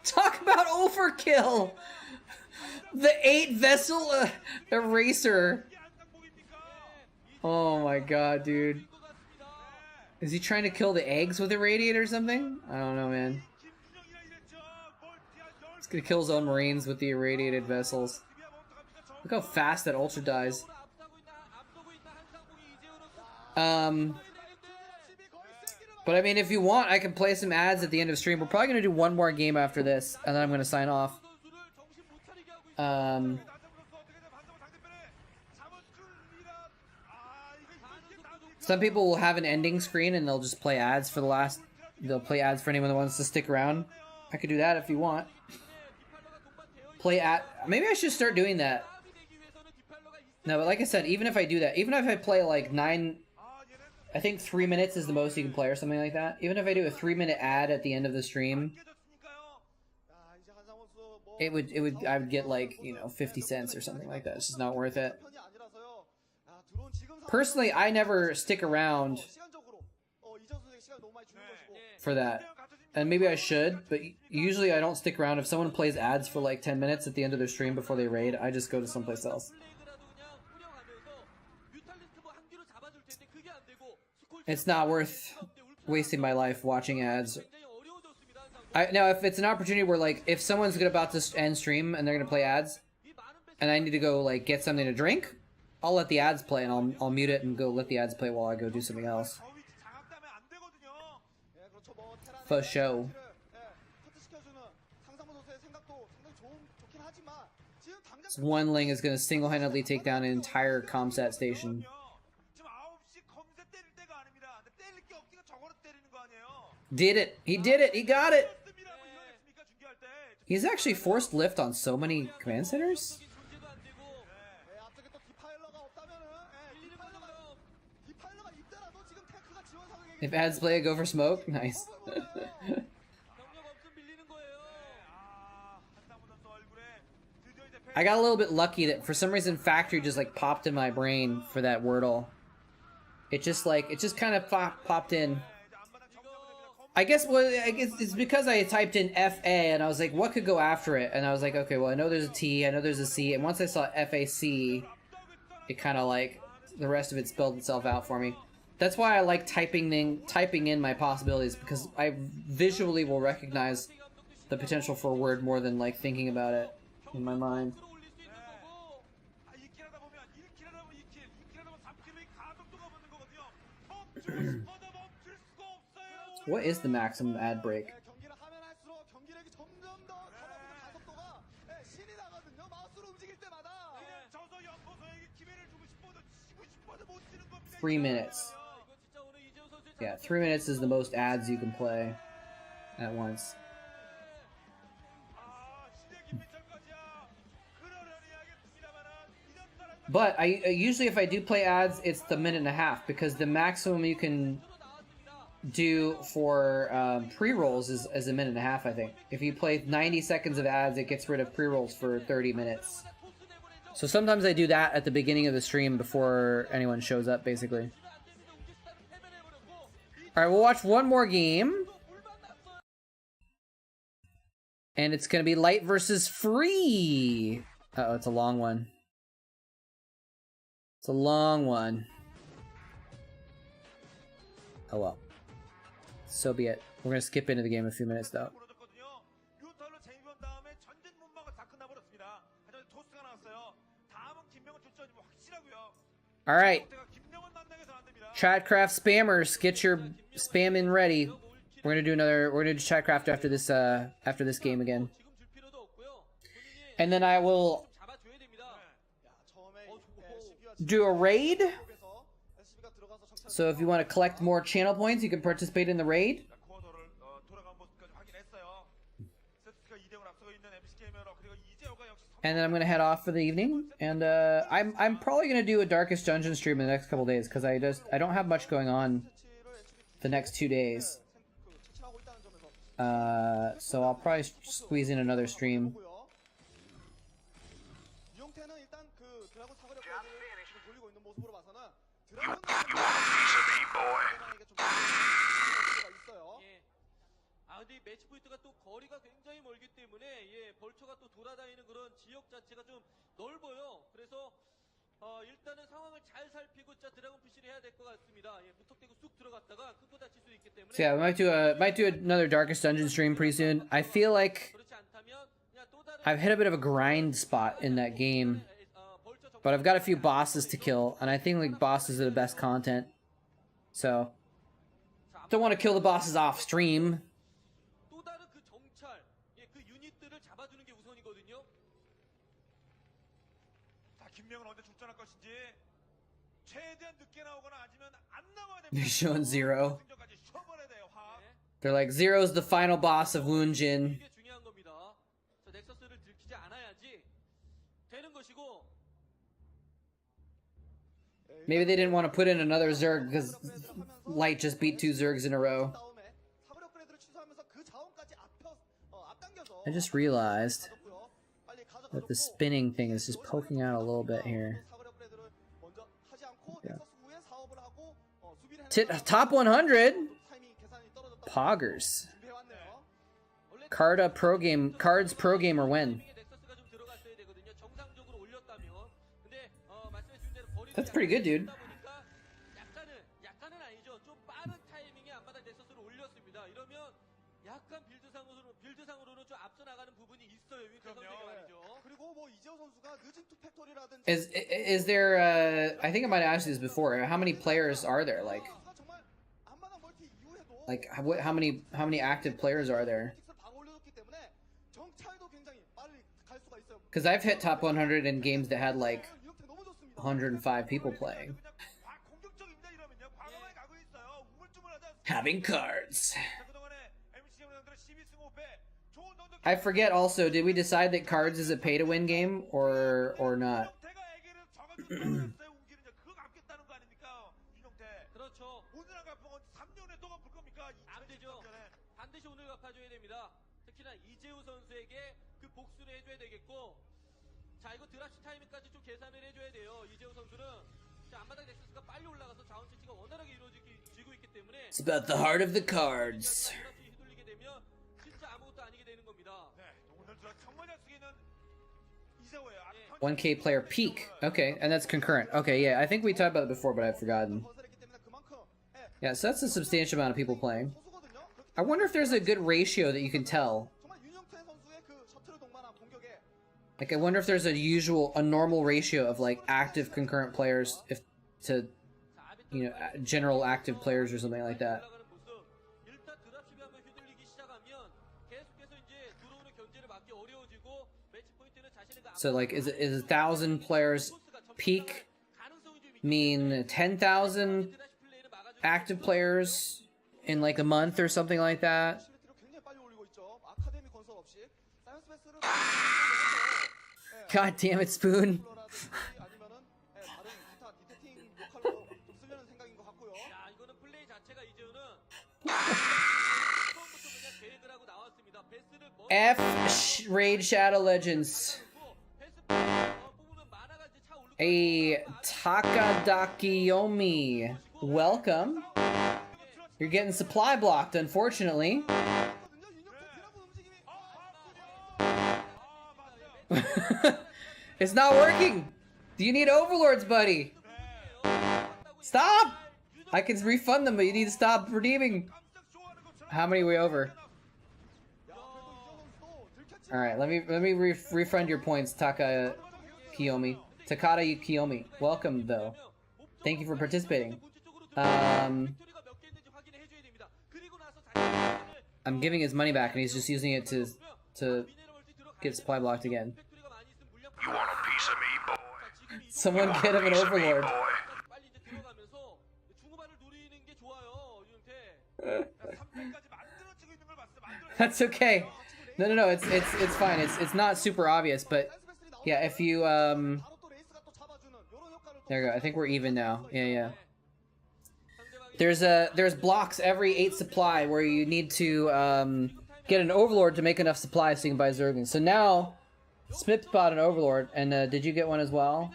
Talk about overkill! The 8 vessel eraser. Oh my god, dude. Is he trying to kill the eggs with a radiator or something? I don't know, man. He's gonna kill his own marines with the irradiated vessels. Look how fast that Ultra dies. But I mean, if you want, I can play some ads at the end of stream. We're probably gonna do one more game after this, and then I'm gonna sign off. Some people will have an ending screen and they'll just play ads for the last. They'll play ads for anyone that wants to stick around. I could do that if you want. Play ad. Maybe I should start doing that. No, but like I said, even if I do that, even if I play like 9. I think 3 minutes is the most you can play or something like that. Even if I do a 3-minute ad at the end of the stream, I would get like, you know, 50 cents or something like that. It's just not worth it. Personally, I never stick around for that. And maybe I should, but usually I don't stick around. If someone plays ads for like 10 minutes at the end of their stream before they raid, I just go to someplace else. It's not worth wasting my life watching ads. Now, if it's an opportunity where, like, if someone's about to end stream and they're gonna play ads, and I need to go like get something to drink, I'll let the ads play and I'll mute it and go let the ads play while I go do something else. For show. This one Ling is gonna single-handedly take down an entire comsat station. Did it! He did it! He got it! He's actually forced lift on so many command centers? If ads play, I go for smoke? Nice. I got a little bit lucky that for some reason Factory just like popped in my brain for that Wordle. It just kind of popped in. I guess it's because I typed in FA and I was like, what could go after it? And I was like, okay, well, I know there's a T, I know there's a C, and once I saw FAC, it kind of like the rest of it spelled itself out for me. That's why I like typing in my possibilities, because I visually will recognize the potential for a word more than like thinking about it in my mind. What is the maximum ad break? Three minutes. Yeah, 3 minutes is the most ads you can play at once. But I usually, if I do play ads, it's the 1.5 minutes, because the maximum you can do for pre-rolls is 1.5 minutes, I think. If you play 90 seconds of ads, it gets rid of pre-rolls for 30 minutes. So sometimes I do that at the beginning of the stream before anyone shows up, basically. Alright, we'll watch one more game. And it's gonna be light versus free. Uh-oh, it's a long one. It's a long one. Oh well. So be it. We're gonna skip into the game in a few minutes, though. All right. Chatcraft spammers, get your spamming ready. We're gonna do Chatcraft after this game again. And then I will do a raid. So if you want to collect more channel points, you can participate in the raid. And then I'm gonna head off for the evening, and I'm probably gonna do a Darkest Dungeon stream in the next couple days because I don't have much going on the next 2 days. So I'll probably squeeze in another stream. You want a piece of me, boy? 예. 아 근데 이 매치 포인트가 또 거리가 굉장히 멀기 때문에 예, 벌처가 또 돌아다니는 그런 지역 자체가 좀 넓어요. 그래서 일단은 상황을 잘 살피고 자 드래곤 푸시를 해야 될 것 같습니다. 예, 무턱대고 쑥 들어갔다가 큰 거 다칠 수 있기 때문에. So yeah, might do another Darkest Dungeon stream pretty soon. I feel like 그렇지 않다면 그냥 또 다른 I've hit a bit of a grind spot in that game, but I've got a few bosses to kill, and I think like bosses are the best content. So don't want to kill the bosses off stream. 또 다른 그 정찰, 예, 그 유닛들을 잡아주는 게 우선이거든요. 자, 김명은 언제 출전할 것인지 최대한 늦게 나오거나 아니면 안 나와야 됩니다. They're showing Zero. 승전까지 쉬어버려야 돼요. 화. They're like, Zero's the final boss of Woonjin. 이게 중요한 겁니다. 저 넥서스를 들키지 않아야지 되는 것이고. Maybe they didn't want to put in another Zerg because Light just beat 2 Zergs in a row. I just realized that the spinning thing is just poking out a little bit here. Yeah. Top 100? Poggers. Cards Pro Gamer win. That's pretty good, dude. 약간은 아니죠. 좀 빠른 타이밍에 앞마당 넥서스를 올렸습니다. 이러면 약간 빌드상으로는 좀 앞서 나가는 부분이 있어요. 윈터 선수가 말이죠. 그리고 뭐 이재호 선수가 늦은 투팩토리라든지 Is there I think I might have asked you this before. How many players are there? Like 정말 앞마당 멀티 이후에도 how many active players are there? 방 올려줬기 때문에 정찰도 굉장히 빨리 갈 수가 있어요. Because I've hit top 100 in games that had like 이렇게 너무 좋습니다. 105 people playing. 공격적입니다 이러면요. 과감하게 가고 있어요. 우물쭈물하지 않습니다. Having cards. 자, 그동안에 MC 형들은 12승 5패. 좋은 정도 I forget also, did we decide that cards is a pay to win game or not? 태가 애기를 적어줬어요. 옮기는 그거 갚겠다는 거 아닙니까? 윤용태. 그렇죠. 오늘 안 갚으면 3년에 또 갚을 겁니까? 안 되죠. 반드시 오늘 갚아줘야 됩니다. 특히나 이재우 선수에게 그 복수를 해줘야 되겠고, 자 이거 드랍시 타이밍까지 좀 계산을 해줘야 돼요. 이재우 선수는 자 앞마당 넥서스가 빨리 올라가서 자원 채취가 원활하게 이루어지고 있기 때문에. It's about the heart of the cards. 드랍시 휘둘리게 되면 진짜 아무것도 아니게 되는 겁니다. 네, 오늘 들어 정말 잘 쓰기는 이재호예요. 1K player peak. Okay, and that's concurrent. Okay, yeah, I think we talked about it before, but I've forgotten. 건설했기 때문에 그만큼 Yeah, so that's a substantial amount of people playing. I wonder if there's a good ratio that you can tell. 정말 윤영태 선수의 그 셔틀을 동반한 공격에 Like, I wonder if there's a normal ratio of like active concurrent players if to, you know, general active players or something like that. 올라가는 모습. 일단 드랍십이 한번 휘둘리기 시작하면 계속해서 이제 들어오는 견제를 막기 어려워지고 매치 포인트는 자신의 그 So like, is 1,000 players peak mean 10,000 active players in like a month or something like that? 시리티로 굉장히 빨리 올리고 있죠. 아카데미 건설 없이 사이언스 베스를 God damn it, Spoon. 아니면은 다른 기타 디텍팅 로컬로 좀 쓰려는 생각인 것 같고요. 야 이거는 플레이 자체가 이제는 처음부터 그냥 계획을 하고 나왔습니다. 베스를 F Raid Shadow Legends. 베스 뽑으면 만화가 이제 차 오르고 A Takadakiyomi. Welcome. You're getting supply blocked, unfortunately. It's not working. Do you need overlords, buddy? Stop! I can refund them, but you need to stop redeeming. How many are we over? All right, let me refund your points, Taka Kiyomi. Takada Yukiyomi. Welcome, though. Thank you for participating. I'm giving his money back, and he's just using it to get supply blocked again. You want a piece of me, boy? Someone get him an overlord. That's okay. No. It's fine. It's not super obvious, but yeah. If you there you go. I think we're even now. Yeah. There's blocks every 8 supply where you need to get an overlord to make enough supply so you can buy Zerglings. So now, Smith bought an overlord, and did you get one as well?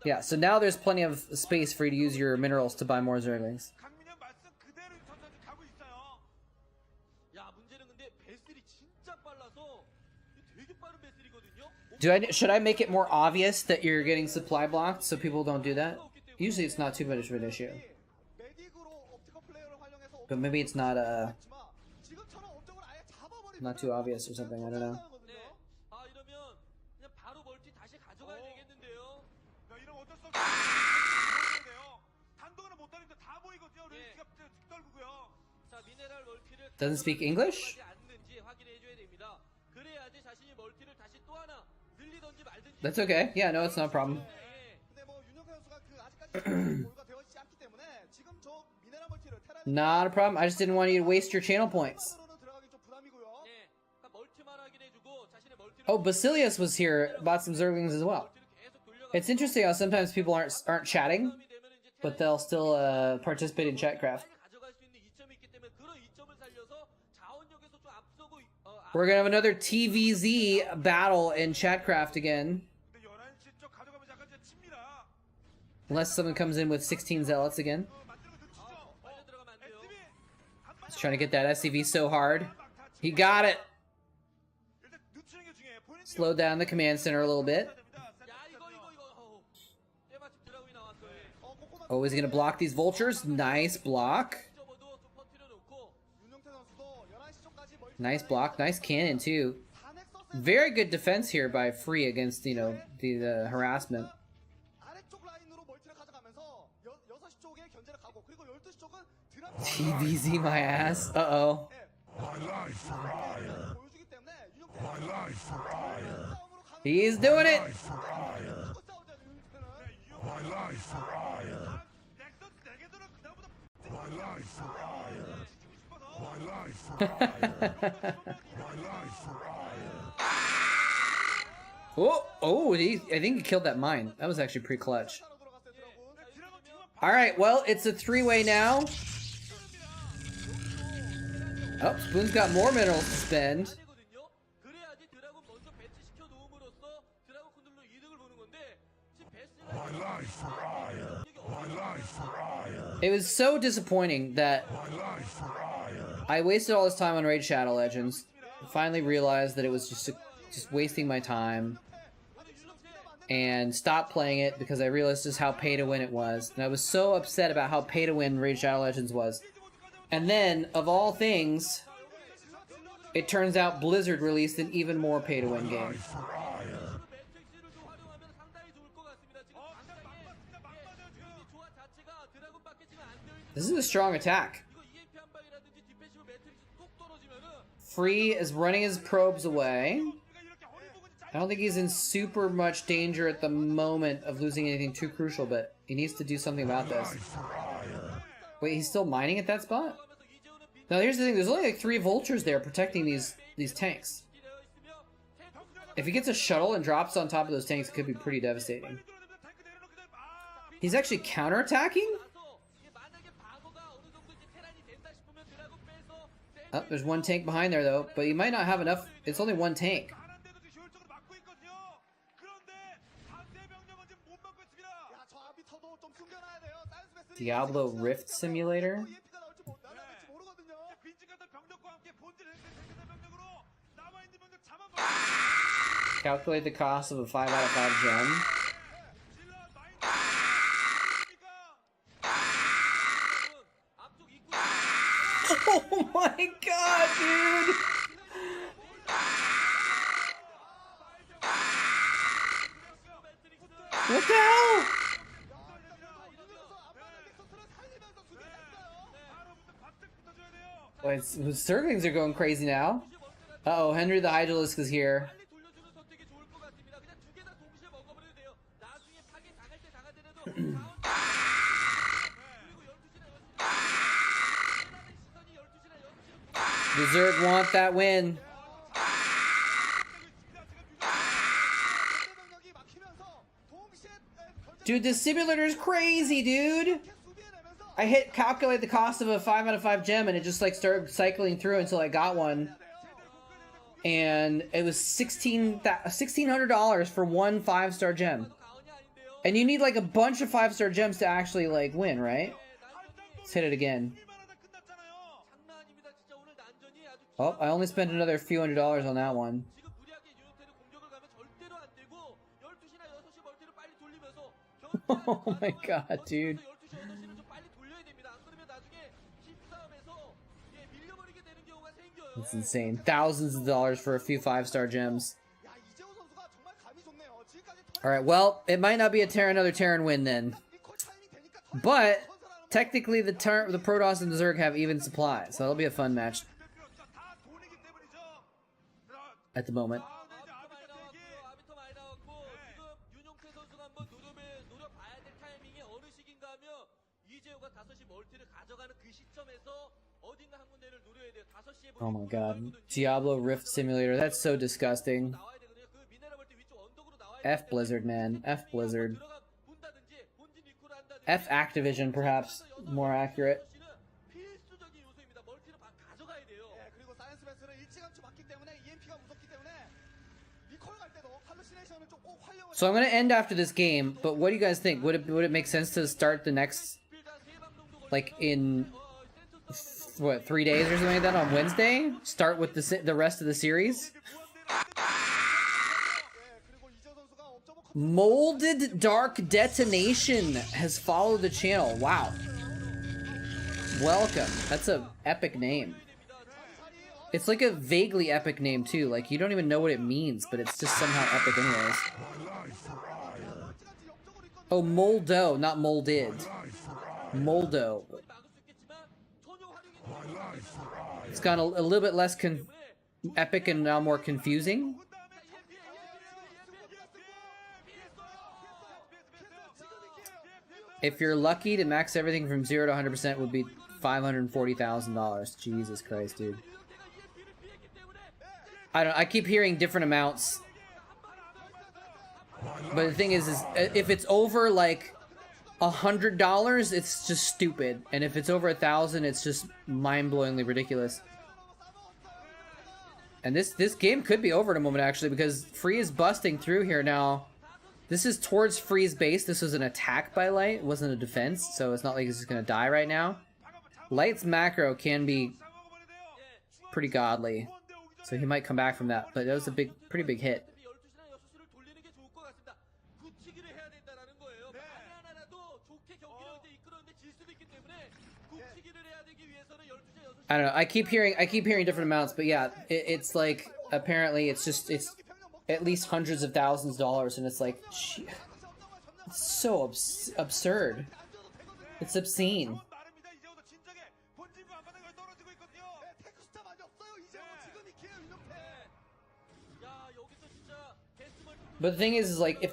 Yeah. So now there's plenty of space for you to use your minerals to buy more Zerglings. Should I make it more obvious that you're getting supply blocked so people don't do that? Usually it's not too much of an issue. But maybe it's not too obvious or something, I don't know. Doesn't speak English? That's okay. Yeah, no, it's not a problem. Not a problem. I just didn't want you to waste your channel points. Oh, Basilius was here, bought some Zerglings as well. It's interesting how sometimes people aren't chatting, but they'll still participate in Chatcraft. We're gonna have another TVZ battle in Chatcraft again. Unless someone comes in with 16 zealots again. He's trying to get that SCV so hard. He got it! Slow down the command center a little bit. Oh, is he gonna block these vultures? Nice block. Nice block, nice cannon too. Very good defense here by Free against, you know, the harassment. TVZ my ass. Uh-oh. He's doing it! Oh, I think he killed that mine. That was actually pretty clutch. Alright, well, it's a 3-way now. Oh, Spoon's got more minerals to spend. It was so disappointing that I wasted all this time on Raid Shadow Legends. Finally realized that it was just wasting my time. And stopped playing it because I realized just how pay-to-win it was. And I was so upset about how pay-to-win Raid Shadow Legends was. And then, of all things, it turns out Blizzard released an even more pay-to-win game. This is a strong attack. Free is running his probes away. I don't think he's in super much danger at the moment of losing anything too crucial, but he needs to do something about this. Wait, he's still mining at that spot? Now here's the thing, there's only like 3 vultures there protecting these tanks. If he gets a shuttle and drops on top of those tanks, it could be pretty devastating. He's actually counterattacking? Oh, there's 1 tank behind there though, but he might not have enough. It's only 1 tank. Diablo Rift Simulator? Calculate the cost of a 5 out of 5 gem. Oh my god, dude! What the hell? Wait, Zerglings are going crazy now. Uh-oh, Henry the Hydralisk is here. The Zerg want that win. Dude, this simulator is crazy, dude. I hit calculate the cost of a 5 out of 5 gem and it just like started cycling through until I got one. And it was $1,600 for one 5-star gem. And you need like a bunch of 5-star gems to actually like win, right? Let's hit it again. Oh, I only spent another few $100s on that one. Oh my god, dude. That's insane. Thousands of dollars for a few 5-star gems. Alright, well, it might not be another Terran win then. But, technically the Protoss and the Zerg have even supply, so that'll be a fun match. At the moment. Oh my god. Diablo Rift Simulator, that's so disgusting. F Blizzard, man. F Blizzard. F Activision, perhaps more accurate. So I'm gonna end after this game, but what do you guys think? Would it make sense to start the next, like in what, 3 days or something like that on Wednesday? Start with the rest of the series. Molded Dark Detonation has followed the channel. Wow. Welcome. That's a epic name. It's like a vaguely epic name too. Like you don't even know what it means, but it's just somehow epic anyways. Oh, Moldo, not molded. Moldo. It's gone a little bit less epic and now more confusing. If you're lucky to max everything from 0 to 100% would be $540,000. Jesus Christ, dude. I keep hearing different amounts. But the thing is if it's over like $100, it's just stupid. And if it's over 1,000, it's just mind-blowingly ridiculous. And this game could be over in a moment, actually, because Free is busting through here now. This is towards Free's base. This was an attack by Light. It wasn't a defense, so it's not like he's just gonna die right now. Light's macro can be pretty godly, so he might come back from that. But that was a pretty big hit. I don't know. I keep hearing different amounts, but yeah, it's like apparently it's at least hundreds of thousands of dollars, and it's like, it's so absurd. It's obscene. But the thing is like if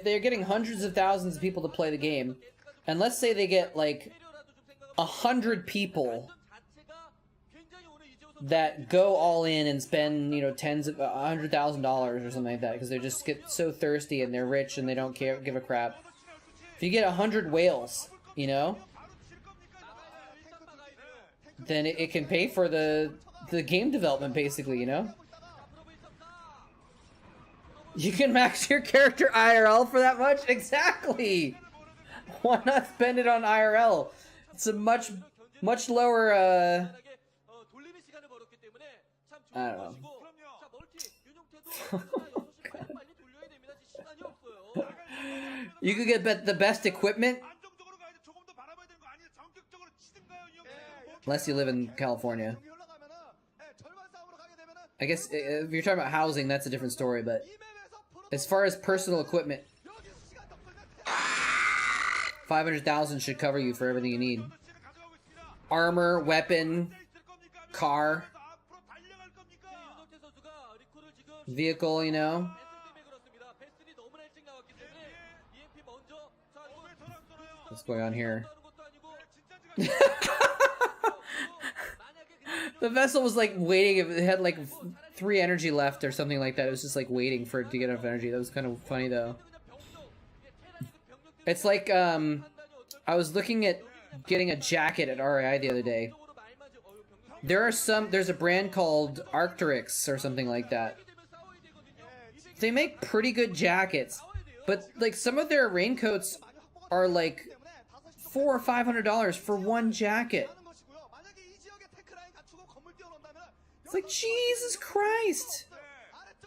they're getting hundreds of thousands of people to play the game, and let's say they get like 100 people that go all in and spend, you know, tens of $100,000 or something like that because they just get so thirsty and they're rich and they don't give a crap. If you get 100 whales, you know, then it can pay for the game development, basically, you know. You can max your character IRL for that much? Exactly! Why not spend it on IRL? It's a much lower, I don't know. You could get the best equipment, unless you live in California. I guess if you're talking about housing, that's a different story, but as far as personal equipment, 500,000 should cover you for everything you need. Armor, weapon, car, vehicle, you know. What's going on here? The vessel was like waiting. If it had like 3 energy left or something like that, it was just like waiting for it to get enough energy. That was kind of funny though. It's like I was looking at getting a jacket at RAI the other day. There's a brand called Arcturix or something like that. They make pretty good jackets, but like some of their raincoats are like $400 or $500 for one jacket. It's like, Jesus Christ.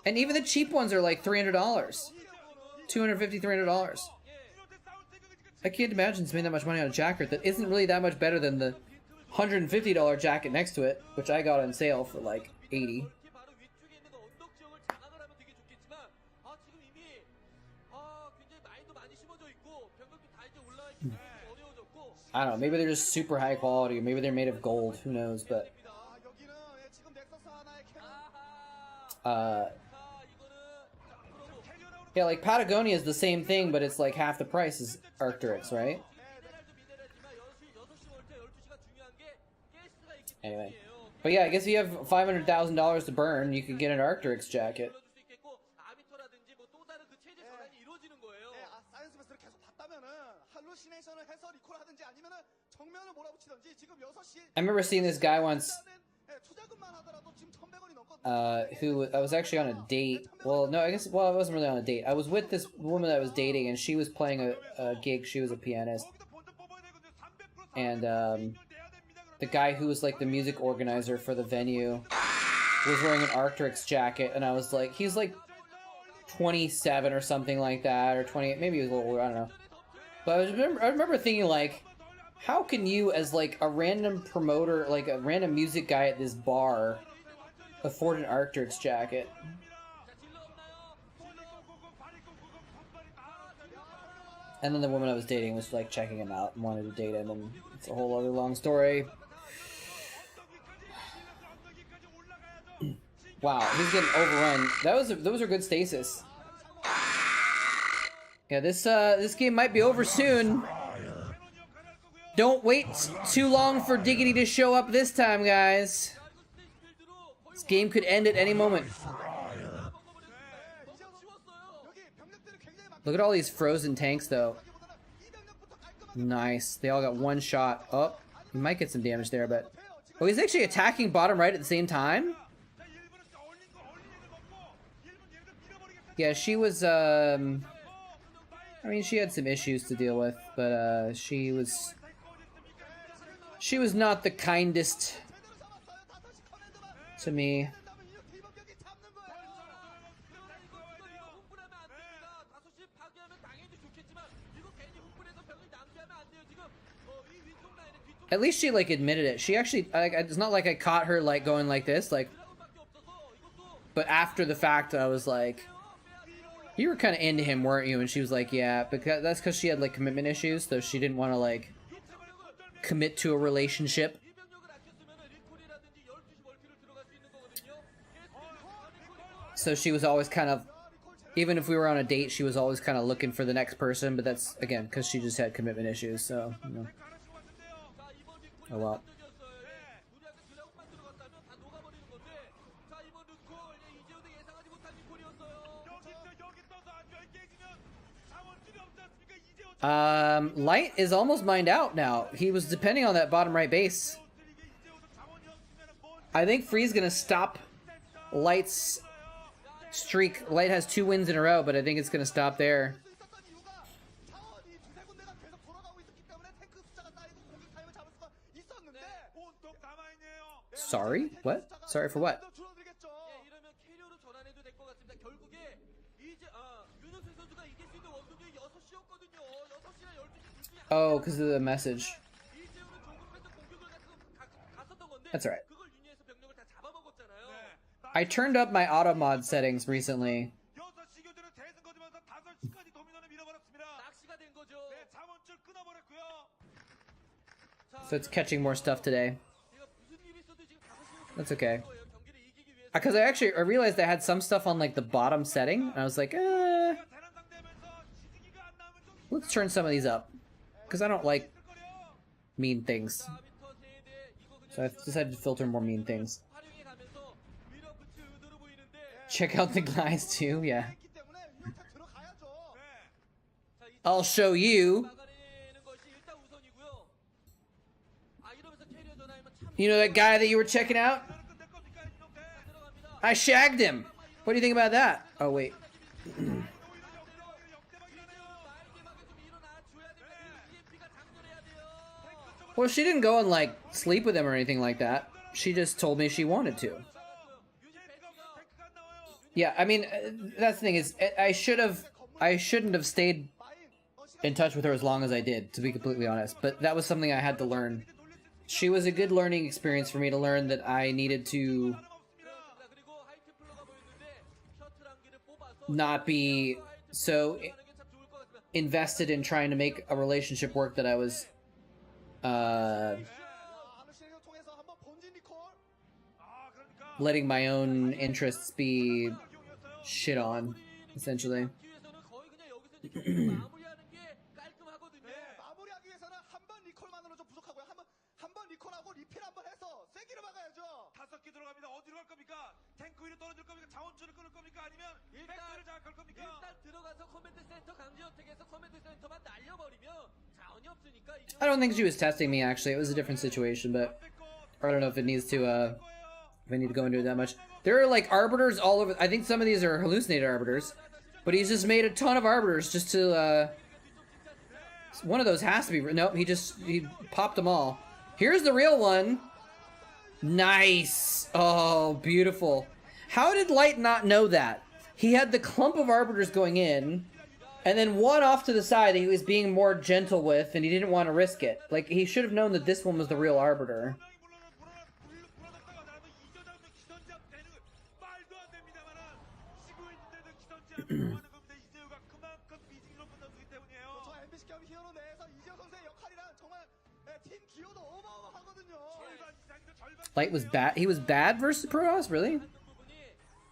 And even the cheap ones are like $300. $250, $300. I can't imagine spending that much money on a jacket that isn't really that much better than the $150 jacket next to it, which I got on sale for like $80. I don't know, maybe they're just super high quality, or maybe they're made of gold, who knows, but... yeah, like Patagonia is the same thing, but it's like half the price as Arcturix, right? Anyway. But yeah, I guess if you have $500,000 to burn, you could get an Arcturix jacket. I remember seeing this guy once who I was actually on a date. Well, no, I wasn't really on a date. I was with this woman that I was dating, and she was playing a gig. She was a pianist. And the guy who was like the music organizer for the venue was wearing an Arcturix jacket, and I was like, he's like 27 or something like that, or 28, maybe he was a little older, I don't know. But I remember thinking, like, how can you, as like a random promoter, like a random music guy at this bar, afford an Arcturix jacket? And then the woman I was dating was like checking him out and wanted to date him, and it's a whole other long story. Wow, he's getting overrun. Those are good stasis. Yeah, this game might be over soon. Don't wait too long for Diggity to show up this time, guys. This game could end at any moment. Look at all these frozen tanks, though. Nice. They all got one shot. Oh, he might get some damage there, but... oh, he's actually attacking bottom right at the same time? Yeah, she was, I mean, she had some issues to deal with, but, she was not the kindest to me. At least she, like, admitted it. She actually, like, it's not like I caught her, like, going like this, like... but after the fact, I was like... you were kind of into him, weren't you? And she was like, yeah, because that's because she had, like, commitment issues, so she didn't want to, like, commit to a relationship. So she was always kind of... even if we were on a date, she was always kind of looking for the next person, but that's, again, because she just had commitment issues, so, you know. Oh well. Light is almost mined out now. He was depending on that bottom right base. I think Free's gonna stop Light's streak. Light has 2 wins in a row, but I think it's gonna stop there. Sorry? What? Sorry for what? Oh, because of the message. That's alright. I turned up my auto mod settings recently. 된 거죠. 네, 자원줄 끊어버렸고요. So it's catching more stuff today. 제가 무슨 일이 있어도 지금 5시간 That's okay. 거예요. 경기를 이기기 위해서. Because I realized I had some stuff on like the bottom setting. And I was like, 대란 상대하면서 시즈기가 안 나오면 좀 let's turn some of these up. Because I don't like 있을 거래요. mean things. 아비터 세대 이거 그냥 So I've decided to filter more mean things. 활용해 가면서 밀어붙일 의도로 보이는데. Check out the guys too, yeah. 있기 때문에 유효타 들어가야죠. 자, 이 I'll show you. 막아내는 것이 일단 우선이고요. 아 이러면서 캐리어 전화하면 참 You know that guy that you were checking out? 끝낼 겁니까, 이놈들? 들어갑니다. I shagged him. What do you think about that? Oh, wait. 오히려 역대박이라네요. 말기막에 좀 일어나 줘야 됩니다. EMP가 장전해야 돼요. Well, she didn't go and like sleep with him or anything like that. She just told me she wanted to. 유니티가 없으면 데크가 안 나와요. Yeah, I mean, that's the thing is, I shouldn't have stayed in touch with her as long as I did, to be completely honest. But that was something I had to learn. She was a good learning experience for me to learn that I needed to 그리고 하이템플러가 보였는데 셔틀 한 개를 뽑아서 not be so 하는 게 참 좋을 것 같습니다. invested in trying to make a relationship work that I was 아르신을 통해서 한번 본진 리콜. 아, 그러니까 letting my own interests be 악용이었어요. shit on, essentially. 기회에서는 거의 그냥 여기서 이제 경기를 마무리하는 게 깔끔하거든요. 마무리하기 위해서는 한 번 리콜만으로 좀 부족하고요. 한번 리콜하고 리필 한번 해서 세기를 막아야죠. 5개 들어갑니다. 어디로 갈 겁니까? 탱크 위로 떨어질 겁니까? 자원줄을 끊을 겁니까? 아니면 팩토리를 장악할 겁니까? 일단 들어가서 커맨드 센터 강제 어택해서 커맨드 센터만 날려버리면 자원이 없으니까 이제 I don't think she was testing me, actually. It was a different situation, but I don't know if it needs to, if I need to go into it that much. There are, like, arbiters all over. I think some of these are hallucinated arbiters, but he's just made a ton of arbiters just to, one of those has to be. Nope, he popped them all. Here's the real one. Nice. Oh, beautiful. How did Light not know that? He had the clump of arbiters going in, and then one off to the side that he was being more gentle with, and he didn't want to risk it. Like, he should have known that this one was the real arbiter. 불러놨다가 나도 이전하면 기선제압 되는 말도 안 됩니다만은 쉬고 있는데도 기선제압을 하는 겁니다. 이재우가 그만큼 비중이 높은 선수이기 때문이에요. 저 MBC 겸 히어로 내에서 이재호 선수의 역할이란 정말 팀 기여도 어마어마하거든요. 절반 이상이죠. 절반. Light was bad. He was bad versus Protoss, really? 부분이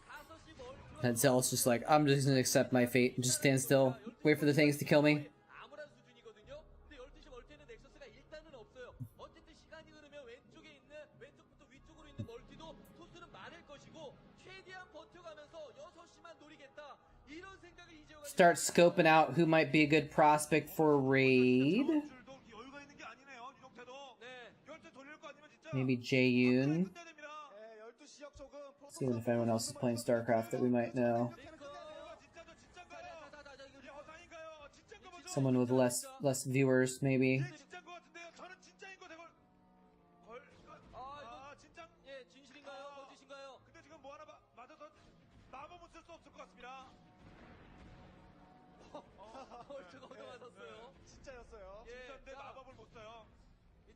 5시 멀 And Zell's just like, I'm just gonna accept my fate and just stand still, wait for the things to kill me. 암울한 수준이거든요. 근데 12시 멀티는 넥서스가 일단은 없어요. 어쨌든 시간이 흐르면 왼쪽부터 위쪽으로 있는 멀티도 토스는 많을 것이고 최대한 버텨가면서 6시만 노리겠다. 이런 생각을 이재호가 Start scoping out who might be a good prospect for raid. 자원줄도 여유가 있는 게 아니네요. 유동태도. 네. 열대 돌릴 거 아니면 진짜. Maybe Jaeyoon. 끝내야 됩니다. 12시 지역 쪽은 See if anyone else is playing Starcraft that we might know. 진짜인가요? 이게 허상인가요? 진짜인가 보죠? Someone with less viewers, maybe. 네, 진짜인 것 같은데요. 저는 진짜인 거 대걸. 아, 진짜. 예, 진실인가요? 거짓인가요? 근데 지금 뭐 하나 맞아서 마법은 쓸 수 없을 것 같습니다. 벌처가 얻어맞았어요. 진짜였어요. 예, 진짜인데 자, 마법을 못 써요.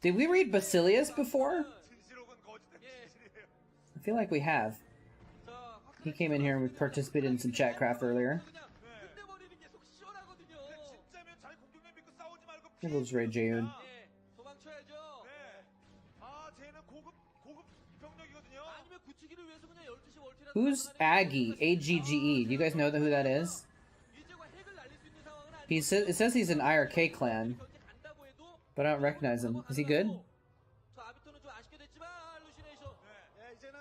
Did we read Basilius before? 진실옥은 거짓된 진실이에요. I feel like we have. 자, He came in here and we participated in some Chatcraft earlier. 그냥 끝내버리는 게 속 시원하거든요. 진짜면 자기 공격력 믿고 싸우지 말고 Maybe we'll just raid Jaeyoon. 예, 도망쳐야죠. 네. 아, 쟤는 고급 병력이거든요. 아니면 굳히기를 위해서 그냥 12시 월티라도 Who's Aggie? AGGE. Do you guys know who that is? 이제가 핵을 날릴 수 있는 상황은 아니고 It says he's an IRK clan, 경기 간다고 해도 but I don't recognize him. Is he good? 저 아비토는 좀 아쉽게 됐지만 루시네이션 예, 이제는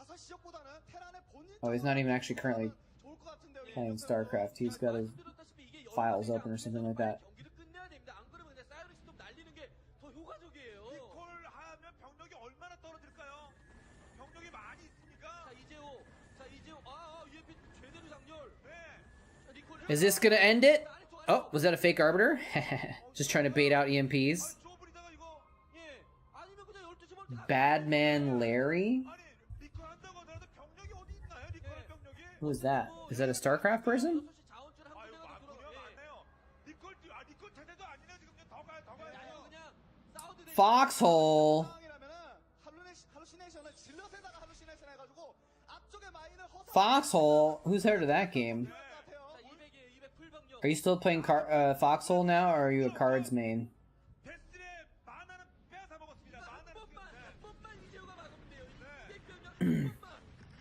5시 지역보다는 테란의 본인 Oh, he's not even actually currently 좋을 것 같은데요. playing StarCraft. He's got his files open or something like that. 경기를 끝내야 됩니다. 안 그러면 그냥 사이러스 좀 날리는 게 더 효과적이에요. 리콜 하면 병력이 얼마나 떨어질까요? 병력이 많이 있습니까? 자 이재호 UMP 제대로 장렬. 네. 자, 리콜 Is this gonna end it? Oh, was that a fake arbiter? Just trying to bait out EMPs. 좁으리다가 이거 예. 아니면 그냥 12시 멀티 Badman Larry? 아니 리콜 한다고 하더라도 병력이 어디 있나요? 리콜 할 병력이? Who is that? Is that a StarCraft person? 6시 자원줄 한 아유 군데가 맞군요. 들어. 맞네요. 리콜 제대도 아니네 지금 더 가요. 아니면 그냥 사우드 대 Foxhole. 상황이라면은 할루시네이션을 질럿에다가 할루시네이션 해가지고 앞쪽에 마인을 허사. Foxhole? Who's heard of that game? 자 200에 200 풀병력. Are you still playing Foxhole now, or are you a cards main? 베슬의 만화는 빼앗아 먹었습니다. 만화는 뻔만 이재호가 막으면 돼요. 뻔만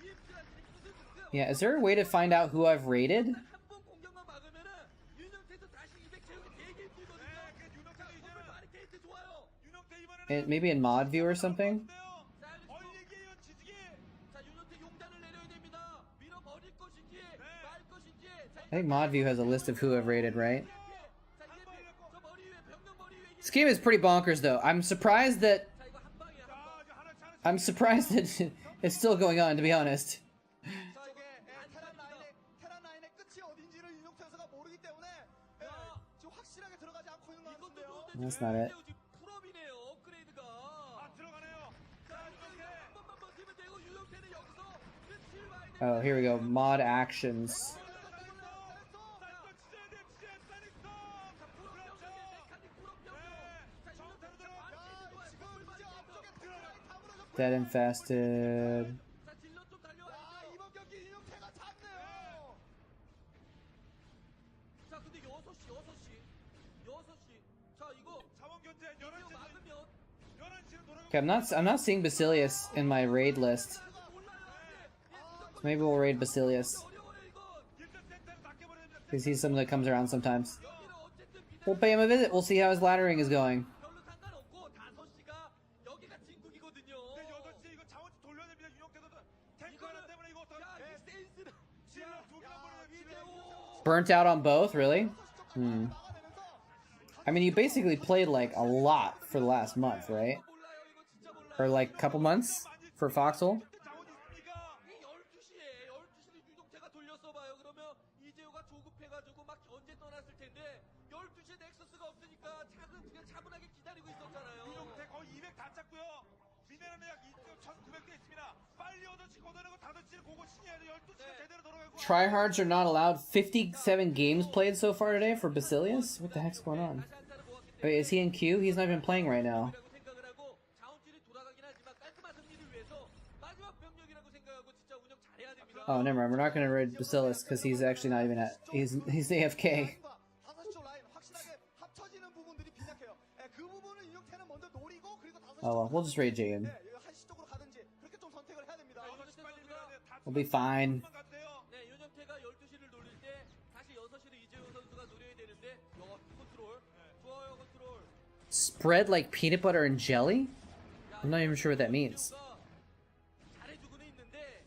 EMP가 무슨 Yeah, is there a way to find out who I've rated? 한번 공격만 막으면은 윤영태도 다시 200 채우기 되게 힘들거든요. 건물 바리케이트 좋아요. 윤영태 이번에는 Maybe in mod view or something? 얼리기예요 지지기. 자, 윤영태 용단을 내려야 됩니다. 밀어버릴 것인지 말 것인지. 자, I think mod view has a list of who I've rated, right? 자, EMP 저 머리 위에 병력 머리 위에 This game is pretty bonkers, though. I'm surprised that 자, 이거 한 방이야. 한 방. I'm surprised that it's still going on, to be honest. 이쪽에 테란 라인의 끝이 어딘지를 윤용태 선수가 모르기 때문에 지금 확실하게 들어가지 않고 있는 것 이것도 같은데요. 좋은데 That's not it. 지금 풀업이네요. 업그레이드가. 아 들어가네요. 자 윤영태. 한 번만 버티면 되고 윤영태는 여기서 끝을 봐야 돼. Oh, here we go. Mod actions. Dead infested. 이번 경기 윤용태가 잡네요. 자, 근데 6시. 자, 이거 자원 견제 이거 11시 막으면 11시는 돌아가. Okay, I'm not seeing Basilius in my raid list. So maybe we'll raid Basilius. 어려워요, 이거. 일단 센터를 낚여버려야 됩니다. Because he's someone that comes around sometimes. 여기는 어쨌든 비단 We'll pay him a visit. We'll see how his laddering is going. 별로 상관없고 5시가 여기가 진국이거든요. 근데 8시 이거 자원 돌려야 됩니다. 윤영태도 탱크 하나 때문에 이거 어떡해. 야, 이 센스는 지금 두 개만 보내야 이재호. Burnt out on both, really? I mean, you basically played like a lot for the last month, right? 몰라요, 이거 진짜 몰라요. Or like a couple months for Foxhole? 자원 있습니까? 이 12시를 유동태가 돌렸어 봐요. 그러면 이재호가 조급해가지고 막 견제 떠났을 텐데 12시에 넥서스가 없으니까 차분하게 기다리고 있었잖아요. 윤영태 거의 200 다 찼고요. 미네랄은 약 1900대 있습니다. 빨리 8시 걷어내고 5시를 고고 신해야 돼. 12시가 제대로 돌아가고. Tryhards are not allowed. 57 games played so far today for Basilius? What the heck's going on? Wait, is he in queue? He's not even playing right now. 생각을 하고 자원줄이 돌아가긴 하지만 깔끔한 승리를 위해서 마지막 병력이라고 생각하고 진짜 운영 잘해야 됩니다. Oh, never mind. We're not gonna raid Basilius because he's actually not even at. He's AFK. 5시 쪽 라인 확실하게 합쳐지는 부분들이 빈약해요. 그 부분을 윤용태는 먼저 노리고 그리고 5시 Oh well, we'll just raid Jay in. 1시 쪽으로 가든지 그렇게 좀 선택을 해야 됩니다. 8시 빨리 밀어야 돼. 다 We'll be fine. 가도 돼요. 네, 윤영태가 12시를 노릴 때 다시 6시를 이재호 선수가 노려야 되는데 컨트롤. 좋아요, 컨트롤. Spread like peanut butter and jelly? I'm not even sure what that means. 잘해주고는 있는데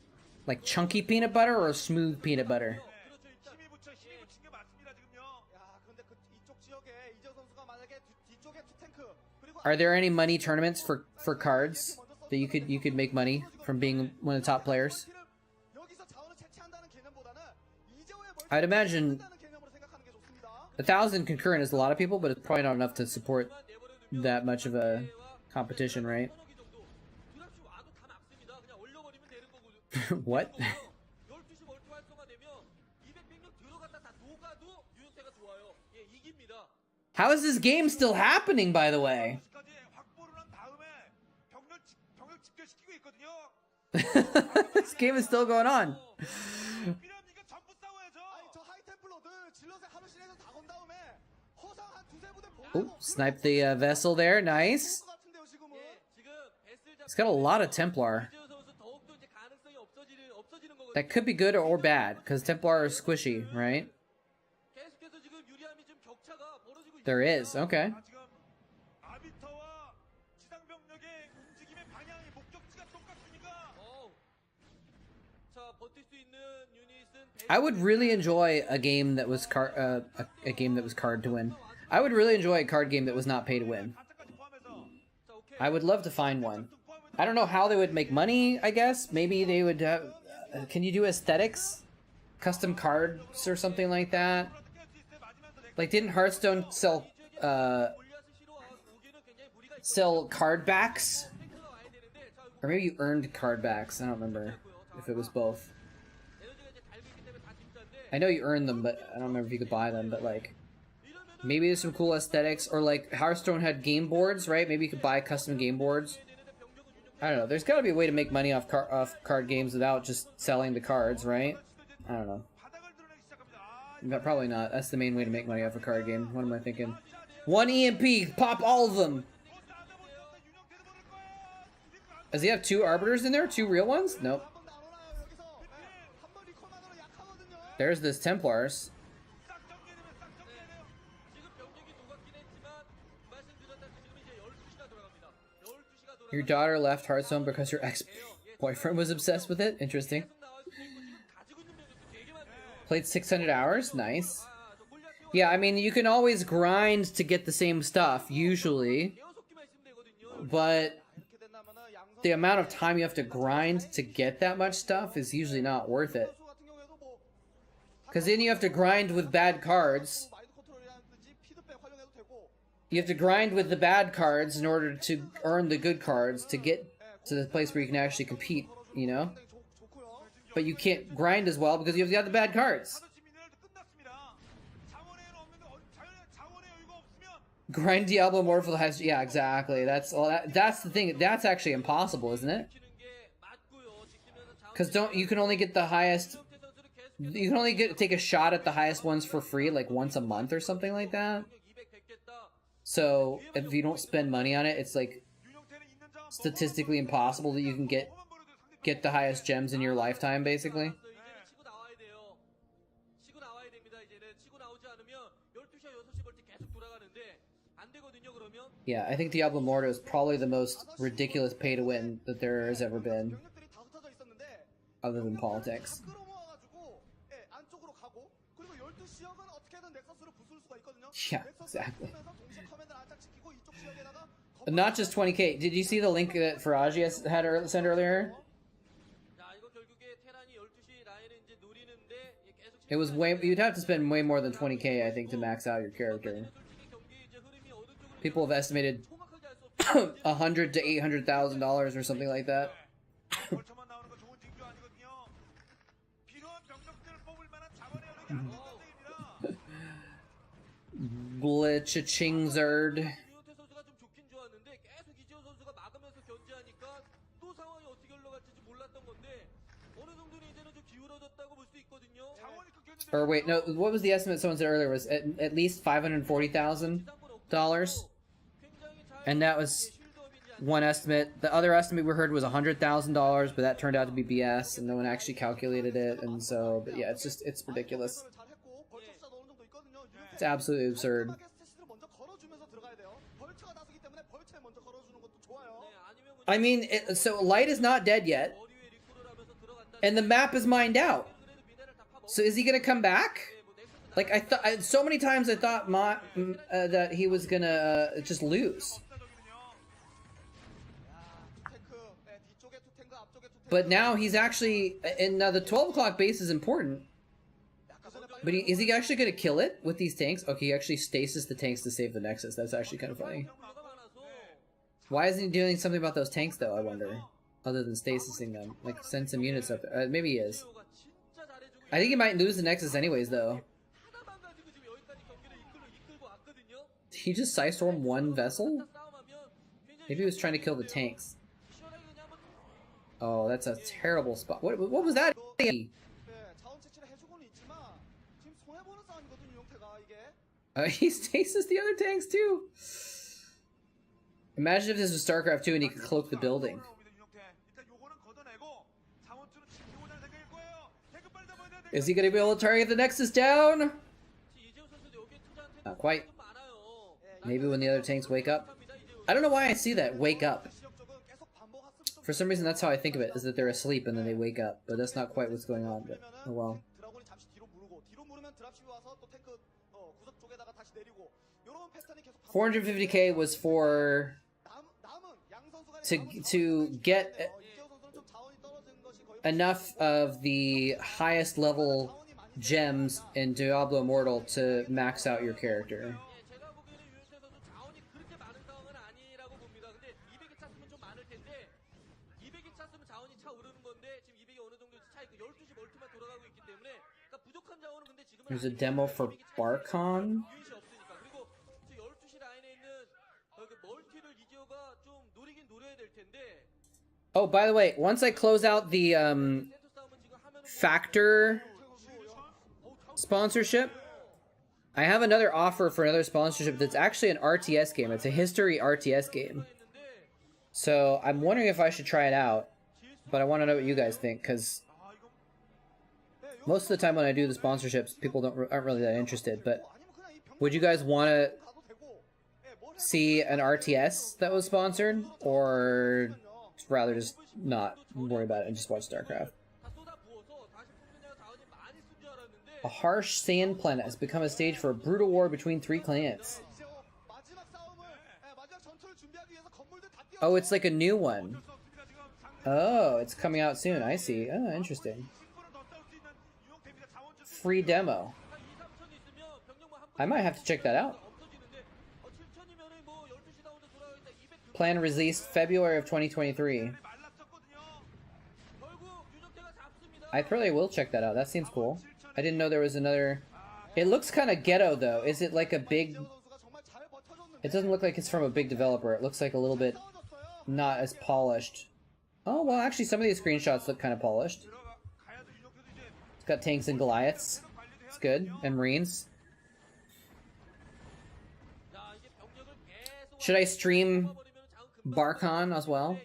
Like chunky peanut butter or smooth peanut butter? 그렇죠. 일단 힘이 붙인 게 맞습니다 지금요. 야, 그런데 이쪽 지역에 이재호 선수가 만약에 뒤쪽에 투 탱크 그리고 Are there any money tournaments for cards that you could make money from being one of the top players? 여기서 자원을 채취한다는 개념보다는 이재호의 I'd imagine 멀티를 개념으로 생각하는 게 좋습니다. 1,000 concurrent is a lot of people, but it's probably not enough to support that much of a competition, right? 드랍십 와도 다 막습니다. 그냥 올려버리면 되는 거거든요. What? 12시 멀티 활성화되면 200병력 들어갔다 다 녹아도 윤영태가 좋아요. 예, 이깁니다. How is this game still happening, by the way? 8시까지 확보를 한 다음에 병력 집결시키고 있거든요. This game is still going on. 필요합니까? 전부 싸워야죠. 아니 저 하이템플러들 질럿의 하루실에서 다 건 다음에 허상 한 두세 부대 Oh, snipe the vessel there. Nice. 것 같은데요 지금은. 예, 지금 베슬 It's got a lot of Templar. 이재호 선수 더욱더 이제 가능성이 없어지는 거거든요. That could be good or bad, because Templar are squishy, right? 계속해서 지금 유리함이 지금 격차가 벌어지고 있습니다. There is. Okay. 아, 지금 아비터와 지상 병력의 움직임의 방향이 목적지가 똑같으니까 자, 버틸 수 있는 유닛은 I would really enjoy a game that was a game that was card to win. I would really enjoy a card game that was not pay to win. 단차까지 포함해서 자, 오케이. I would love to find one. I don't know how they would make money, I guess. Maybe they would have... can you do aesthetics? Custom cards or something like that? Like, didn't Hearthstone sell card backs? Or maybe you earned card backs. I don't remember if it was both. I know you earned them, but I don't remember if you could buy them. But like, maybe there's some cool aesthetics. Or like, Hearthstone had game boards, right? Maybe you could buy custom game boards. I don't know. There's got to be a way to make money off card games without just selling the cards, right? I don't know. 바닥을 드러내기 시작합니다. 아, Probably not. That's the main way to make money off a card game. What am I thinking? One EMP, pop all of them. Does he have 2 arbiters in there? 2 real ones? Nope. There's this Templars. Your daughter left Hearthstone because her ex-boyfriend was obsessed with it? Interesting. Played 600 hours? Nice. Yeah, I mean, you can always grind to get the same stuff, usually. But the amount of time you have to grind to get that much stuff is usually not worth it. Because then you have to grind with bad cards. You have to grind with the bad cards in order to earn the good cards to get to the place where you can actually compete, you know? But you can't grind as well because you have the bad cards. Grind Diablo more for the highest. Yeah, exactly. That's the thing. That's actually impossible, isn't it? Because you can only get the highest. You can only take a shot at the highest ones for free, like once a month or something like that. So if you don't spend money on it, it's like statistically impossible that you can get the highest gems in your lifetime, basically. Yeah, I think Diablo Immortal is probably the most ridiculous pay-to-win that there has ever been, other than politics. Yeah, exactly. Not just 20k. Did you see the link that Faraji had sent earlier? It was way. You'd have to spend way more than 20k, I think, to max out your character. People have estimated $100,000 to $800,000 or something like that. Glitch-a-ching-zerd. Or wait, no, what was the estimate someone said earlier? Was at least $540,000? And that was one estimate. The other estimate we heard was $100,000, but that turned out to be BS, and no one actually calculated it, and so, but yeah, it's ridiculous. It's absolutely absurd. I mean, so Light is not dead yet, and the map is mined out. So is he gonna come back? Like, I thought so many times I thought that he was gonna just lose. But now he's actually, and now the 12 o'clock base is important. But is he actually gonna kill it with these tanks? Okay, he actually stasis the tanks to save the Nexus. That's actually kind of funny. Why isn't he doing something about those tanks though, I wonder? Other than stasising them. Like, send some units up there. Maybe he is. I think he might lose the Nexus anyways, though. Did he just Psystorm one vessel? Maybe he was trying to kill the tanks. Oh, that's a terrible spot. What was that? He stasis the other tanks, too. Imagine if this was Starcraft 2 and he could cloak the building. Is he going to be able to target the Nexus down? Not quite. Maybe when the other tanks wake up. I don't know why I see that. Wake up. For some reason, that's how I think of it, is that they're asleep and then they wake up. But that's not quite what's going on. But, oh well. 450k was for... to get enough of the highest level gems in Diablo Immortal to max out your character. There's a demo for Barcon. Oh, by the way, once I close out the factor sponsorship. I have another offer for another sponsorship that's actually an RTS game. It's a history RTS game. So I'm wondering if I should try it out. But I want to know what you guys think, because most of the time when I do the sponsorships, people aren't really that interested. But would you guys want to see an RTS that was sponsored, or rather just not worry about it and just watch Starcraft? A harsh sand planet has become a stage for a brutal war between 3 clans. Oh, it's like a new one. Oh, it's coming out soon. I see. Oh, interesting. Free demo. I might have to check that out. Plan released February of 2023. I probably will check that out. That seems cool. I didn't know there was another... It looks kind of ghetto, though. Is it like a big... It doesn't look like it's from a big developer. It looks like a little bit not as polished. Oh, well, actually, some of these screenshots look kind of polished. It's got tanks and Goliaths. It's good. And Marines. Should I stream Barcon as well?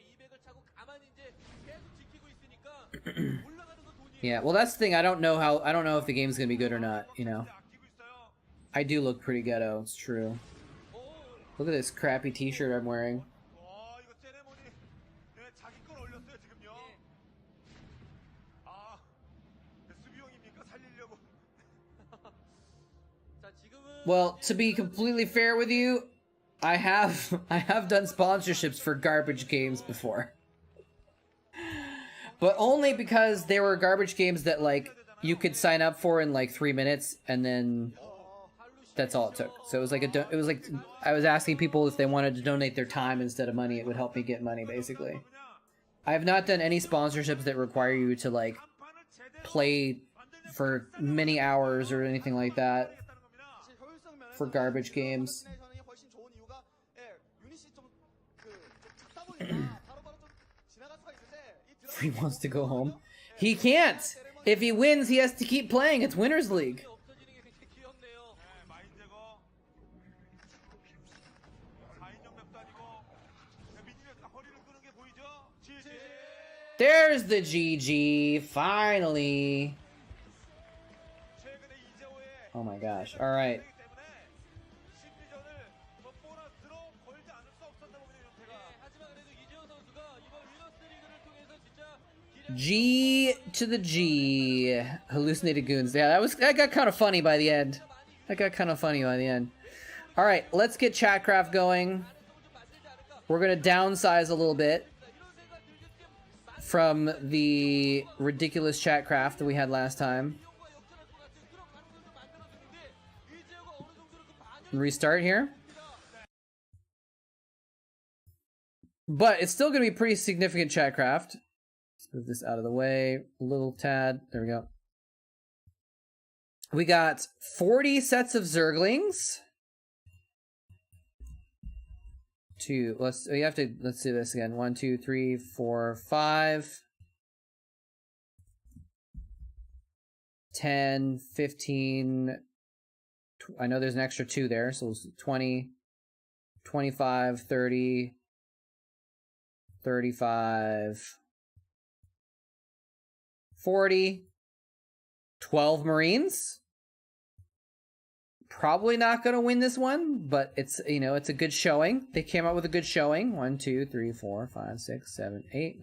Yeah, well, that's the thing. I don't know if the game's gonna be good or not, you know. I do look pretty ghetto, it's true. Look at this crappy t-shirt I'm wearing. Well, to be completely fair with you, I have done sponsorships for garbage games before. But only because they were garbage games that, like, you could sign up for in like 3 minutes, and then that's all it took. So it was like I was asking people if they wanted to donate their time instead of money. It would help me get money, basically. I have not done any sponsorships that require you to, like, play for many hours or anything like that for garbage games. He wants to go home. He can't! If he wins, he has to keep playing. It's Winners League. There's the GG, finally. Oh my gosh, alright. G to the G. Hallucinated goons. Yeah, that got kind of funny by the end. Alright, let's get Chatcraft going. We're gonna downsize a little bit from the ridiculous Chatcraft that we had last time. Restart here. But it's still gonna be pretty significant Chatcraft. Let's move this out of the way a little tad. There we go. We got 40 sets of Zerglings. Let's do this again. 1, 2, 3, 4, 5. 10, 15. I know there's an extra 2 there, so it's 20, 25, 30, 35, 40, 12 Marines. Probably not going to win this one, but it's, you know, it's a good showing. They came out with a good showing. 1, 2, 3, 4, 5, 6, 7, 8,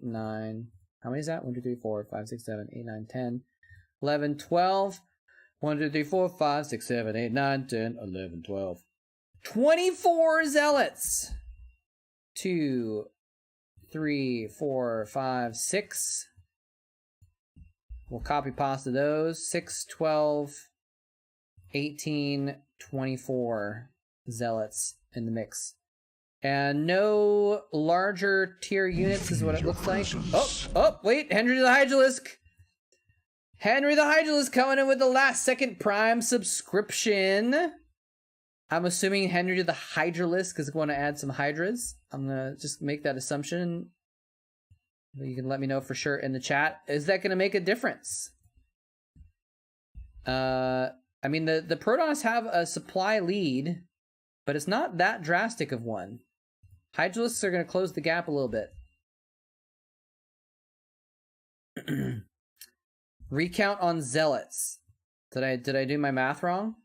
9. How many is that? 1, 2, 3, 4, 5, 6, 7, 8, 9, 10, 11, 12. 1, 2, 3, 4, 5, 6, 7, 8, 9, 10, 11, 12. 24 zealots. 2, 3, 4, 5, 6. We'll copy pasta those. 6, 12, 18, 24 zealots in the mix. And no larger tier units is what it looks like. Oh, wait, Henry the Hydralisk. Henry the Hydralisk coming in with the last second Prime subscription. I'm assuming Henry the Hydralisk is going to add some Hydras. I'm going to just make that assumption. You can let me know for sure in the chat. Is that going to make a difference? I mean, the Protoss have a supply lead, but it's not that drastic of one. Hydralisks are going to close the gap a little bit. Recount on Zealots. Did I do my math wrong?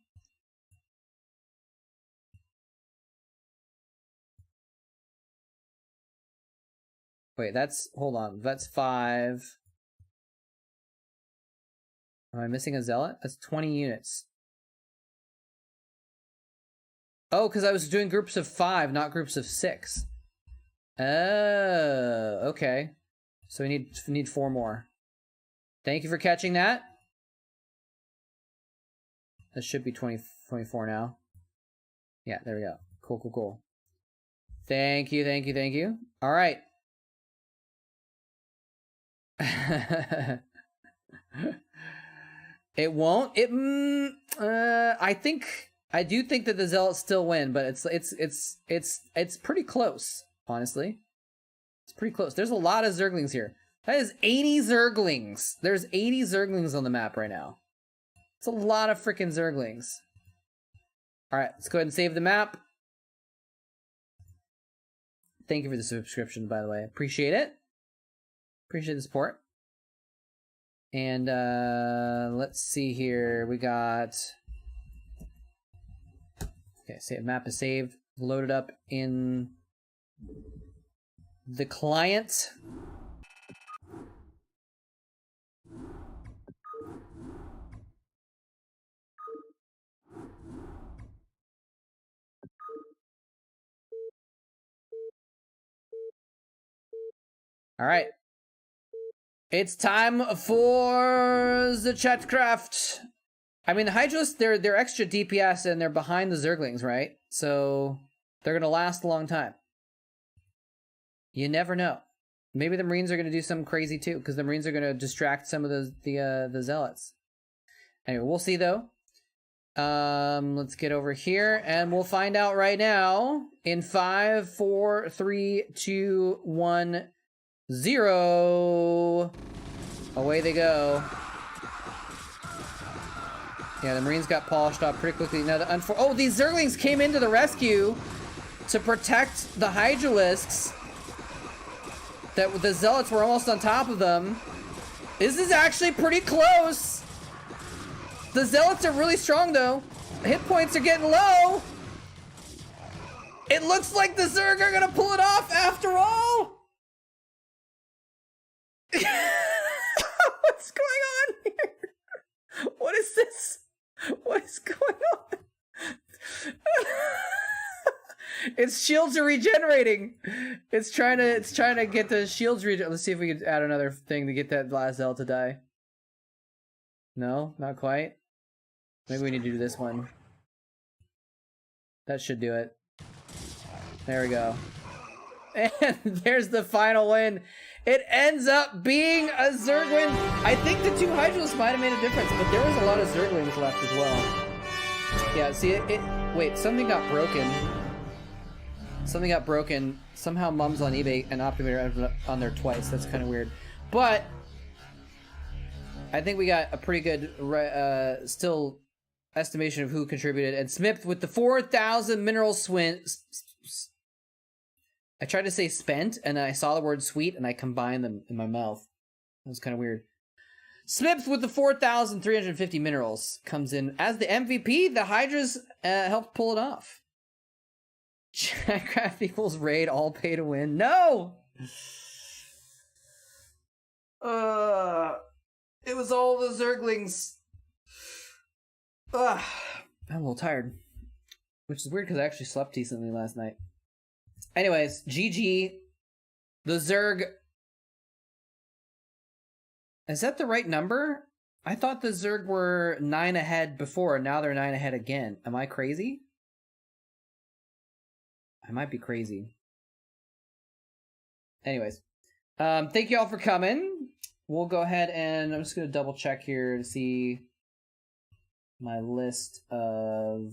Wait, hold on. That's 5. Am I missing a Zealot? That's 20 units. Oh, because I was doing groups of 5, not groups of 6. Oh, okay. So we need 4 more. Thank you for catching that. That should be 24 now. Yeah, there we go. Cool. Thank you. All right. It won't. I do think that the Zealots still win, but it's pretty close, honestly. It's pretty close. There's a lot of Zerglings here. That is 80 Zerglings. There's 80 Zerglings on the map right now. It's a lot of freaking Zerglings. All right, let's go ahead and save the map. Thank you for the subscription, by the way. Appreciate it. Appreciate the support. And let's see here. We got... Okay, save map is saved. Loaded up in the client. All right. It's time for the Chatcraft. I mean, the Hydralisk, they're extra DPS and they're behind the Zerglings, right? So they're gonna last a long time. You never know. Maybe the Marines are gonna do something crazy too, because the Marines are gonna distract some of the Zealots. Anyway, we'll see though. Let's get over here and we'll find out right now in 5, 4, 3, 2, 1, 0. Away they go. Yeah, the Marines got polished off pretty quickly. Now, these Zerglings came into the rescue to protect the Hydralisks. That the Zealots were almost on top of them. This is actually pretty close. The Zealots are really strong, though. Hit points are getting low. It looks like the Zerg are gonna pull it off after all. What's going on here? What is this? What is going on? Its shields are regenerating. It's trying to get the shields regen. Let's see if we can add another thing to get that last Zell to die. No, not quite. Maybe we need to do this one. That should do it. There we go. And there's the final win. It ends up being a Zerg win. I think the 2 Hydralisks might have made a difference, but there was a lot of Zerglings left as well. Yeah, see, wait, something got broken. Something got broken. Somehow Mums on eBay and Optimator ended up on there twice. That's kind of weird. But I think we got a pretty good still estimation of who contributed. And Smith with the 4,000 mineral I tried to say spent, and I saw the word sweet, and I combined them in my mouth. That was kind of weird. Smith with the 4,350 minerals comes in as the MVP. The Hydras helped pull it off. Chatcraft equals raid, all pay to win. No! It was all the Zerglings. I'm a little tired. Which is weird because I actually slept decently last night. Anyways, GG. The Zerg. Is that the right number? I thought the Zerg were 9 ahead before, and now they're 9 ahead again. Am I crazy? I might be crazy. Anyways. Thank you all for coming. We'll go ahead and I'm just going to double check here to see my list of...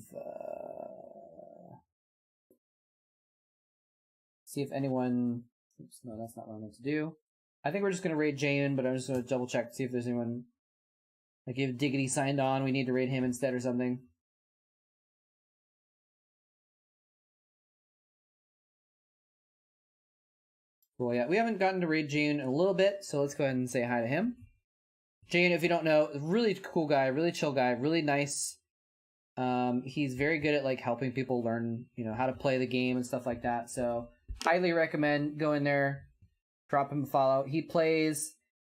see if anyone... Oops, no, that's not what I meant to do. I think we're just going to raid Jamin, but I'm just going to double check to see if there's anyone Like if Diggity signed on, we need to raid him instead or something. Cool, yeah. We haven't gotten to raid June in a little bit, so let's go ahead and say hi to him. June, if you don't know, really cool guy, really chill guy, really nice. He's very good at like helping people learn, you know, how to play the game and stuff like that. So highly recommend going there, drop him a follow.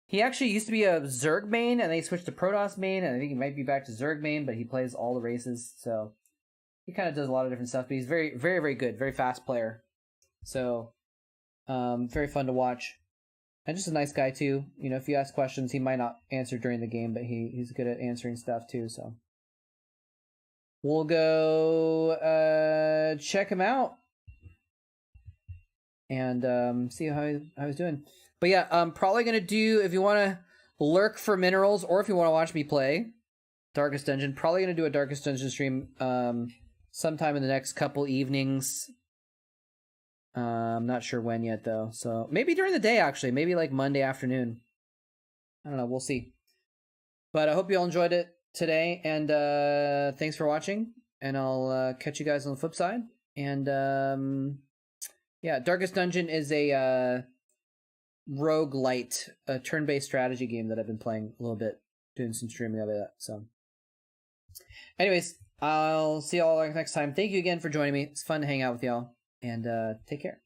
He actually used to be a Zerg main, and then he switched to Protoss main, and I think he might be back to Zerg main, but he plays all the races, so he kind of does a lot of different stuff. But he's very, very, very good, very fast player. So very fun to watch. And just a nice guy too. You know, if you ask questions, he might not answer during the game, but he's good at answering stuff too. So we'll go check him out and see how he's doing. But yeah, I'm probably gonna do, if you want to lurk for minerals or if you want to watch me play Darkest Dungeon, probably gonna do a Darkest Dungeon stream sometime in the next couple evenings. I'm not sure when yet though, so maybe during the day actually, maybe like Monday afternoon. I don't know, we'll see. But I hope you all enjoyed it today, and thanks for watching, and I'll catch you guys on the flip side. And yeah, Darkest Dungeon is a roguelite, a turn-based strategy game that I've been playing a little bit, doing some streaming of it. So anyways, I'll see y'all next time. Thank you again for joining me. It's fun to hang out with y'all. And take care.